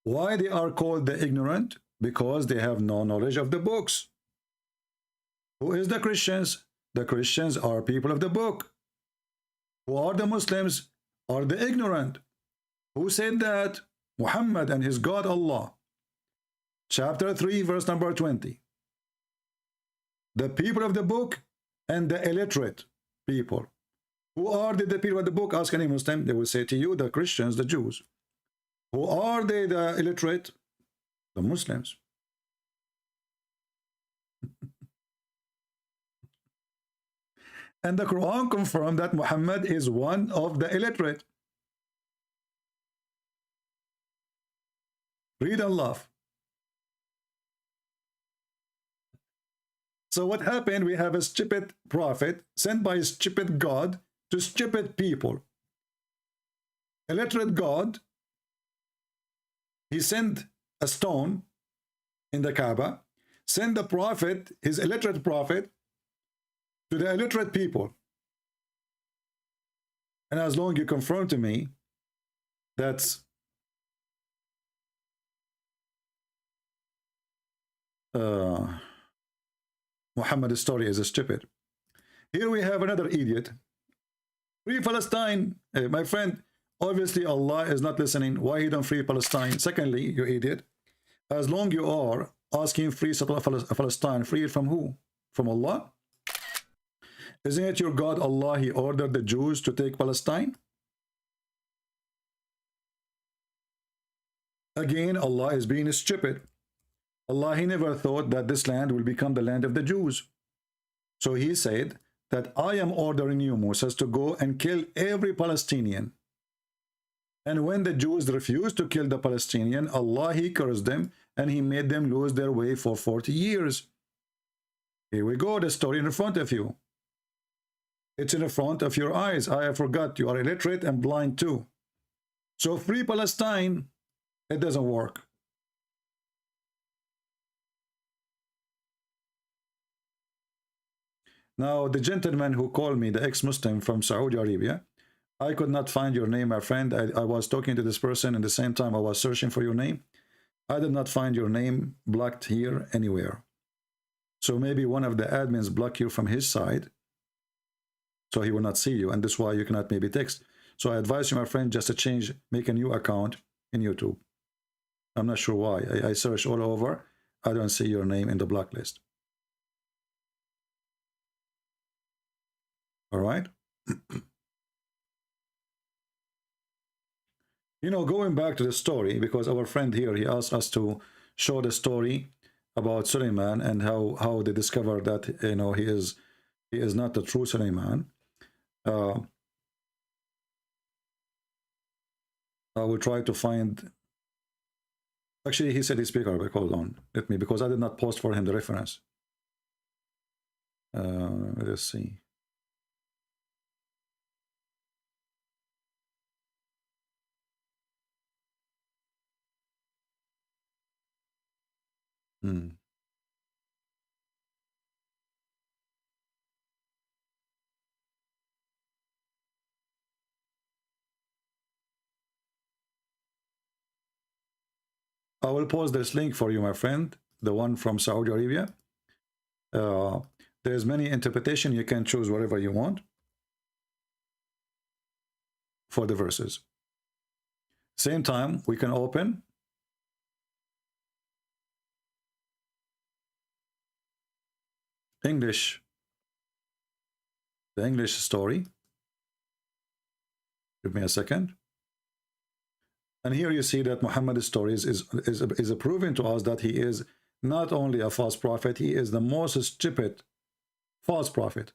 Why they are called the ignorant? Because they have no knowledge of the books. Who is the Christians? The Christians are people of the book. Who are the Muslims? Are the ignorant. Who said that? Muhammad and his God Allah. Chapter 3, verse number 20. The people of the book and the illiterate people. Who are the people of the book? Ask any Muslim, they will say to you, the Christians, the Jews. Who are they, the illiterate? The Muslims. And the Quran confirmed that Muhammad is one of the illiterate. Read and laugh. So what happened? We have a stupid prophet sent by a stupid God to stupid people. Illiterate God, he sent a stone in the Kaaba, sent the prophet, his illiterate prophet, to the illiterate people. And as long as you confirm to me that Muhammad's story is stupid. Here we have another idiot. Free Palestine. My friend, obviously Allah is not listening. Why he don't free Palestine? Secondly, you idiot, as long you are asking free Palestine, free it from who? From Allah? Isn't it your God Allah, he ordered the Jews to take Palestine? Again, Allah is being stupid. Allah, he never thought that this land will become the land of the Jews. So he said that I am ordering you, Moses, to go and kill every Palestinian. And when the Jews refused to kill the Palestinian, Allah, he cursed them and he made them lose their way for 40 years. Here we go, the story in front of you. It's in the front of your eyes. I forgot, you are illiterate and blind too. So free Palestine, it doesn't work. Now, the gentleman who called me, the ex-Muslim from Saudi Arabia, I could not find your name, my friend. I was talking to this person, and at the same time I was searching for your name. I did not find your name blocked here anywhere. So maybe one of the admins blocked you from his side, so he will not see you, and that's why you cannot maybe text. So I advise you, my friend, just to change, make a new account, in YouTube. I'm not sure why. I searched all over. I don't see your name in the blacklist. All right. You know, going back to the story, because our friend here, he asked us to show the story about Suleiman and how they discovered that, you know, he is not the true Suleiman. I will try to find. Actually, he said he speaks Arabic. Hold on, let me, because I did not post for him the reference. Let's see. I will post this link for you, my friend, the one from Saudi Arabia. There's many interpretation. You can choose whatever you want for the verses. Same time, we can open English, the English story. Give me a second. And here you see that Muhammad's stories is proving to us that he is not only a false prophet, he is the most stupid false prophet.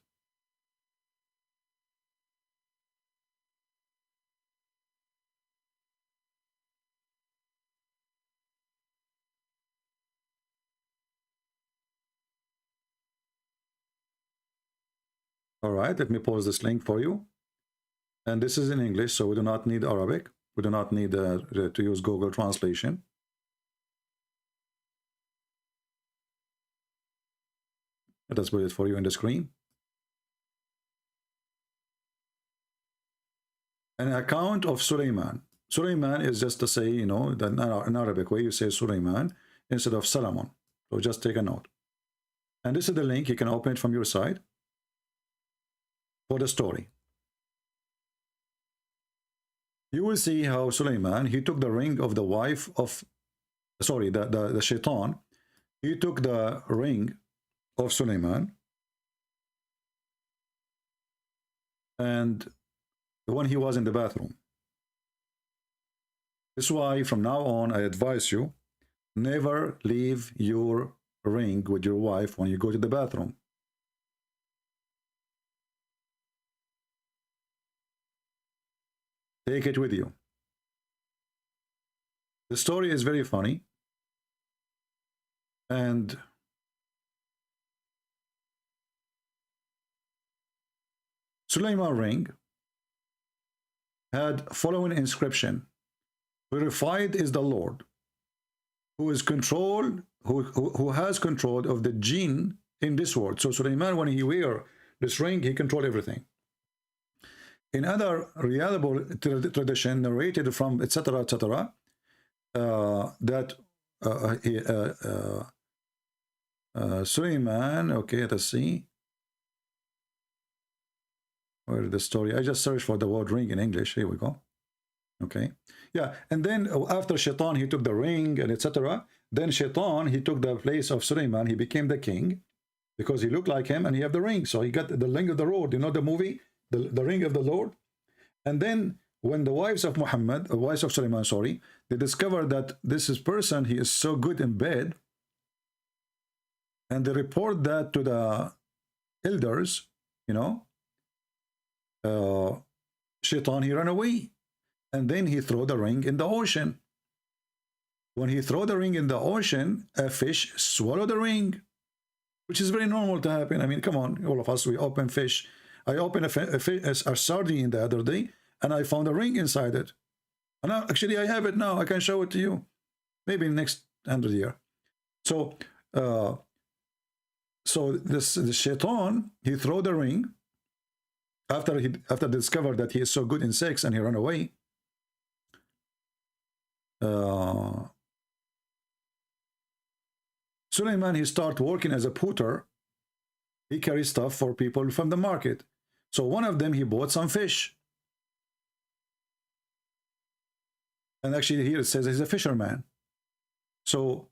All right, let me post this link for you. And this is in English, so we do not need Arabic. We do not need to use Google Translation. Let us put it for you in the screen. An account of Suleiman. Suleiman is just to say, you know, in Arabic way you say Suleiman instead of Solomon. So just take a note. And this is the link. You can open it from your side for the story. You will see how Suleiman, he took the ring of the wife of, sorry, the shaitan. He took the ring of Suleiman, and when he was in the bathroom. This is why from now on I advise you, never leave your ring with your wife when you go to the bathroom. Take it with you. The story is very funny, and Suleiman ring had following inscription: "Verified is the Lord, who is controlled, who has control of the jinn in this world." So Suleiman, when he wear this ring, he controlled everything. In other reliable tradition narrated from etc. That Suleiman, okay, let's see. Where is the story? I just searched for the word ring in English. Here we go. Okay. Yeah. And then after Shaitan, he took the ring and etc. Then Shaitan, he took the place of Suleiman. He became the king because he looked like him and he had the ring. So he got the ring of the Lord. You know the movie, the ring of the Lord. And then when the wives of Muhammad, wives of Suleiman, sorry, they discovered that this is person, he is so good in bed. And they report that to the elders, you know. Shaitan, he ran away, and then he threw the ring in the ocean. When he threw the ring in the ocean, a fish swallowed the ring, which is very normal to happen. I mean, come on, all of us, we open fish. I opened a sardine the other day, and I found a ring inside it. And actually, I have it now. I can show it to you, maybe next 100 years. So, the Shaitan, he threw the ring. After discovered that he is so good in sex and he ran away, Suleiman, he started working as a putter. He carries stuff for people from the market. So one of them, he bought some fish. And actually here it says he's a fisherman. So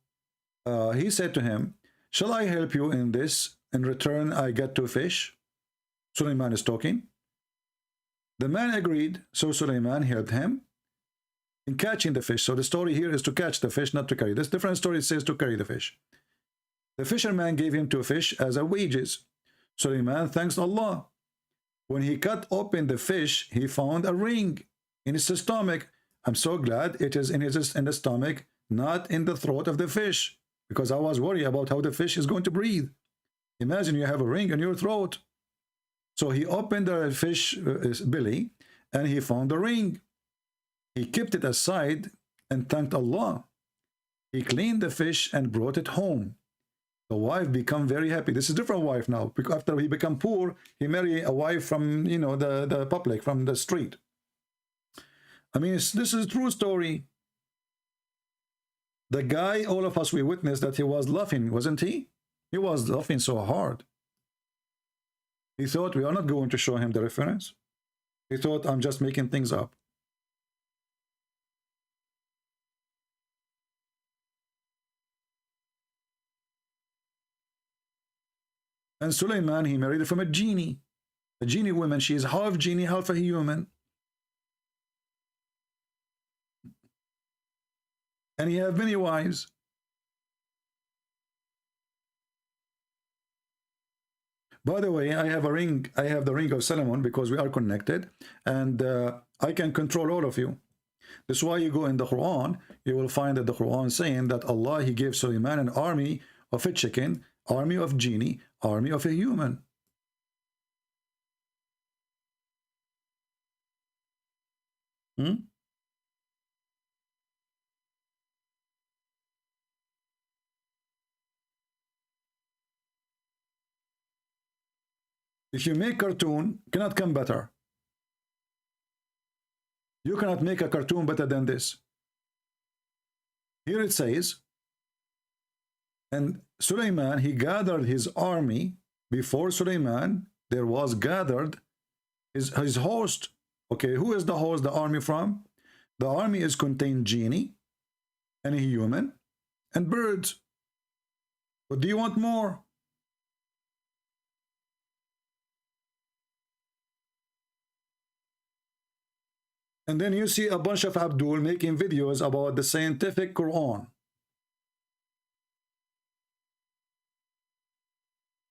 he said to him, shall I help you in this? In return, I get to fish. Suleiman is talking. The man agreed, so Suleiman helped him in catching the fish. So the story here is to catch the fish, not to carry. This different story says to carry the fish. The fisherman gave him 2 fish as a wages. Suleiman thanks Allah. When he cut open the fish, he found a ring in his stomach. I'm so glad it is in the stomach, not in the throat of the fish, because I was worried about how the fish is going to breathe. Imagine you have a ring in your throat. So he opened the fish belly and he found the ring. He kept it aside and thanked Allah. He cleaned the fish and brought it home. The wife became very happy. This is a different wife now. Because after he became poor, he married a wife from, you know, the public, from the street. I mean, this is a true story. The guy, all of us, we witnessed that he was laughing, wasn't he? He was laughing so hard. He thought we are not going to show him the reference. He thought I'm just making things up. And Suleiman, he married from a genie. A genie woman. She is half genie, half a human. And he had many wives. By the way, I have a ring. I have the ring of Solomon because we are connected, and I can control all of you. That's why you go in the Quran, you will find that the Quran saying that Allah, he gave Suleiman an army of a chicken, army of genie, army of a human. If you make cartoon, cannot come better. You cannot make a cartoon better than this. Here it says, and Suleiman, he gathered his army. Before Suleiman, there was gathered his host. Okay, who is the host, the army from? The army is contained genie and a human and birds. What do you want more? And then you see a bunch of Abdul making videos about the scientific Quran.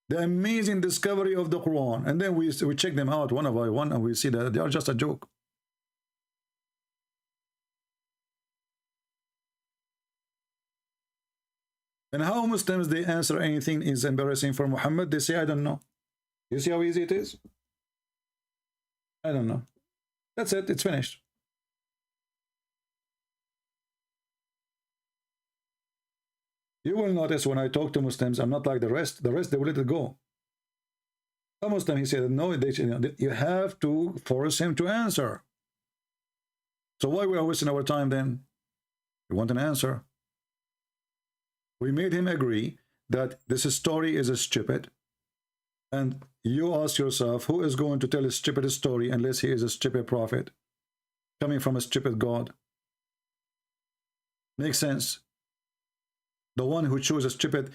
The amazing discovery of the Quran. And then we check them out one by one and we see that they are just a joke. And how Muslims, they answer anything is embarrassing for Muhammad, they say, I don't know. You see how easy it is? I don't know. That's it, it's finished. You will notice when I talk to Muslims, I'm not like the rest. The rest, they will let it go. A Muslim, he said, no, you have to force him to answer. So why we are wasting our time then? We want an answer. We made him agree that this story is stupid. And you ask yourself, who is going to tell a stupid story unless he is a stupid prophet coming from a stupid God? Makes sense. The one who chose a stupid,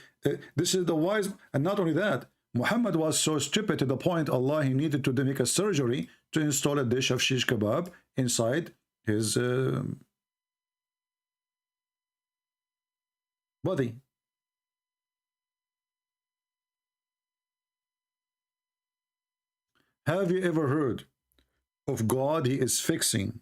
this is the wise, and not only that, Muhammad was so stupid to the point Allah, he needed to make a surgery to install a dish of shish kebab inside his body. Have you ever heard of God? He is fixing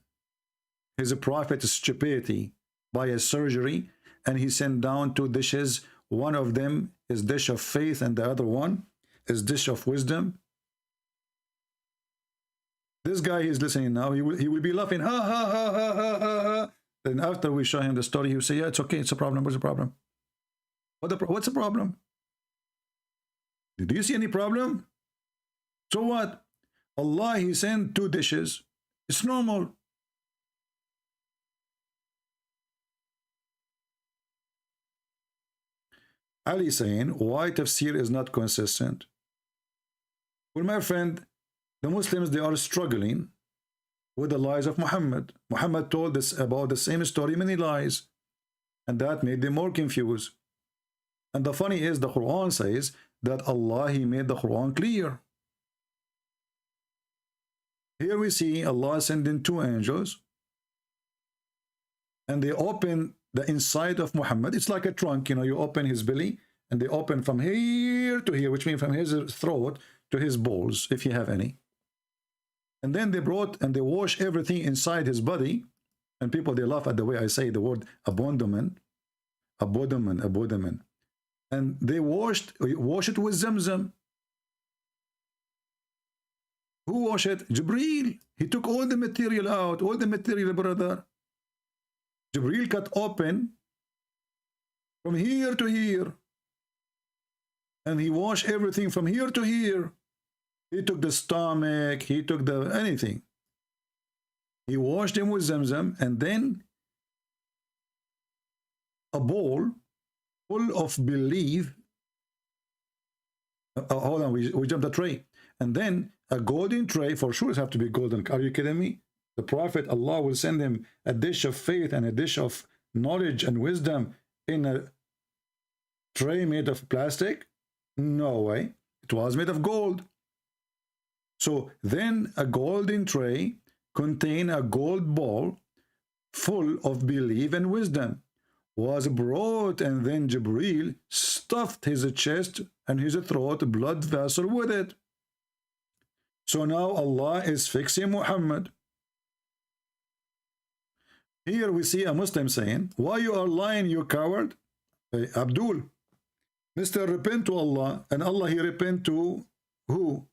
his prophet's stupidity by a surgery, and he sent down 2 dishes. One of them is dish of faith and the other one is dish of wisdom. This guy is listening now. He will be laughing. Ha ha ha ha ha ha ha. Then after we show him the story, he will say, yeah, it's okay. It's a problem. What's the problem? What's the problem? Do you see any problem? So what? Allah, he sent 2 dishes. It's normal. Ali saying, why tafsir is not consistent? Well, my friend, the Muslims, they are struggling with the lies of Muhammad. Muhammad told us about the same story, many lies, and that made them more confused. And the funny is, the Quran says that Allah, He made the Quran clear. Here we see Allah sending two angels, and they open the inside of Muhammad. It's like a trunk, you know, you open his belly, and they open from here to here, which means from his throat to his balls, if you have any. And then they brought and they wash everything inside his body. And people, they laugh at the way I say the word abandonment. And they wash it with Zamzam. Who washed it? Jibreel. He took all the material out, all the material, brother. Jibreel cut open from here to here. And he washed everything from here to here. He took the stomach, he took the anything. He washed him with Zamzam, and then a bowl full of belief. Hold on, we jumped a tray. And then a golden tray, for sure it have to be golden. Are you kidding me? The Prophet, Allah will send him a dish of faith and a dish of knowledge and wisdom in a tray made of plastic? No way. It was made of gold. So then a golden tray contained a gold bowl full of belief and wisdom was brought, and then Jibreel stuffed his chest and his throat blood vessel with it. So now Allah is fixing Muhammad. Here we see a Muslim saying, why you are lying, you coward? Hey, Abdul, Mr. Repent to Allah, and Allah, He repent to who?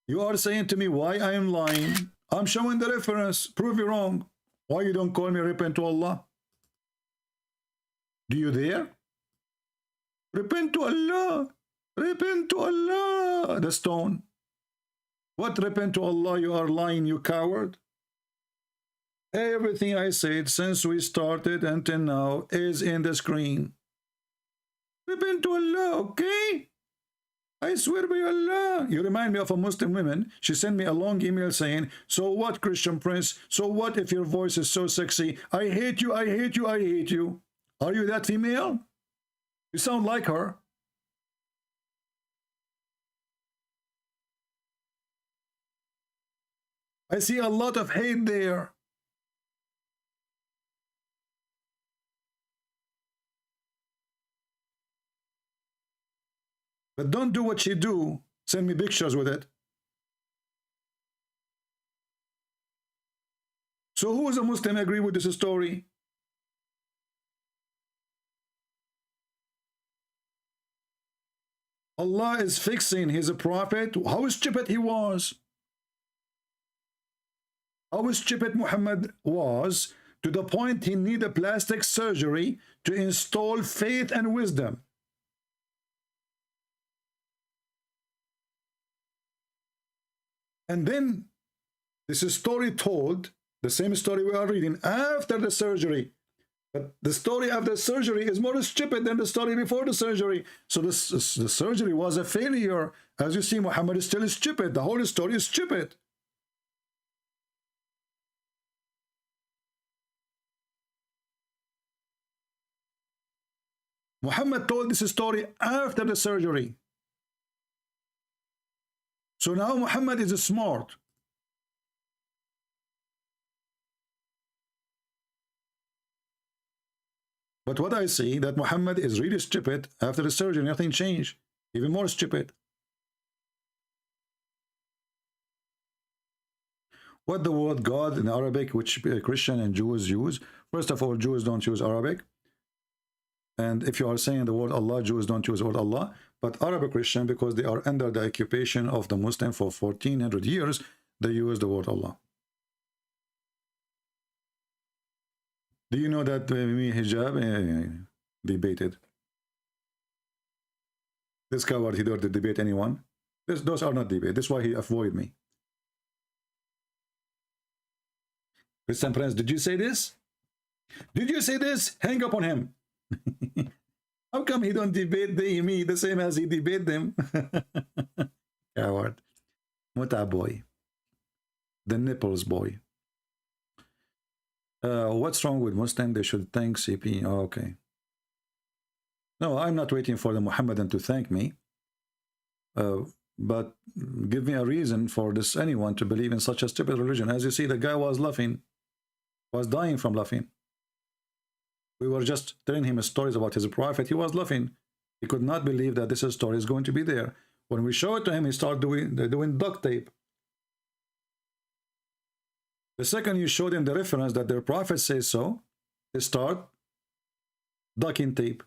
You are saying to me why I am lying. I'm showing the reference. Prove you wrong. Why you don't call me repent to Allah? Do you dare? Repent to Allah. Repent to Allah. The stone. What repent to Allah? You are lying, you coward. Everything I said since we started until now is in the screen. Repent to Allah, okay? I swear by Allah. You remind me of a Muslim woman. She sent me a long email saying, so what, Christian Prince? So what if your voice is so sexy? I hate you, I hate you, I hate you. Are you that female? You sound like her. I see a lot of hate there. But don't do what she do. Send me pictures with it. So who is a Muslim agree with this story? Allah is fixing his prophet. How stupid he was. How stupid Muhammad was, to the point he needed plastic surgery to install faith and wisdom. And then this is story told, the same story we are reading, after the surgery. But the story after surgery is more stupid than the story before the surgery. So the surgery was a failure. As you see, Muhammad is still stupid. The whole story is stupid. Muhammad told this story after the surgery. So now Muhammad is smart. But what I see, that Muhammad is really stupid. After the surgery, nothing changed. Even more stupid. What the word God in Arabic, which Christian and Jews use. First of all, Jews don't use Arabic. And if you are saying the word Allah, Jews don't use the word Allah. But Arabic Christian, because they are under the occupation of the Muslim for 1400 years, they use the word Allah. Do you know that me hijab debated? This coward, he don't debate anyone. Those are not debate. That's why he avoid me. Christian Prince, did you say this? Did you say this? Hang up on him. How come he don't debate me the same as he debate them? Coward. Muta boy. The nipples boy. What's wrong with Muslim? They should thank CP. Oh, okay. No, I'm not waiting for the Muhammadan to thank me. But give me a reason for this anyone to believe in such a stupid religion. As you see, the guy was laughing, was dying from laughing. We were just telling him stories about his prophet. He was laughing. He could not believe that this story is going to be there. When we show it to him, he started doing duct tape. The second you showed him the reference that their prophet says so, they start ducking tape.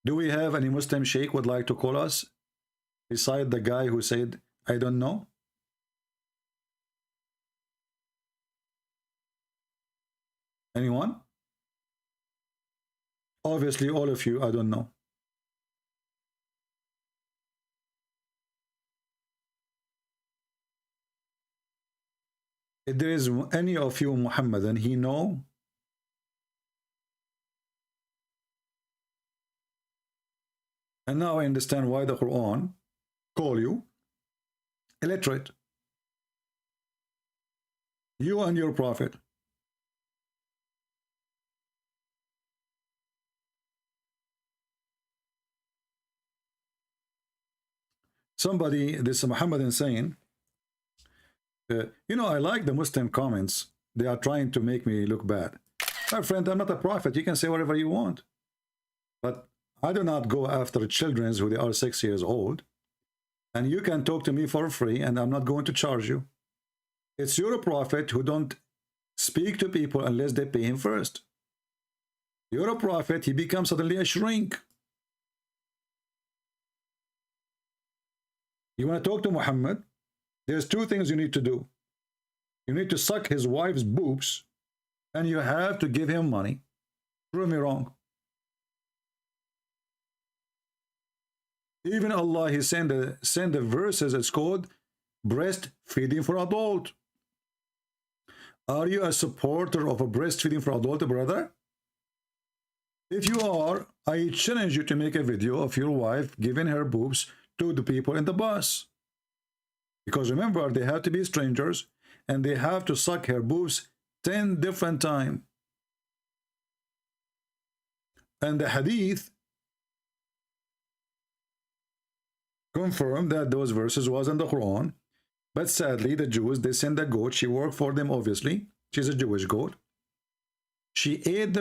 Do we have any Muslim sheikh would like to call us beside the guy who said, I don't know? Anyone? Obviously, all of you, I don't know. If there is any of you Muhammadan, he know. And now I understand why the Quran call you illiterate. You and your prophet. Somebody, this Muhammadan saying, you know, I like the Muslim comments. They are trying to make me look bad. My friend, I'm not a prophet. You can say whatever you want. But I do not go after children who they are 6 years old. And you can talk to me for free and I'm not going to charge you. It's your prophet who don't speak to people unless they pay him first. You're a prophet, he becomes suddenly a shrink. You want to talk to Muhammad? There's two things you need to do. You need to suck his wife's boobs and you have to give him money. Prove me wrong. Even Allah, he sent the verses, it's called breastfeeding for adult. Are you a supporter of a breastfeeding for adult, brother? If you are, I challenge you to make a video of your wife giving her boobs to the people in the bus. Because remember, they have to be strangers and they have to suck her boobs 10 different times. And the hadith confirmed that those verses was in the Quran. But sadly, the Jews, they send a goat. She worked for them, obviously. She's a Jewish goat. She ate the